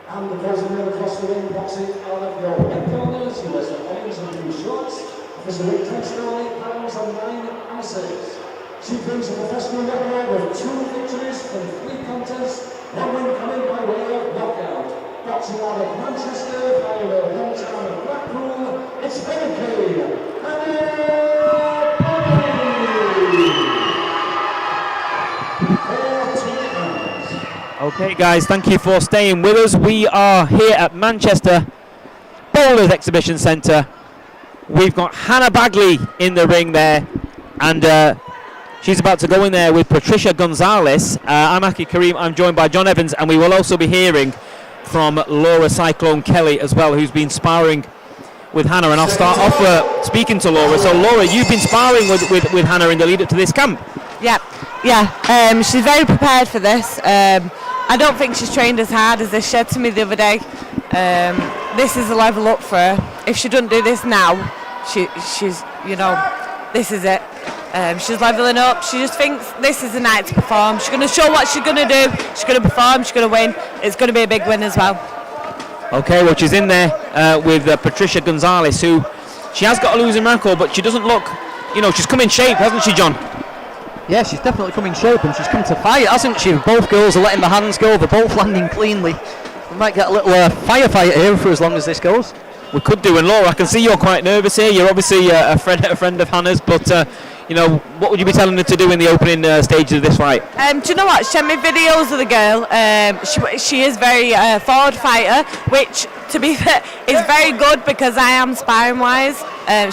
And opposing her across the ring, boxing out of your red corner. She wears the orange and blue shorts. Official weight takes 8 pounds and 9 ounces. She brings a professional record of 2 victories from 3 contests, 1 win coming by way of knockout. Boxing out of Manchester, by her hometown of Blackpool, it's Hurricane,
Okay, guys, thank you for staying with us. We are here at Manchester Bowlers Exhibition Centre. We've got Hannah Baggalley in the ring there, and she's about to go in there with Patricia Gonzalez. I'm Aki Kareem, I'm joined by John Evans, and we will also be hearing from Laura Cyclone Kelly as well, who's been sparring with Hannah. And I'll start off speaking to Laura. So Laura, you've been sparring with Hannah in the lead up to this camp.
Yeah. She's very prepared for this. I don't think she's trained as hard as they said to me the other day. This is a level up for her. If she doesn't do this now, she's, this is it. She's leveling up. She just thinks this is the night to perform. She's going to show what she's going to do. She's going to perform. She's going to win. It's going to be a big win as well.
Okay, well, she's in there with Patricia Gonzalez, who she has got a losing record, but she doesn't look, she's come in shape, hasn't she, John?
Yeah, she's definitely come in shape, and she's come to fight, hasn't she? Both girls are letting the hands go. They're both landing cleanly. We might get a little firefight here for as long as this goes.
We could do. And Laura, I can see you're quite nervous here. You're obviously a friend of Hannah's, but what would you be telling her to do in the opening stages of this fight?
Do you know what? She sent me videos of the girl. She is very forward fighter, which, to be fair, is very good because I am sparring wise.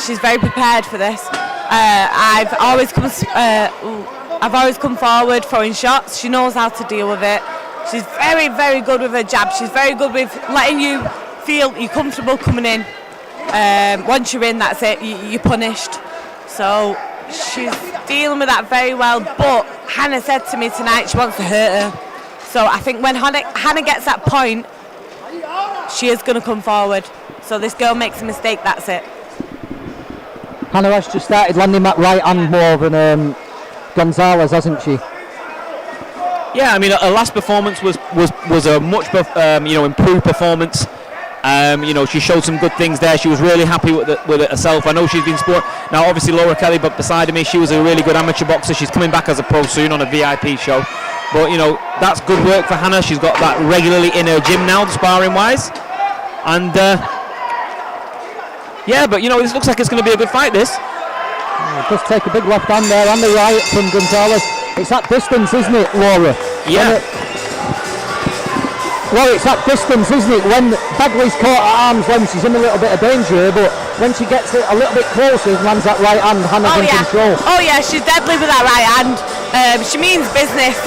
She's very prepared for this. I've always come forward throwing shots. She knows how to deal with it. She's very, very good with her jab. She's very good with letting you feel you're comfortable coming in. Once you're in, that's it. You're punished. So she's dealing with that very well. But Hannah said to me tonight she wants to hurt her. So I think when Hannah gets that point, she is going to come forward. So this girl makes a mistake, that's it.
Hannah has just started landing that right hand more than Gonzalez, hasn't she?
Yeah, I mean, her last performance was a much improved performance. She showed some good things there. She was really happy with it herself. I know she's been sport. Now, obviously, Laura Kelly, but beside me, she was a really good amateur boxer. She's coming back as a pro soon on a VIP show. But, that's good work for Hannah. She's got that regularly in her gym now, sparring wise. And, this looks like it's going to be a good fight, this.
Just take a big left hand there and the right from Gonzalez. It's that distance, isn't it, Laura?
Yeah.
Well, it's that distance, isn't it? When Baggalley's caught at arm's length, she's in a little bit of danger, but when she gets it a little bit closer and lands that right hand, Hannah's in control.
Oh yeah, she's deadly with that right hand. She means business.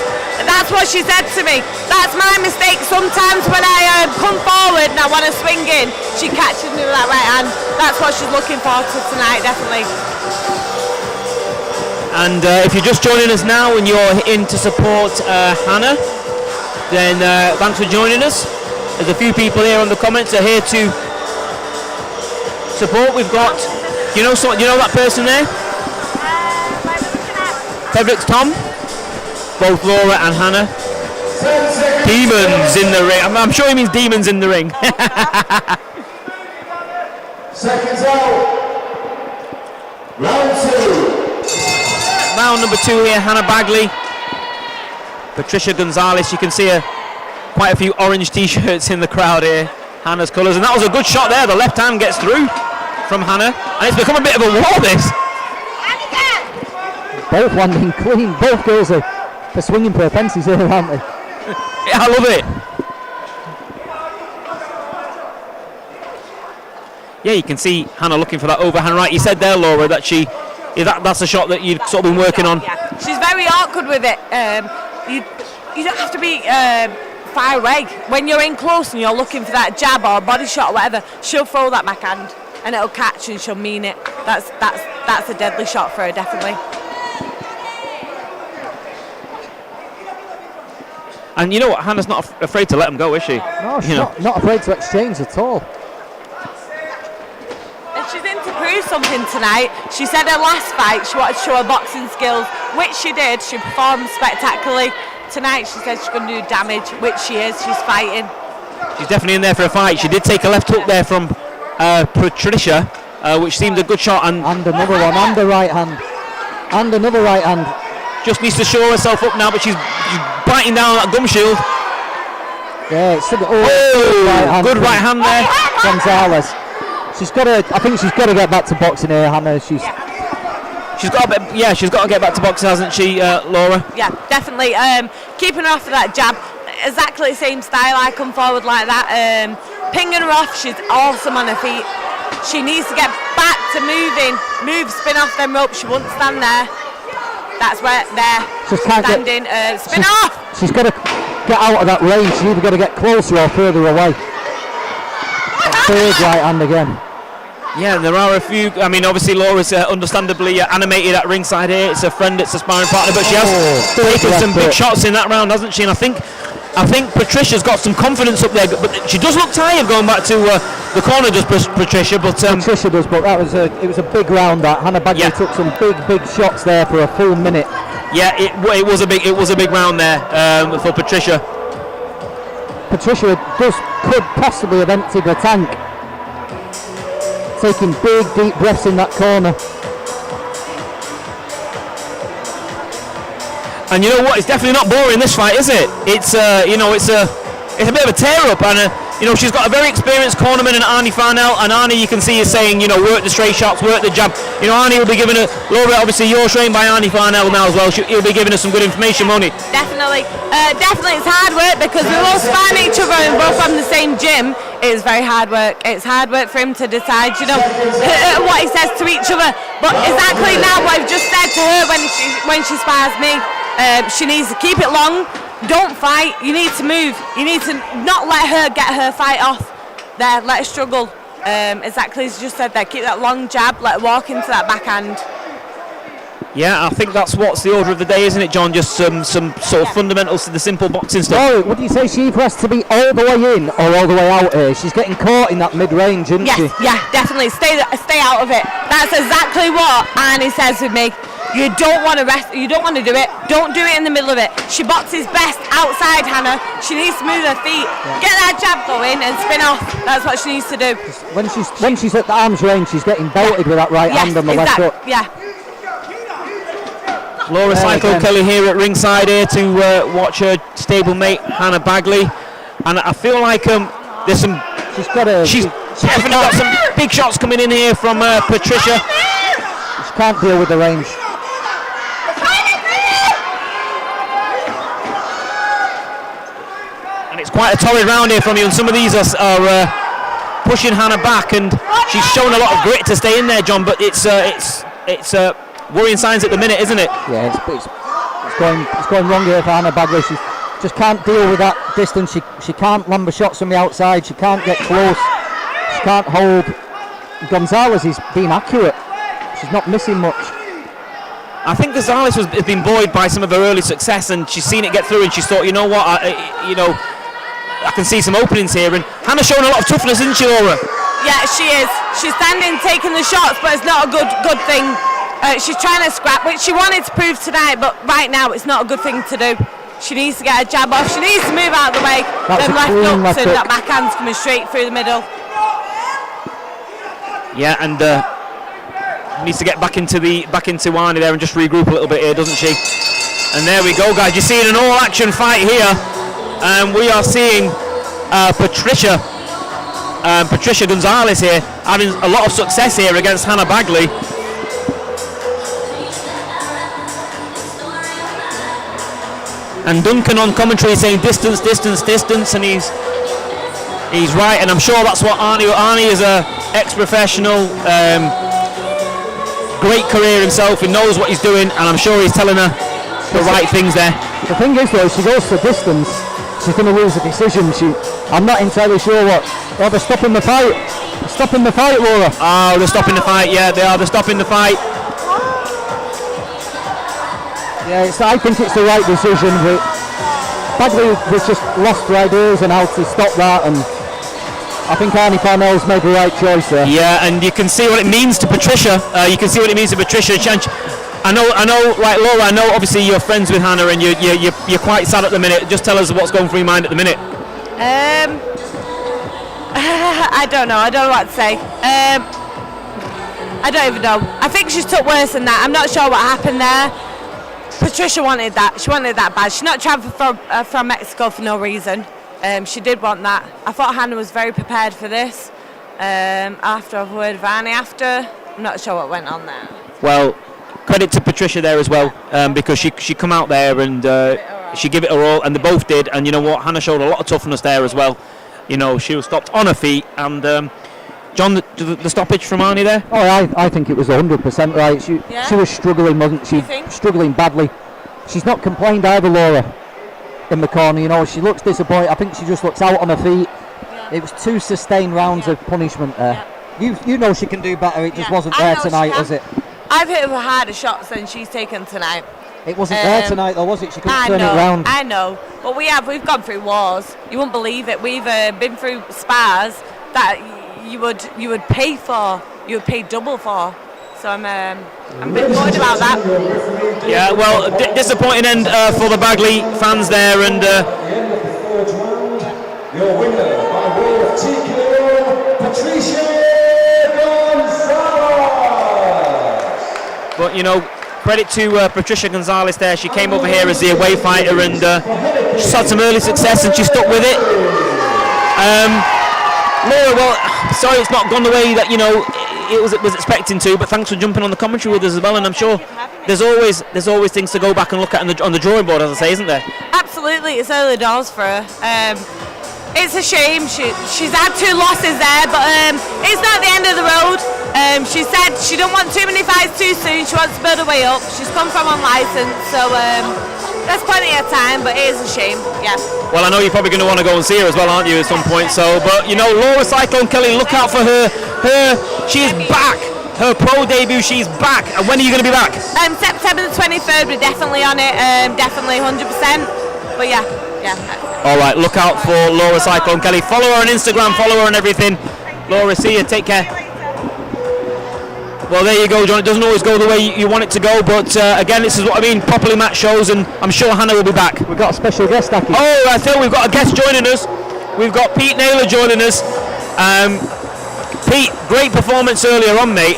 That's what she said to me. That's my mistake. Sometimes when I come forward and I want to swing in, she catches me with that right hand. That's what she's looking for tonight, definitely.
And if you're just joining us now and you're in to support Hannah, then thanks for joining us. There's a few people here on the comments are here to support. We've got, you know that person there? Frederick's Tom. Both Laura and Hannah. Demons in the ring. I'm sure he means demons in the ring.
Seconds out. Round 2.
Round number 2 here, Hannah Baggalley. Patricia Gonzalez, you can see quite a few orange t-shirts in the crowd here. Hannah's colours, and that was a good shot there. The left hand gets through from Hannah, and it's become a bit of a war, this.
Both landing clean. Both girls are swinging for fences here, aren't they?
Yeah, I love it. Yeah, you can see Hannah looking for that overhand right. You said there, Laura, that that's a shot that you've sort of been working on.
Yeah. She's very awkward with it. you don't have to be far away. When you're in close and you're looking for that jab or body shot or whatever, she'll throw that backhand and it'll catch and she'll mean it. That's a deadly shot for her, definitely.
And you know what? Hannah's not afraid to let him go, is she?
No, she's not afraid to exchange at all.
And she's in to prove something tonight. She said her last fight she wanted to show her boxing skills, which she did. She performed spectacularly. Tonight she said she's going to do damage, which she is. She's fighting.
She's definitely in there for a fight. She did take a left hook there from Patricia, which seemed a good shot. And
another one, and the right hand. And another right hand.
Just needs to show herself up now, but she's biting down that gum shield.
Yeah, it's good right hand there. Gonzalez. I think she's got to get back to boxing here, Hannah. She's got to get back to boxing, hasn't she, Laura?
Yeah, definitely. Keeping her off of that jab, exactly the same style. I come forward like that, pinging her off. She's awesome on her feet. She needs to get back to moving, spin off them ropes. She won't stand there. That's where they're standing. Spin off.
She's got to get out of that range. She's either got to get closer or further away. Third right hand again.
Yeah, there are a few. I mean, obviously Laura's understandably animated at ringside here. It's a friend, it's a sparring partner, but she has taken some big shots in that round, hasn't she? And I think Patricia's got some confidence up there, but she does look tired going back to the corner, does Patricia? But
Patricia does, but it was a big round. That Hannah Baggalley took some big shots there for a full minute.
Yeah, it was a big round there for Patricia.
Patricia could possibly have emptied the tank, taking big deep breaths in that corner.
And you know what? It's definitely not boring, this fight, is it? It's it's a bit of a tear up, and she's got a very experienced cornerman in Arnie Farnell, and Arnie, you can see, is saying, work the straight shots, work the jab. Arnie will be giving her, Laura, obviously you're trained by Arnie Farnell now as well. He'll be giving us some good information, won't he?
Definitely, it's hard work because we all sparring each other and both from the same gym. It is very hard work. It's hard work for him to decide, what he says to each other. But exactly now what I've just said to her when she spars me. She needs to keep it long. Don't fight. You need to move. You need to not let her get her fight off. There, let her struggle. Exactly as you just said there. Keep that long jab. Let her walk into that backhand.
Yeah, I think that's what's the order of the day, isn't it, John? Just some sort of fundamentals to the simple boxing stuff.
Oh, would you say she has to be all the way in or all the way out here? She's getting caught in that mid-range, isn't she?
Yeah, definitely. Stay out of it. That's exactly what Arnie says with me. You don't want to rest. You don't want to do it. Don't do it in the middle of it. She boxes best outside, Hannah. She needs to move her feet, get that jab going, and spin off. That's what she needs to do.
When she's at the arm's range, she's getting belted with that right hand on the left hook.
Yeah.
Laura Cycle Kelly here at ringside here to watch her stablemate Hannah Baggalley, and I feel like there's some. She's definitely got some big shots coming in here from Patricia.
She can't deal with the range.
And it's quite a torrid round here from you, and some of these are pushing Hannah back, and she's shown a lot of grit to stay in there, John. But it's worrying signs at the minute, isn't it?
Yeah, it's going wrong here for Hannah Baggalley. She just can't deal with that distance. She can't land the shots from the outside. She can't get close. She can't hold. Gonzalez is being accurate. She's not missing much.
I think Gonzalez has been buoyed by some of her early success, and she's seen it get through, and she's thought, you know what, I can see some openings here. And Hannah's showing a lot of toughness, isn't she, Laura?
Yeah, she is. She's standing, taking the shots, but it's not a good thing. She's trying to scrap, which she wanted to prove tonight, but right now it's not a good thing to do. She needs to get a jab off. She needs to move out of the way. Then left hooks and that backhand's coming straight through the middle.
Yeah, and needs to get back into Arnie there and just regroup a little bit here, doesn't she? And there we go, guys. You're seeing an all-action fight here, and we are seeing Patricia Gonzalez here having a lot of success here against Hannah Baggalley. And Duncan on commentary saying distance, and he's right, and I'm sure that's what Arnie is a ex-professional, great career himself. He knows what he's doing, and I'm sure he's telling her the right things there.
The thing is though, if she goes for distance, she's going to lose the decision. I'm not entirely sure what. Oh, they're stopping the fight. They're stopping the fight, Laura.
Oh, they're stopping the fight. Yeah, they are. They're stopping the fight.
Yeah, I think it's the right decision. But Baggalley was just lost for ideas and how to stop that, and I think Arnie Parnell's made the right choice there.
Yeah, and you can see what it means to Patricia. You can see what it means to Patricia. I know, right, Laura, I know obviously you're friends with Hannah and you're quite sad at the minute. Just tell us what's going through your mind at the minute.
I don't know what to say. I don't even know. I think she took worse than that. I'm not sure what happened there. Patricia wanted that. She wanted that bad. She's not travelled from Mexico for no reason. She did want that. I thought Hannah was very prepared for this. After I've heard of Arnie after, I'm not sure what went on there.
Well, credit to Patricia there as well, because she come out there and she gave it her all, and they both did. And you know what, Hannah showed a lot of toughness there as well. You know, she was stopped on her feet. And John, the stoppage from Arnie there?
Oh, I think it was 100% right. She was struggling, wasn't she? Struggling badly. She's not complained either, Laura, in the corner. You know, she looks disappointed. I think she just looks out on her feet. Yeah. It was 2 sustained rounds of punishment there. Yeah. You know she can do better. It just wasn't there tonight, was it?
I've hit her harder shots than she's taken tonight.
It wasn't there tonight though, was it? She couldn't turn it round.
I know, but we've gone through wars. You wouldn't believe it. We've been through spars that you would pay for. You would pay double for. So I'm a bit worried about that.
Yeah, well, disappointing end for the Baggalley fans there, and
your winner by way of TKO, Patricia.
But you know, credit to Patricia Gonzalez there. She came over here as the away fighter and she's had some early success and she stuck with it. Laura, well, sorry it's not gone the way that, you know, it was expecting to, but thanks for jumping on the commentary with us as well, and I'm sure there's always things to go back and look at on the drawing board, as I say, isn't there?
Absolutely, it's early doors for her. It's a shame. She's had 2 losses there, but it's not the end of the road. She said she don't want too many fights too soon. She wants to build her way up. She's come from unlicensed, so there's plenty of time, but it is a shame. Yeah.
Well, I know you're probably going to want to go and see her as well, aren't you, at some point? So, but you know, Laura Cyclone Kelly, look out for her. She's back. Her pro debut, she's back. And when are you going to be back?
September the 23rd. We're definitely on it. Definitely 100%. But yeah.
All right, look out for Laura Cyclone Kelly. Follow her on Instagram, follow her on everything. Laura, see you. Take care. Well, there you go, John. It doesn't always go the way you want it to go, but again, this is what I mean, properly matched shows, and I'm sure Hannah will be back.
We've got a special guest, Aki.
Oh, I thought we've got a guest joining us. We've got Pete Naylor joining us. Pete, great performance earlier on, mate.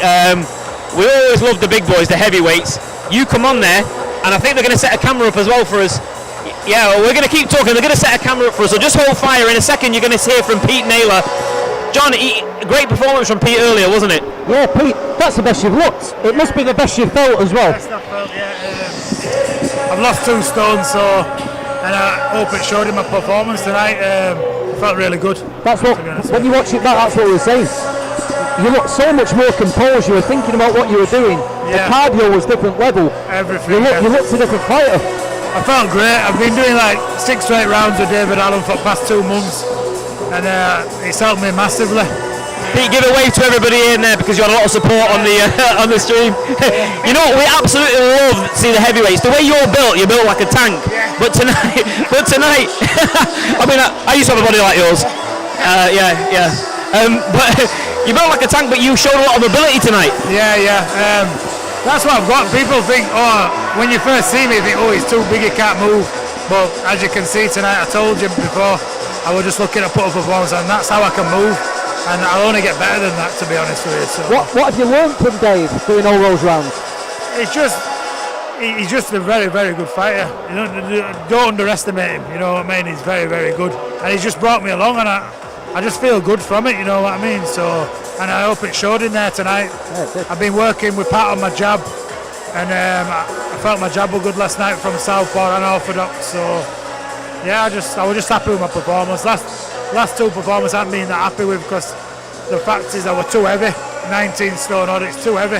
We always love the big boys, the heavyweights. You come on there, and I think they're going to set a camera up as well for us. Yeah, well, we're going to keep talking. They're going to set a camera up for us, so just hold fire. In a second, you're going to hear from Pete Naylor. John, great performance from Pete earlier, wasn't it?
Yeah, Pete, that's the best you've looked. It must be the best you've felt as well.
Best I've felt, yeah. I've lost 2 stone, and I hope it showed in my performance tonight. I felt really good.
That's what, when you watch it back, that's what we were saying. You look so much more composed. You were thinking about what you were doing. Yeah. The cardio was different level.
Everything.
You looked a different fighter.
I felt great. I've been doing like 6 to 8 rounds with David Allen for the past 2 months. And it's helped me massively.
Pete, give a wave to everybody in there because you had a lot of support on the stream. You know what, we absolutely love to see the heavyweights. The way you're built like a tank. Yeah. But tonight, I mean, I used to have a body like yours. But you built like a tank, but you showed a lot of mobility tonight.
Yeah. That's what I've got. People think, when you first see me, they think, he's too big, he can't move. But as you can see tonight, I told you before, I was just looking at put a performance, and that's how I can move, and I'll only get better than that, to be honest with you. So.
What have you learned from Dave doing all those rounds?
He's just a very, very good fighter. Don't underestimate him. You know what I mean? He's very, very good, and he's just brought me along, and I just feel good from it. You know what I mean? So, and I hope it showed in there tonight. Yeah, I've been working with Pat on my jab, and I felt my jab was good last night from southpaw and orthodox. So. Yeah, I was just happy with my performance. Last 2 performances I haven't been that happy with because the fact is I was too heavy. 19 stone odd, it's too heavy.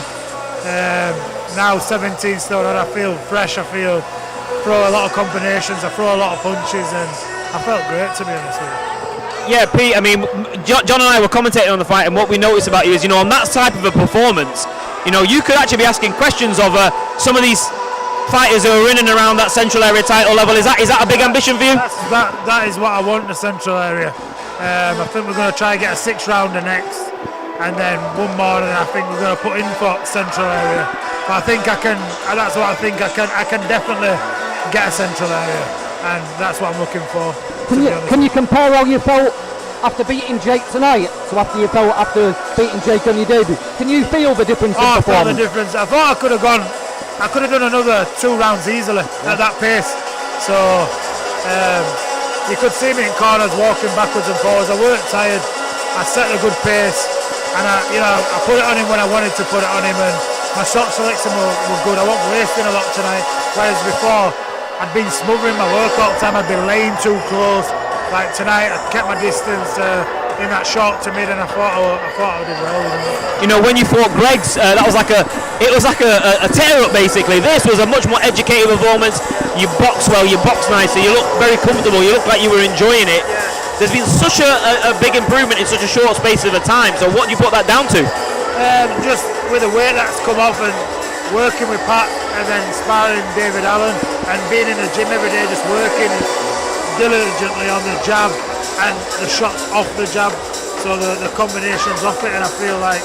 Now 17 stone odd, I feel fresh, I feel throw a lot of combinations, I throw a lot of punches, and I felt great, to be honest with you.
Yeah, Pete, I mean, John and I were commentating on the fight, and what we noticed about you is, you know, on that type of a performance, you know, you could actually be asking questions of some of these fighters who are in and around that central area title level. Is that a big ambition for you?
That is what I want in the central area. I think we're going to try and get a 6-rounder next, and then one more, and I think we're going to put in for central area. But I think I can, and that's what I think I can definitely get a central area, and that's what I'm looking for.
Can you compare how you felt after beating Jake tonight to after you felt after beating Jake on your debut? Can you feel the difference in performance?
I felt the difference. I thought I could have done another 2 rounds easily at that pace. So you could see me in corners walking backwards and forwards. I weren't tired. I set a good pace, and I put it on him when I wanted to put it on him, and my shot selection were good. I wasn't wasting a lot tonight, whereas before I'd been smothering my work all the time. I'd been laying too close. Like tonight, I kept my distance in that short to mid, and I thought I did well.
You know, when you fought Greg's, that was like a tear up basically. This was a much more educated performance. You box well, you box nice, so you look very comfortable. You look like you were enjoying it. Yeah. There's been such a big improvement in such a short space of a time. So what do you put that down to?
Just with the weight that's come off and working with Pat, and then sparring David Allen, and being in the gym every day, just working diligently on the jab and the shots off the jab, so the combinations off it, and I feel like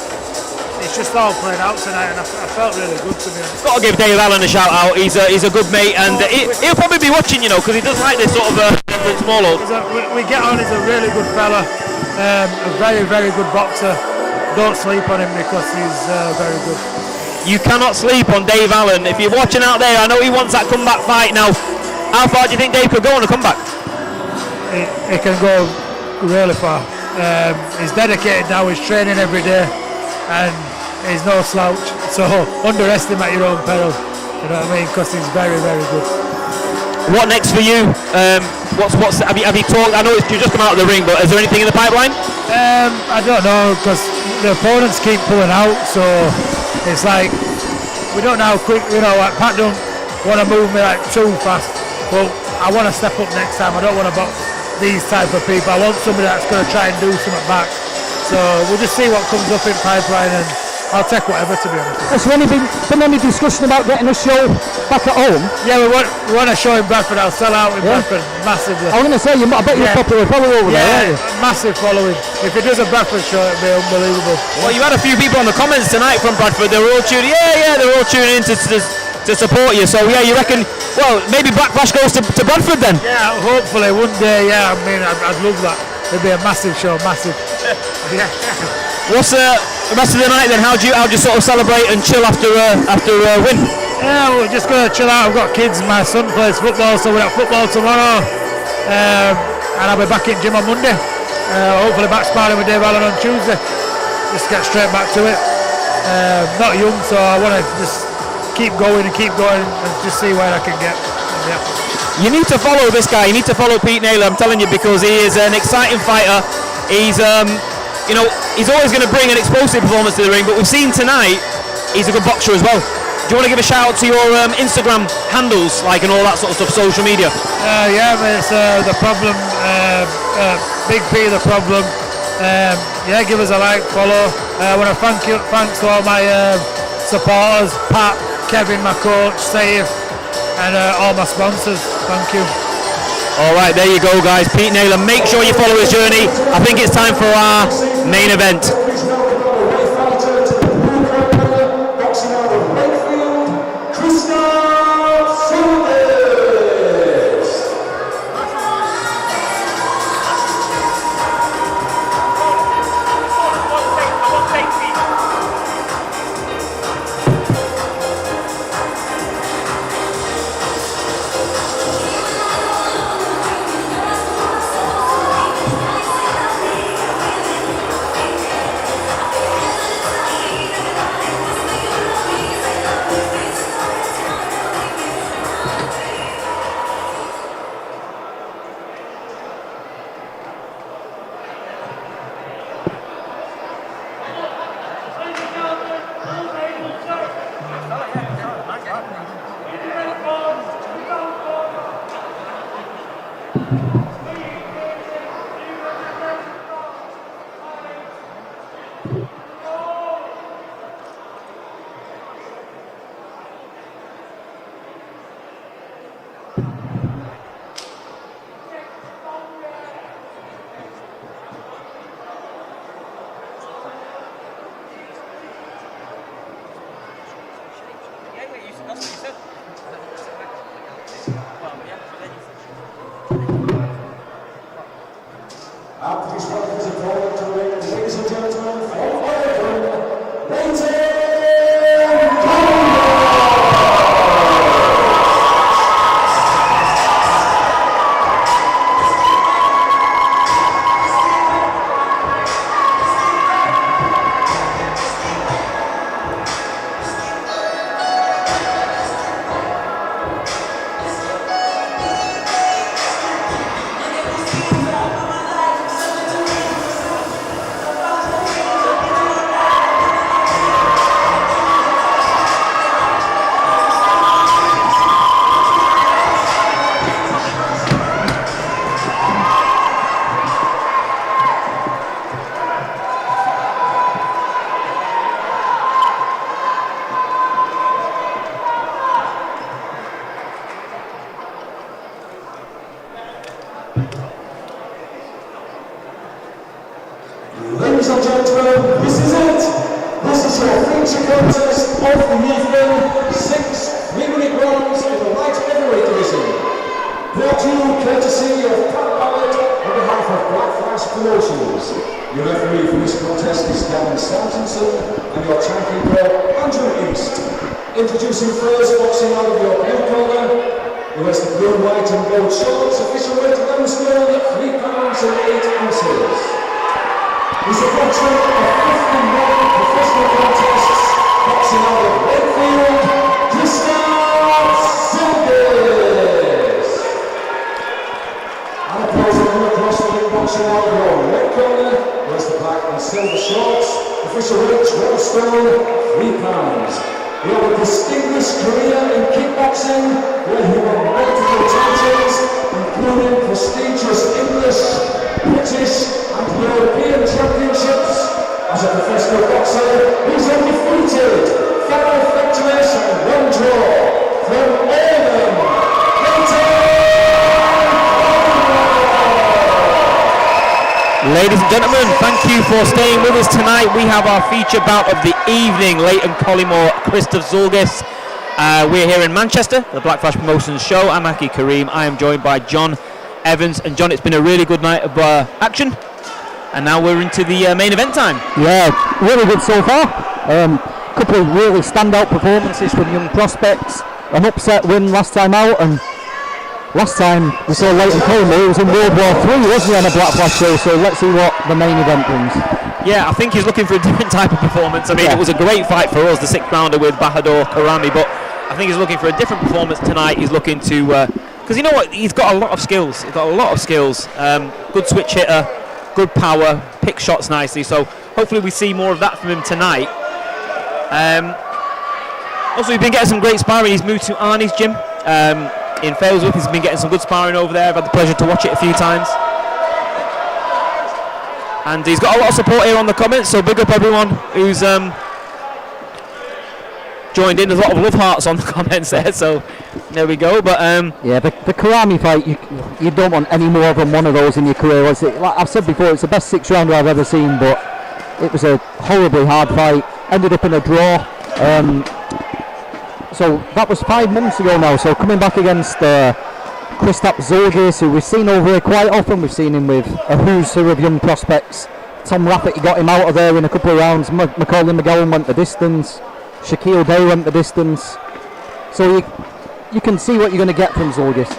it's just all played out tonight, and I felt really good, to be honest.
Got to give Dave Allen a shout out. He's a good mate, and he'll probably be watching, you know, because he does like this sort of small old.
We get on. He's a really good fella, a very, very good boxer. Don't sleep on him because he's very good.
You cannot sleep on Dave Allen. If you're watching out there, I know he wants that comeback fight now. How far do you think Dave could go on a comeback?
He can go really far. He's dedicated now. He's training every day, and he's no slouch. So underestimate your own peril. You know what I mean? Because he's very, very good.
What next for you? Have you talked? I know you just come out of the ring, but is there anything in the pipeline?
I don't know, because the opponents keep pulling out. So it's like we don't know how quick. You know, like Pat don't want to move me like too fast. But I want to step up next time. I don't want to box these type of people. I want somebody that's going to try and do something back. So we'll just see what comes up in pipeline, and I'll take whatever, to be honest.
Has there been any discussion about getting a show back at home?
Yeah, we want a show in Bradford. I'll sell out in Bradford massively.
I was going to say, I bet you're a popular follower over there, aren't you?
Massive following. If it does a Bradford show, it'll be unbelievable.
Well, you had a few people on the comments tonight from Bradford. They were all tuning. They're all tuning in to support you. So yeah, you reckon? Well, maybe Backlash goes to Bradford then.
Yeah, hopefully one day. Yeah, I mean, I'd love that. It'd be a massive show, massive. Yeah.
What's the rest of the night then? How do you sort of celebrate and chill after a win?
Yeah, we're just gonna chill out. I've got kids. My son plays football, so we're at football tomorrow, and I'll be back in gym on Monday. Hopefully back sparring with Dave Allen on Tuesday. Just get straight back to it. Not young, so I want to just keep going and just see where I can get. Yeah.
You need to follow this guy. You need to follow Pete Naylor. I'm telling you, because he is an exciting fighter. He's he's always going to bring an explosive performance to the ring, but we've seen tonight he's a good boxer as well. Do you want to give a shout out to your Instagram handles, like, and all that sort of stuff, social media?
Yeah, it's The Problem, Big P The Problem. Yeah, give us a like, follow. I want to thanks to all my supporters, Pat, Kevin, my coach, Steve, and all my sponsors. Thank you.
All right, there you go, guys. Pete Naylor, make sure you follow his journey. I think it's time for our main event.
After this one is a call to the ring, ladies and gentlemen, from Oregon, LEYTON. Ladies and gentlemen, this is it. This is your feature contest of the evening. 6 3-minute rounds in the light heavyweight division. Brought to you courtesy of KRAJEVSKIJ on behalf of Black Flash Promotions. Your referee for this contest is Gavin Stantonson and your timekeeper Andrew East. Introducing first, boxing out of your blue corner, who has the blue, white and gold shorts, official weight 11 stone, 3 pounds and 8 ounces. He's a veteran of 51 professional contests, boxing out of Wakefield, KRISTARS, ZULUGIS. And opposing him across the ring, boxing out of your red corner, wears the black and silver shorts, official weight 12 stone, 3 pounds. He had a distinguished career in kickboxing, where he won multiple titles, including prestigious English, British and European championships. As a professional boxer, he's undefeated, 5 victories and 1 draw. From Oregon,
Ladies and gentlemen, thank you for staying with us tonight. We have our feature bout of the evening, Leyton COLLYMORE, KRISTARS ZULUGIS. We're here in Manchester, the Black Flash Promotions show. I'm Aki Kareem. I am joined by John Evans. And John, it's been a really good night of action. And now we're into the main event time.
Yeah, really good so far. Couple of really standout performances from young prospects. An upset win last time out, and last time we saw Leyton COLLYMORE, he was in World War III, wasn't he, on a Black Flash show? So let's see what the main event brings.
Yeah, I think he's looking for a different type of performance. I mean, It was a great fight for us, the 6th rounder with Bahadur Karami, but I think he's looking for a different performance tonight. He's looking to, because you know what, he's got a lot of skills. Good switch hitter, good power, picks shots nicely. So hopefully we see more of that from him tonight. Also, we've been getting some great sparring. He's moved to Arnie's gym in Failsworth. He's been getting some good sparring over there. I've had the pleasure to watch it a few times. And he's got a lot of support here on the comments, so big up everyone who's joined in. There's a lot of love hearts on the comments there, so there we go. But
yeah, the Karami fight, you don't want any more than one of those in your career. Like I've said before, it's the best 6th rounder I've ever seen, but it was a horribly hard fight. Ended up in a draw. So that was 5 months ago now. So coming back against KRISTARS ZULUGIS, who we've seen over here quite often. We've seen him with a who's who of young prospects. Tom Rafferty got him out of there in a couple of rounds. Macaulay McGowan went the distance. Shaquille Day went the distance. So you can see what you're going to get from ZULUGIS.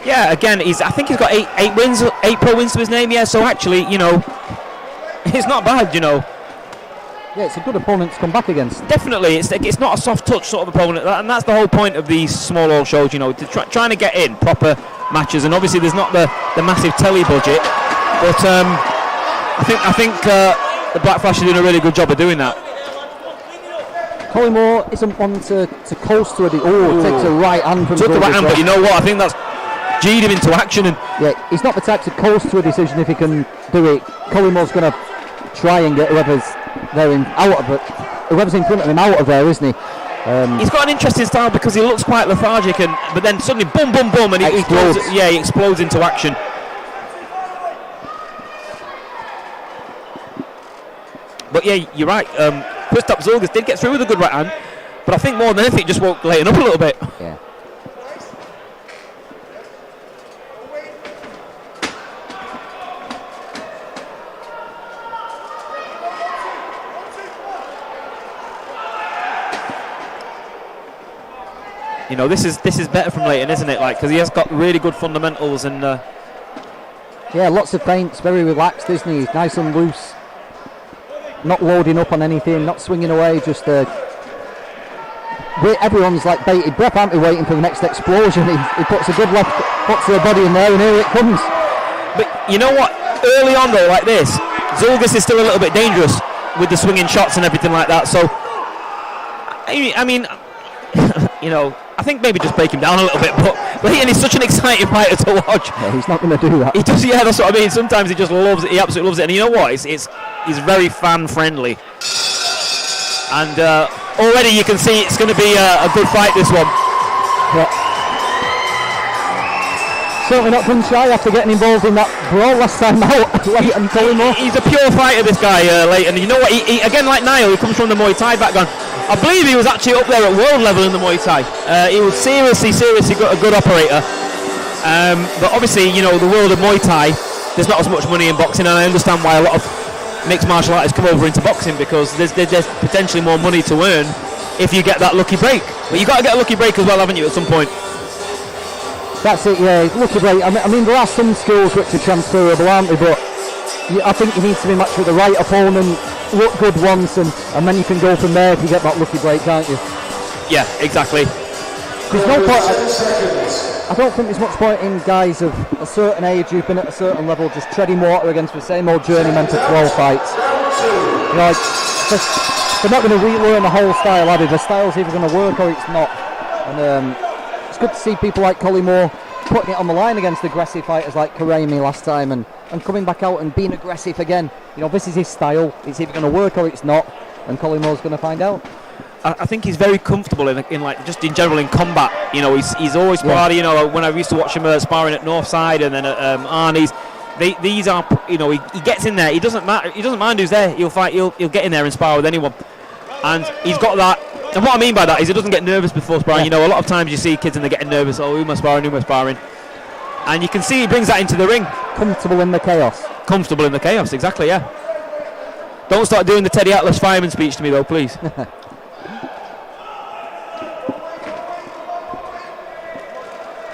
Yeah, again, I think he's got 8 wins, 8 pro wins to his name. Yeah, so actually, it's not bad,
Yeah, it's a good opponent to come back against.
Definitely, it's not a soft touch sort of opponent, and that's the whole point of these small old shows, trying to get in proper matches. And obviously, there's not the massive telly budget, but I think the Black Flash are doing a really good job of doing that.
COLLYMORE isn't one to coast to it. Takes a right hand from
Took the right hand, but you know what? I think that's G'd him into action. And
yeah, he's not the type to coast to a decision if he can do it. COLLYMORE's going to try and get whoever's in front of him out of there, isn't he?
He's got an interesting style because he looks quite lethargic, but then suddenly boom, boom, boom, and he explodes into action. But yeah, you're right. KRISTARS ZULUGIS did get through with a good right hand, but I think more than anything, it just woke Leyton up a little bit.
Yeah.
You know, this is better from Leighton, isn't it? Like, because he has got really good fundamentals and.
Yeah, lots of feints, very relaxed, isn't he? He's nice and loose, not loading up on anything, not swinging away. Just everyone's like bated breath, aren't we? Waiting for the next explosion. He puts a good left foot to the body in there, and here it comes.
But you know what? Early on though, like this, Zulugis is still a little bit dangerous with the swinging shots and everything like that. So, I mean, you know, I think maybe just break him down a little bit. But Leighton is such an exciting fighter to watch.
Yeah, he's not going to do that.
He does, yeah, that's what I mean. Sometimes he just loves it. He absolutely loves it. And you know what? He's very fan friendly. And already you can see it's going to be a good fight, this one.
Yeah. Certainly not gun shy after getting involved in that brawl last time out. Leighton Collymore.
He's a pure fighter, this guy, Leighton. You know what? He again, like Niall, he comes from the Muay Thai background. I believe he was actually up there at world level in the Muay Thai. He was seriously a good operator. But obviously, you know, the world of Muay Thai, there's not as much money in boxing, and I understand why a lot of mixed martial artists come over into boxing, because there's potentially more money to earn if you get that lucky break. But you've got to get a lucky break as well, haven't you, at some point?
That's it, yeah, lucky break. I mean, there are some skills which are transferable, aren't they? But I think you need to be matched with the right opponent, look good once, and then you can go from there if you get that lucky break, can't you?
Yeah, exactly.
There's no point. I don't think there's much point in guys of a certain age who've been at a certain level just treading water against the same old journeyman for 12 fights. You know, they're not going to relearn the whole style, are they? The style's either going to work or it's not. And it's good to see people like Collymore putting it on the line against aggressive fighters like KRAJEVSKIJ last time, and coming back out and being aggressive again. You know, this is his style. It's either going to work or it's not, and Collymore's going to find out.
I think he's very comfortable in like just in general in combat. You know, he's always part of, you know, when I used to watch him sparring at Northside and then at Arnie's. These are, you know, he gets in there. He doesn't mind who's there. He'll fight. He'll get in there and spar with anyone. And he's got that. And what I mean by that is he doesn't get nervous before sparring. You know, a lot of times you see kids and they're getting nervous. Oh, who am I sparring? And you can see he brings that into the ring.
Comfortable in the chaos.
Comfortable in the chaos, exactly, yeah. Don't start doing the Teddy Atlas fireman speech to me though, please.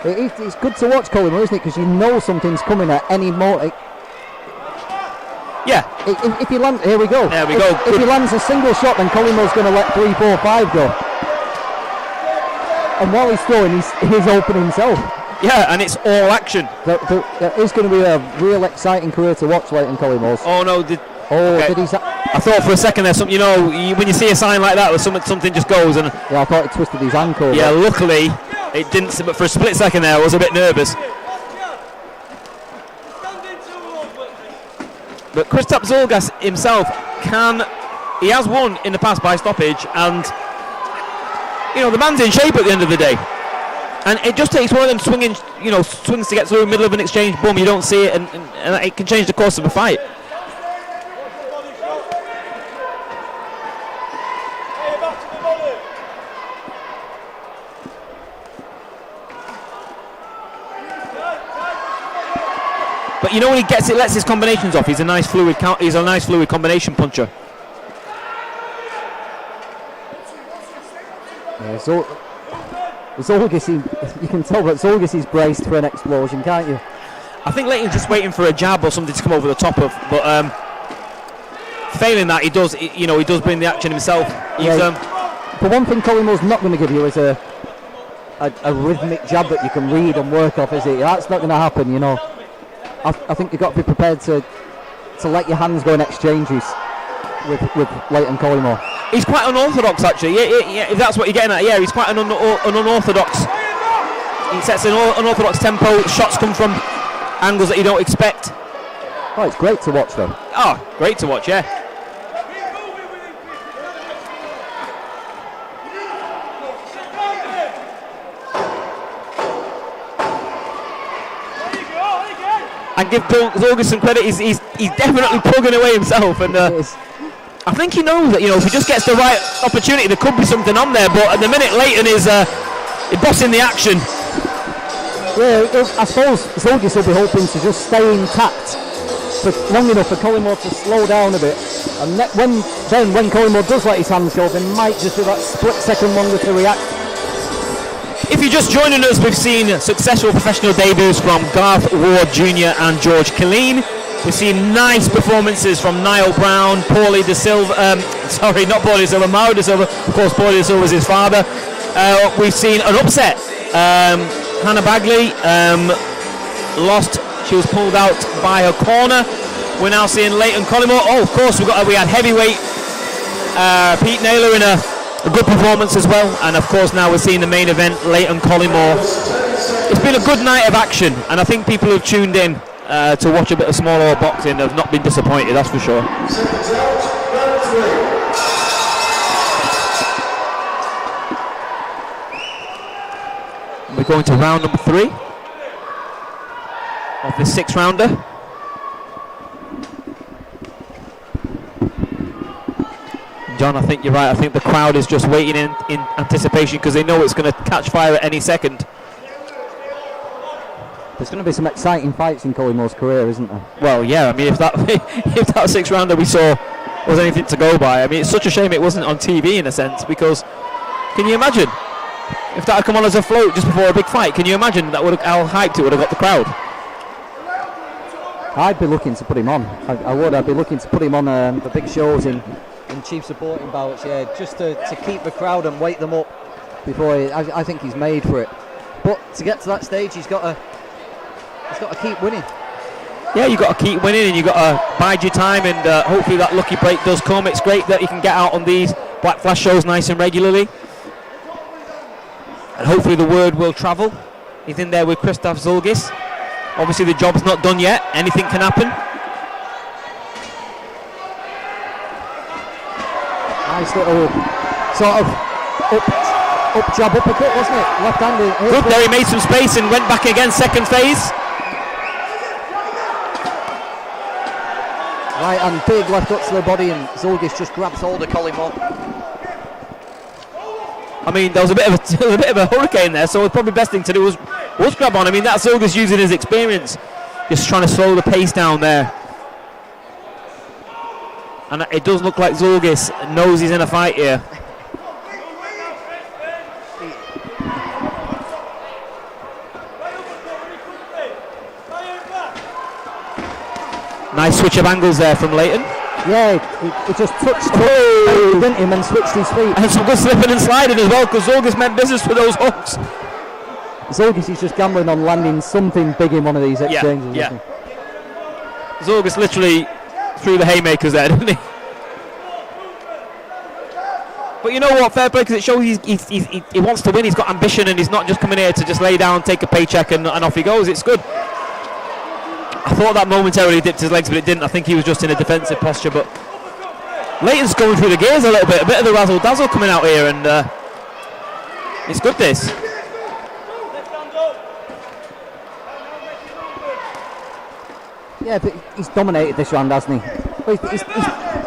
It's good to watch Collymore, isn't it? Because you know something's coming at any moment.
Yeah.
If he lands, here we go.
There we go.
If he lands a single shot, then Collymore's going to let 3, 4, 5 go. And while he's throwing, he's open himself.
Yeah, and it's all action.
There is going to be a real exciting career to watch, Leighton Collymore's.
Oh no!
Did he?
I thought for a second there's something. You know, when you see a sign like that, something just goes. And
yeah, I thought it twisted his ankle.
Yeah, luckily it didn't. But for a split second there, I was a bit nervous. But Kristaps Zulugis himself he has won in the past by stoppage, and you know the man's in shape at the end of the day. And it just takes one of them swings to get through, middle of an exchange, boom, you don't see it, and it can change the course of a fight. But you know when he lets his combinations off, he's a nice fluid combination puncher.
Yeah, Zulugis, you can tell that Zulugis is braced for an explosion, can't you?
I think Leighton's just waiting for a jab or something to come over the top of, but failing that, he does bring the action himself.
But one thing Collymore's not going to give you is a rhythmic jab that you can read and work off, is it? That's not going to happen, you know. I think you've got to be prepared to let your hands go in exchanges with Leighton Collymore.
He's quite unorthodox, actually. Yeah, if that's what you're getting at. Yeah, he's quite an unorthodox. He sets an unorthodox tempo. Shots come from angles that you don't expect.
Oh, it's great to watch, though.
Oh, great to watch, yeah. And give Zulugis some credit. He's definitely plugging away himself, and I think he knows that, you know, if he just gets the right opportunity, there could be something on there. But at the minute, Leighton is bossing the action.
Yeah, I suppose Zulugis will be hoping to just stay intact for long enough for Collymore to slow down a bit, and when Collymore does let his hands go, there might just be that split second longer to react.
If you're just joining us, we've seen successful professional debuts from Garth Ward Jr. and George KILLEEN. We've seen nice performances from Niall Brown, Paulie De Silva, sorry, not Paulie De Silva, Mauro De Silva, of course Paulie De Silva is his father. We've seen an upset. Hannah Baggalley lost, she was pulled out by her corner. We're now seeing Leyton Collymore. Oh, of course, we had heavyweight Pete Naylor in a good performance as well. And of course now we're seeing the main event, Leyton Collymore. It's been a good night of action, and I think people who've tuned in to watch a bit of small hall boxing have not been disappointed, that's for sure. We're going to round number 3 of the 6th rounder. John, I think you're right. I think the crowd is just waiting in anticipation because they know it's going to catch fire at any second.
There's going to be some exciting fights in Collymore's career, isn't there?
Well, yeah. I mean, if that 6th rounder we saw was anything to go by, I mean, it's such a shame it wasn't on TV in a sense, because can you imagine if that had come on as a float just before a big fight? Can you imagine that would how hyped it would have got the crowd?
I'd be looking to put him on. I would. I'd be looking to put him on the big shows in chief supporting bouts, yeah, just to keep the crowd and wake them up before I think he's made for it. But to get to that stage, he's got to keep winning.
Yeah, you've got to keep winning, and you've got to bide your time, and hopefully that lucky break does come. It's great that you can get out on these Black Flash shows nice and regularly, and hopefully the word will travel. He's in there with KRISTARS ZULUGIS. Obviously the job's not done yet, anything can happen.
Nice little sort of up jab uppercut, wasn't it? Left-handed.
Good there, he made some space and went back again, second phase.
Right, and big left hook to the body, and ZULUGIS just grabs hold of Collymore.
I mean, there was a bit of a hurricane there, so the probably best thing to do was grab on. I mean, that's ZULUGIS using his experience, just trying to slow the pace down there. And it does look like ZULUGIS knows he's in a fight here. Nice switch of angles there from Leyton.
Yeah, he just touched him and switched his feet.
And some good slipping and sliding as well, because ZULUGIS meant business with those hooks.
ZULUGIS is just gambling on landing something big in one of these exchanges.
Yeah. ZULUGIS literally threw the haymakers there, didn't he? But you know what, fair play, because it shows he wants to win, he's got ambition, and he's not just coming here to just lay down, take a paycheck and off he goes. It's good. I thought that momentarily dipped his legs, but it didn't. I think he was just in a defensive posture, but Leyton's going through the gears a little bit, a bit of the razzle-dazzle coming out here, and it's good this.
Yeah, but he's dominated this round, hasn't he? He's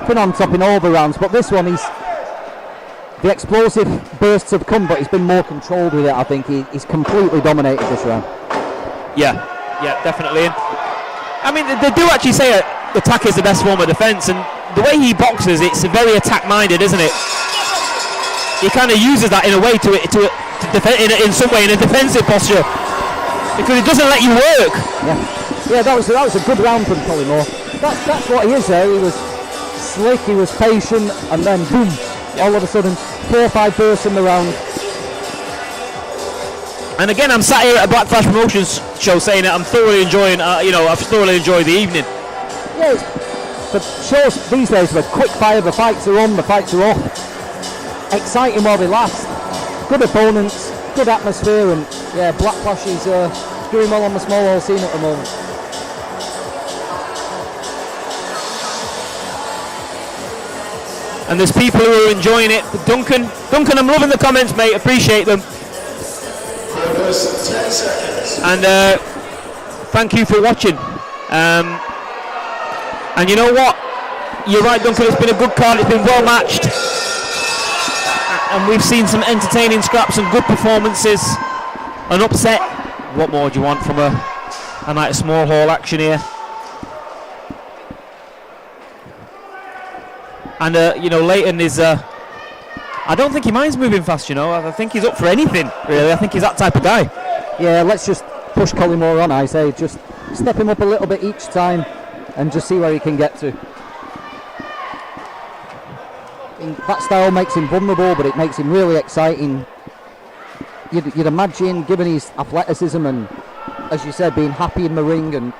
been on top in all the rounds, but this one, the explosive bursts have come, but he's been more controlled with it. I think he's completely dominated this round.
Yeah, definitely. I mean, they do actually say attack is the best form of defence, and the way he boxes, it's very attack-minded, isn't it? He kind of uses that in a way to defend in some way in a defensive posture, because it doesn't let you work.
Yeah, that was a good round from Collymore. That's what he is there. He was slick, he was patient, and then boom, all of a sudden 4 or 5 bursts in the round.
And again, I'm sat here at a Black Flash Promotions show saying that I'm thoroughly enjoying, I've thoroughly enjoyed the evening.
Yeah, the shows these days are quick fire, the fights are on, the fights are off. Exciting while they last. Good opponents, good atmosphere, and yeah, Black Flash is doing well on the small hall scene at the moment.
And there's people who are enjoying it. Duncan, I'm loving the comments, mate, appreciate them. And thank you for watching. And you know what? You're right, Duncan, it's been a good card, it's been well matched. And we've seen some entertaining scraps, some good performances, an upset. What more do you want from a night of small hall action here? And Leyton is I don't think he minds moving fast, you know. I think he's up for anything, really. I think he's that type of guy.
Yeah, let's just push Collymore on, I say. Just step him up a little bit each time and just see where he can get to. That style makes him vulnerable, but it makes him really exciting. You'd imagine, given his athleticism and, as you said, being happy in the ring and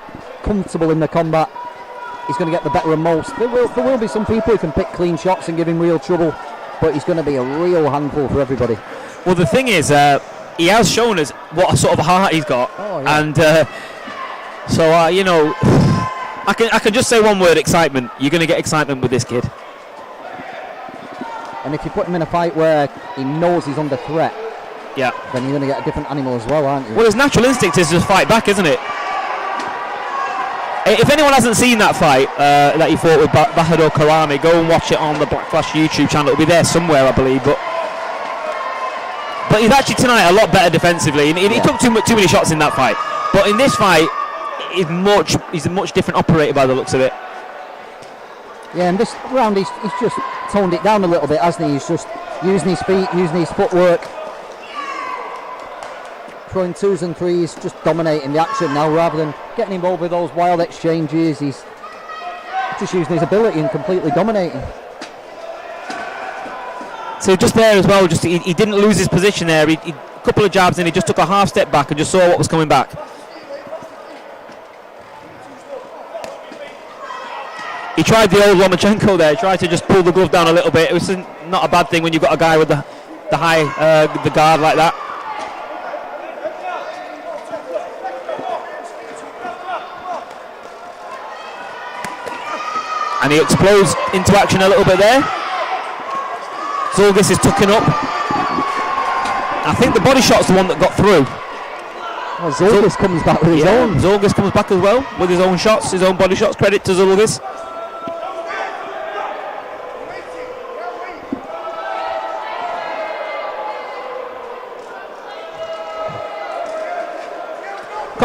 comfortable in the combat, he's going to get the better of most. There will be some people who can pick clean shots and give him real trouble, but he's going to be a real handful for everybody.
Well, the thing is, he has shown us what a sort of heart he's got, and so you know, I can just say one word: excitement. You're going to get excitement with this kid.
And if you put him in a fight where he knows he's under threat,
yeah,
then you're going to get a different animal as well, aren't you?
Well, his natural instinct is to fight back, isn't it? If anyone hasn't seen that fight that he fought with Bahadur Karami, go and watch it on the Black Flash YouTube channel. It'll be there somewhere, I believe. But he's actually tonight a lot better defensively. He took too many shots in that fight. But in this fight, he's a much different operator by the looks of it.
Yeah, and this round he's just toned it down a little bit, hasn't he? He's just using his feet, using his footwork, throwing 2s and 3s, just dominating the action now rather than getting involved with those wild exchanges. He's just using his ability and completely dominating.
So just there as well, just he didn't lose his position there. He a couple of jabs and he just took a half step back and just saw what was coming back. He tried the old Lomachenko there. He tried to just pull the glove down a little bit. It was not a bad thing when you've got a guy with the high the guard like that. And he explodes into action a little bit there. Zulugis is tucking up. I think the body shot's the one that got through.
Well, Zulugis comes back with his own.
Zulugis comes back as well with his own shots, his own body shots. Credit to Zulugis.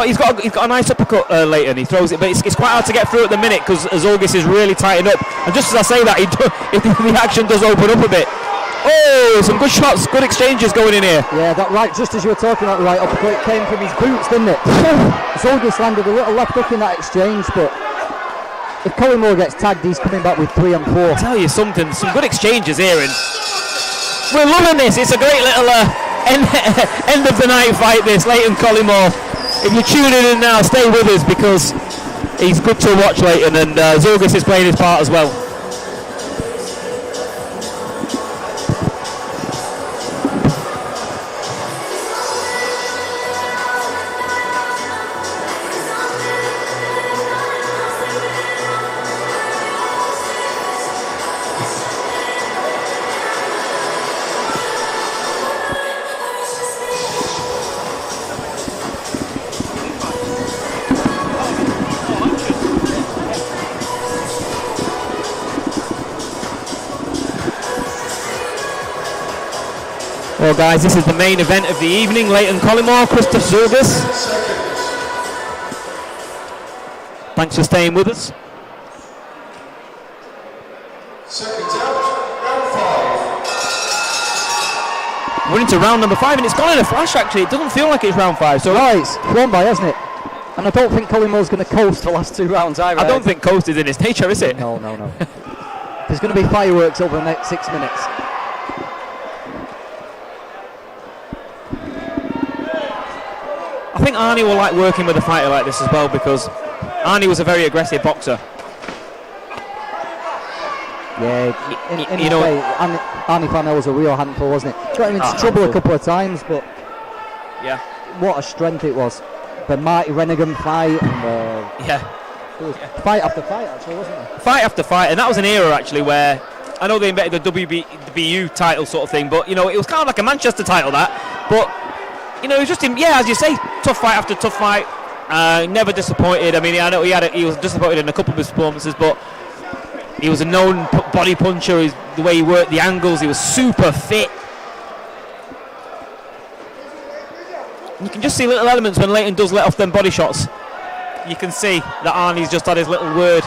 He's got a nice uppercut, Leighton. He throws it, but it's quite hard to get through at the minute because Zulugis is really tightened up. And just as I say that, the action does open up a bit. Oh, some good shots, good exchanges going in here.
Yeah, that right. Just as you were talking about the right uppercut, it came from his boots, didn't it? Zulugis landed a little left hook in that exchange, but if Collymore gets tagged, he's coming back with 3 and 4.
I'll tell you something, some good exchanges here, and we're loving this. It's a great little end of the night fight. This Leighton Collymore. If you're tuning in now, stay with us because he's good to watch, Leighton, and Zulugis is playing his part as well. Well, guys, this is the main event of the evening. Leighton Collymore, KRISTARS Zulugis. Thanks for staying with us.
Seconds out, round 5.
We're into round number 5, and it's gone in a flash, actually. It doesn't feel like it's round 5. So
right, it's flown by, hasn't it? And I don't think Collymore's going to coast the last 2 rounds either.
I don't think coast is in its nature, is it?
No. There's going to be fireworks over the next 6 minutes.
I think Arnie will like working with a fighter like this as well because Arnie was a very aggressive boxer.
Yeah, Arnie Farnell was a real handful, wasn't it? Got him into trouble a couple of times, but
yeah,
what a strength it was. The Marty Renegan fight, and fight after fight, actually, wasn't it?
Fight after fight, and that was an era actually where I know they invented the WBU title sort of thing, but you know it was kind of like a Manchester title but. You know, he was just as you say, tough fight after tough fight. Never disappointed. I mean, I know he was disappointed in a couple of his performances, but he was a known body puncher. The way he worked the angles, he was super fit. You can just see little elements when Leighton does let off them body shots. You can see that Arnie's just had his little word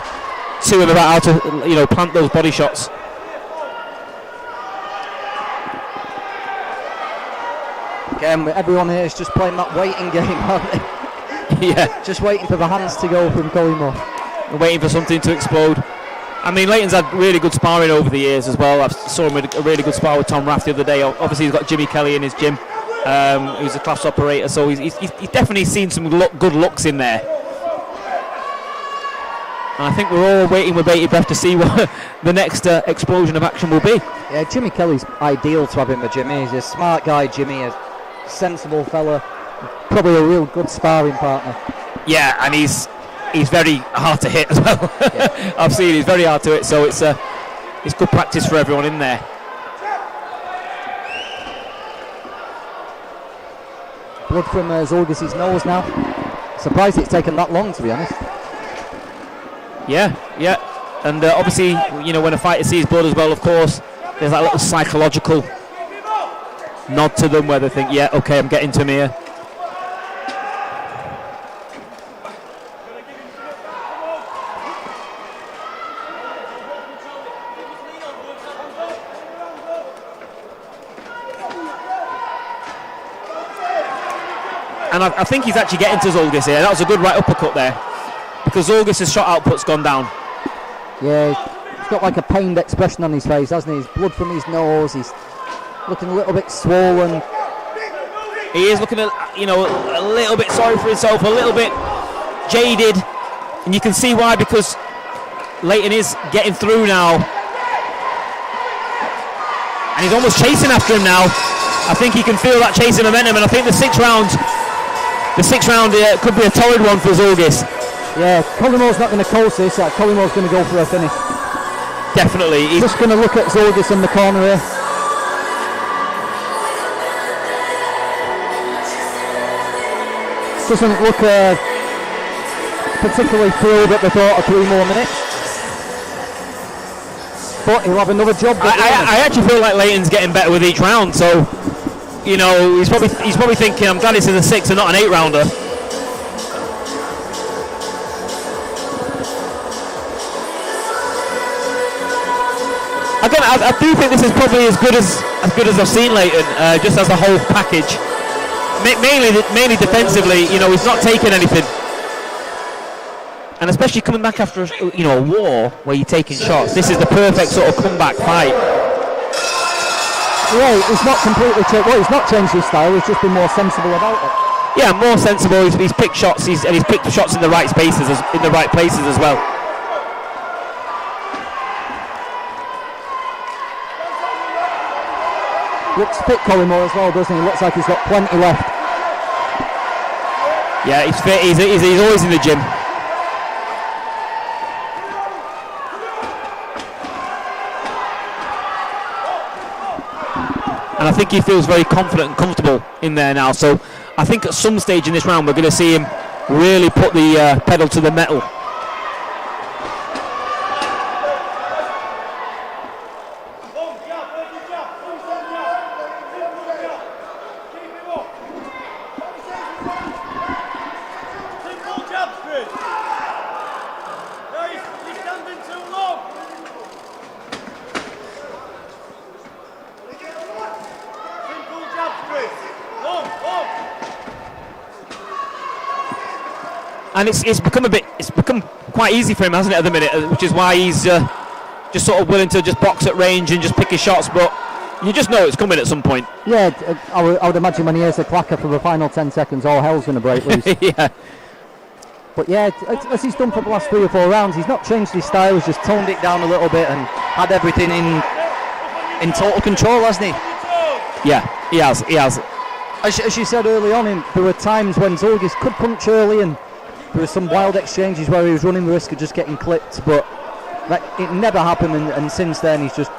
to him about how to, plant those body shots.
Again, everyone here is just playing that waiting game, aren't they?
Yeah.
Just waiting for the hands to go from Collymore.
Waiting for something to explode. I mean, Leighton's had really good sparring over the years as well. I saw him with a really good spar with Tom Rath the other day. Obviously, he's got Jimmy Kelly in his gym, who's a class operator, so he's definitely seen some good looks in there. And I think we're all waiting with bated breath to see what the next explosion of action will be.
Yeah, Jimmy Kelly's ideal to have in the gym. He's a smart guy, Jimmy, a sensible fella, probably a real good sparring partner.
Yeah, and he's very hard to hit as well. Yeah. I've seen he's very hard to hit, so it's good practice for everyone in there.
Blood from Zulugis' nose now. Surprised it's taken that long, to be honest.
Yeah, and obviously, you know, when a fighter sees blood as well, of course, there's that little psychological nod to them where they think, yeah, okay, I'm getting to him here. And I think he's actually getting to Zulugis here. That was a good right uppercut there, because Zulugis' shot output's gone down.
Yeah, he's got like a pained expression on his face, hasn't he? He's blood from his nose. He's looking a little bit swollen.
He is looking, you know, a little bit sorry for himself, a little bit jaded, and you can see why, because Leighton is getting through now, and he's almost chasing after him now. I think he can feel that chasing momentum, and I think the sixth round could be a torrid one for Zulugis.
Yeah, Collymore's not going to coast this. Collymore's going to go for a finish.
Definitely.
He's just going to look at Zulugis in the corner here. Doesn't look particularly thrilled at the thought of 3 more minutes. But he'll have another job.
I actually feel like Leighton's getting better with each round, so, you know, he's probably thinking, I'm glad it's in a 6 and not an 8 rounder. Again, I do think this is probably as good as I've seen Leighton, just as a whole package. Mainly defensively, you know, he's not taking anything, and especially coming back after a war where you're taking shots. This is the perfect sort of comeback fight.
Yeah, he's not completely changed. Well, he's not changed his style. He's just been more sensible about it.
Yeah, more sensible. He's picked shots. He's picked the shots in the right spaces, in the right places as well.
Looks fit, Collymore, as well, doesn't he? Looks like he's got plenty left.
Yeah, he's fit. He's always in the gym. And I think he feels very confident and comfortable in there now. So I think at some stage in this round we're going to see him really put the pedal to the metal. And it's become quite easy for him, hasn't it, at the minute, which is why he's just sort of willing to just box at range and just pick his shots, but you just know it's coming at some point.
Yeah, I would imagine when he hears the clacker for the final 10 seconds, all hell's going to break loose.
Yeah.
But yeah, as he's done for the last 3 or 4 rounds, he's not changed his style, he's just toned it down a little bit and had everything in total control, hasn't he?
Yeah, he has.
As you said early on, there were times when Zulugis could punch early, and there were some wild exchanges where he was running the risk of just getting clipped, but it never happened, and since then he's just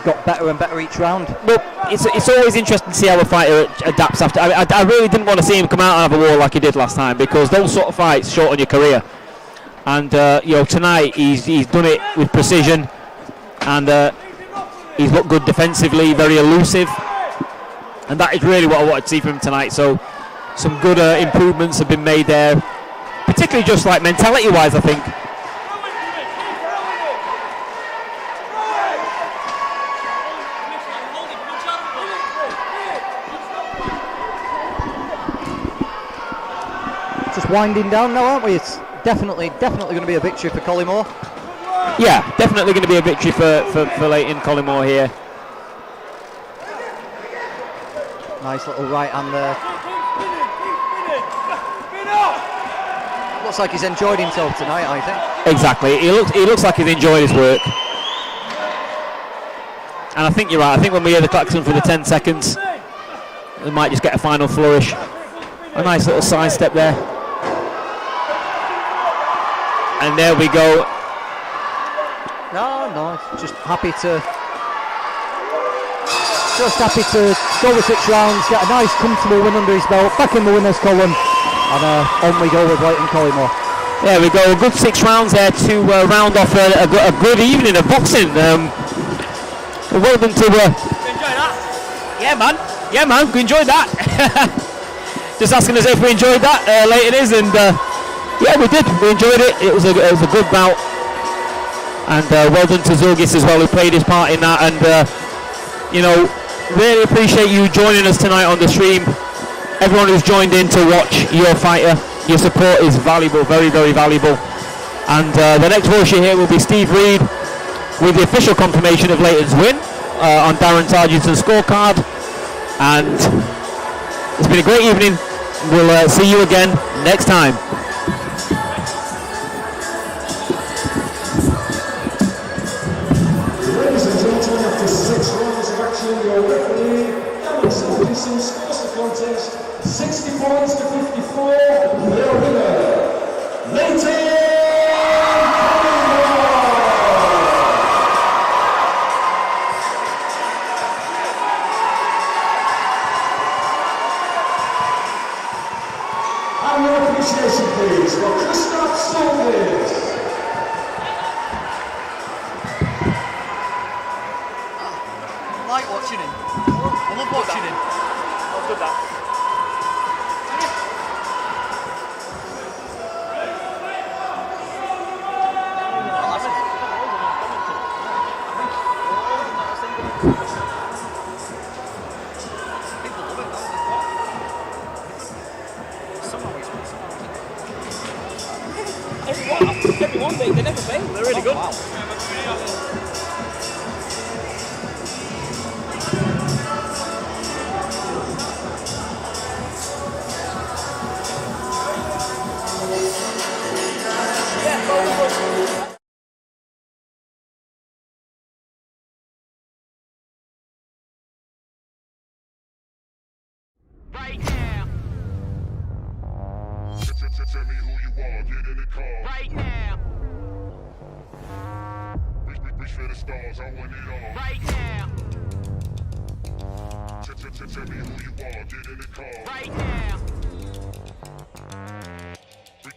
got better and better each round.
Well, it's always interesting to see how a fighter adapts after. I really didn't want to see him come out and have a war like he did last time, because those sort of fights shorten your career. And tonight he's done it with precision, and he's looked good defensively, very elusive, and that is really what I wanted to see from him tonight. So some good improvements have been made there, particularly just like mentality-wise, I think.
just winding down now, aren't we? It's definitely going to be a victory for Collymore.
Yeah, definitely going to be a victory for Leyton Collymore here.
Nice little right hand there. Looks like he's enjoyed himself tonight, I think.
Exactly. He looks like he's enjoyed his work. And I think you're right. I think when we hear the klaxon for the 10 seconds, we might just get a final flourish. A nice little side step there. And there we go.
No, just happy to go the 6 rounds, get a nice comfortable win under his belt, back in the winner's column, and on we go with Leyton Collymore.
There we go, a good 6 rounds there to round off a good evening of boxing. Well done to...
Enjoy that?
Yeah man, we enjoyed that. Just asking us if we enjoyed that, Leyton is, and yeah, we did, we enjoyed it. It was a good bout, and well done to ZULUGIS as well, who played his part in that, and you know, really appreciate you joining us tonight on the stream. Everyone who's joined in to watch your fighter, your support is valuable, very, very valuable. And the next voice you hear will be Steve Reed with the official confirmation of Leyton's win on Darren Sargent's scorecard. And it's been a great evening. We'll see you again next time.
Ladies and gentlemen, after 6 rounds of action, your referee, Alex Wilkinson, scores the contest 60 points to 54. Your winner, Leyton. And your appreciation, please, for KRISTARS.
I like watching him. I love watching him.
I'll do that. Everyone, they never fail. They're really good.
Wow.
Right now.
Tell me who you are, get in the car.
Right now.
Reach for the stars, I want it all.
Right now.
Tell me who you are, get in the car.
Right now.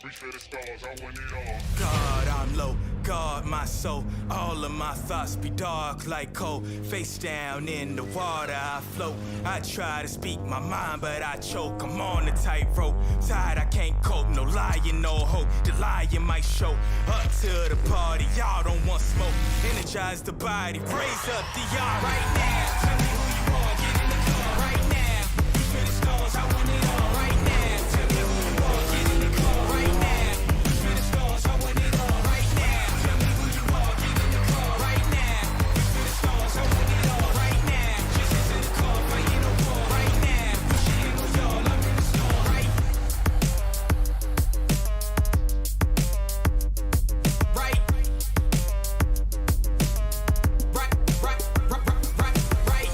Reach for the stars, I want it all.
God, I'm low, guard my soul. All of my thoughts be dark like coal. Face down in the water, I float. I try to speak my mind, but I choke. I'm on a tightrope. Tired, I can't cope. No lying, no hope. The lying might show. Up to the party, y'all don't want smoke. Energize the body, raise up the yard right now. Tell me who you are, get in the car right now. Reach for the stars, I want it all right now. Tell me who you are, get in the car right now. Reach for the stars, I want it all right now. Tell me who you are, get in the car right now. Reach for the stars, I want it all right now. Just into the car, fighting a war right now. Wishing on y'all, I'm in the store right. Right. Right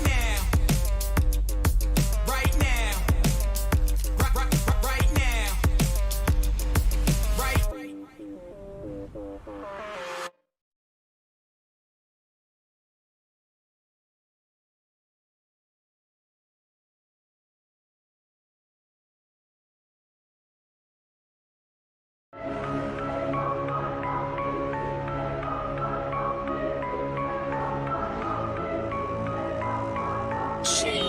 now. Right now. Right now. Right.
She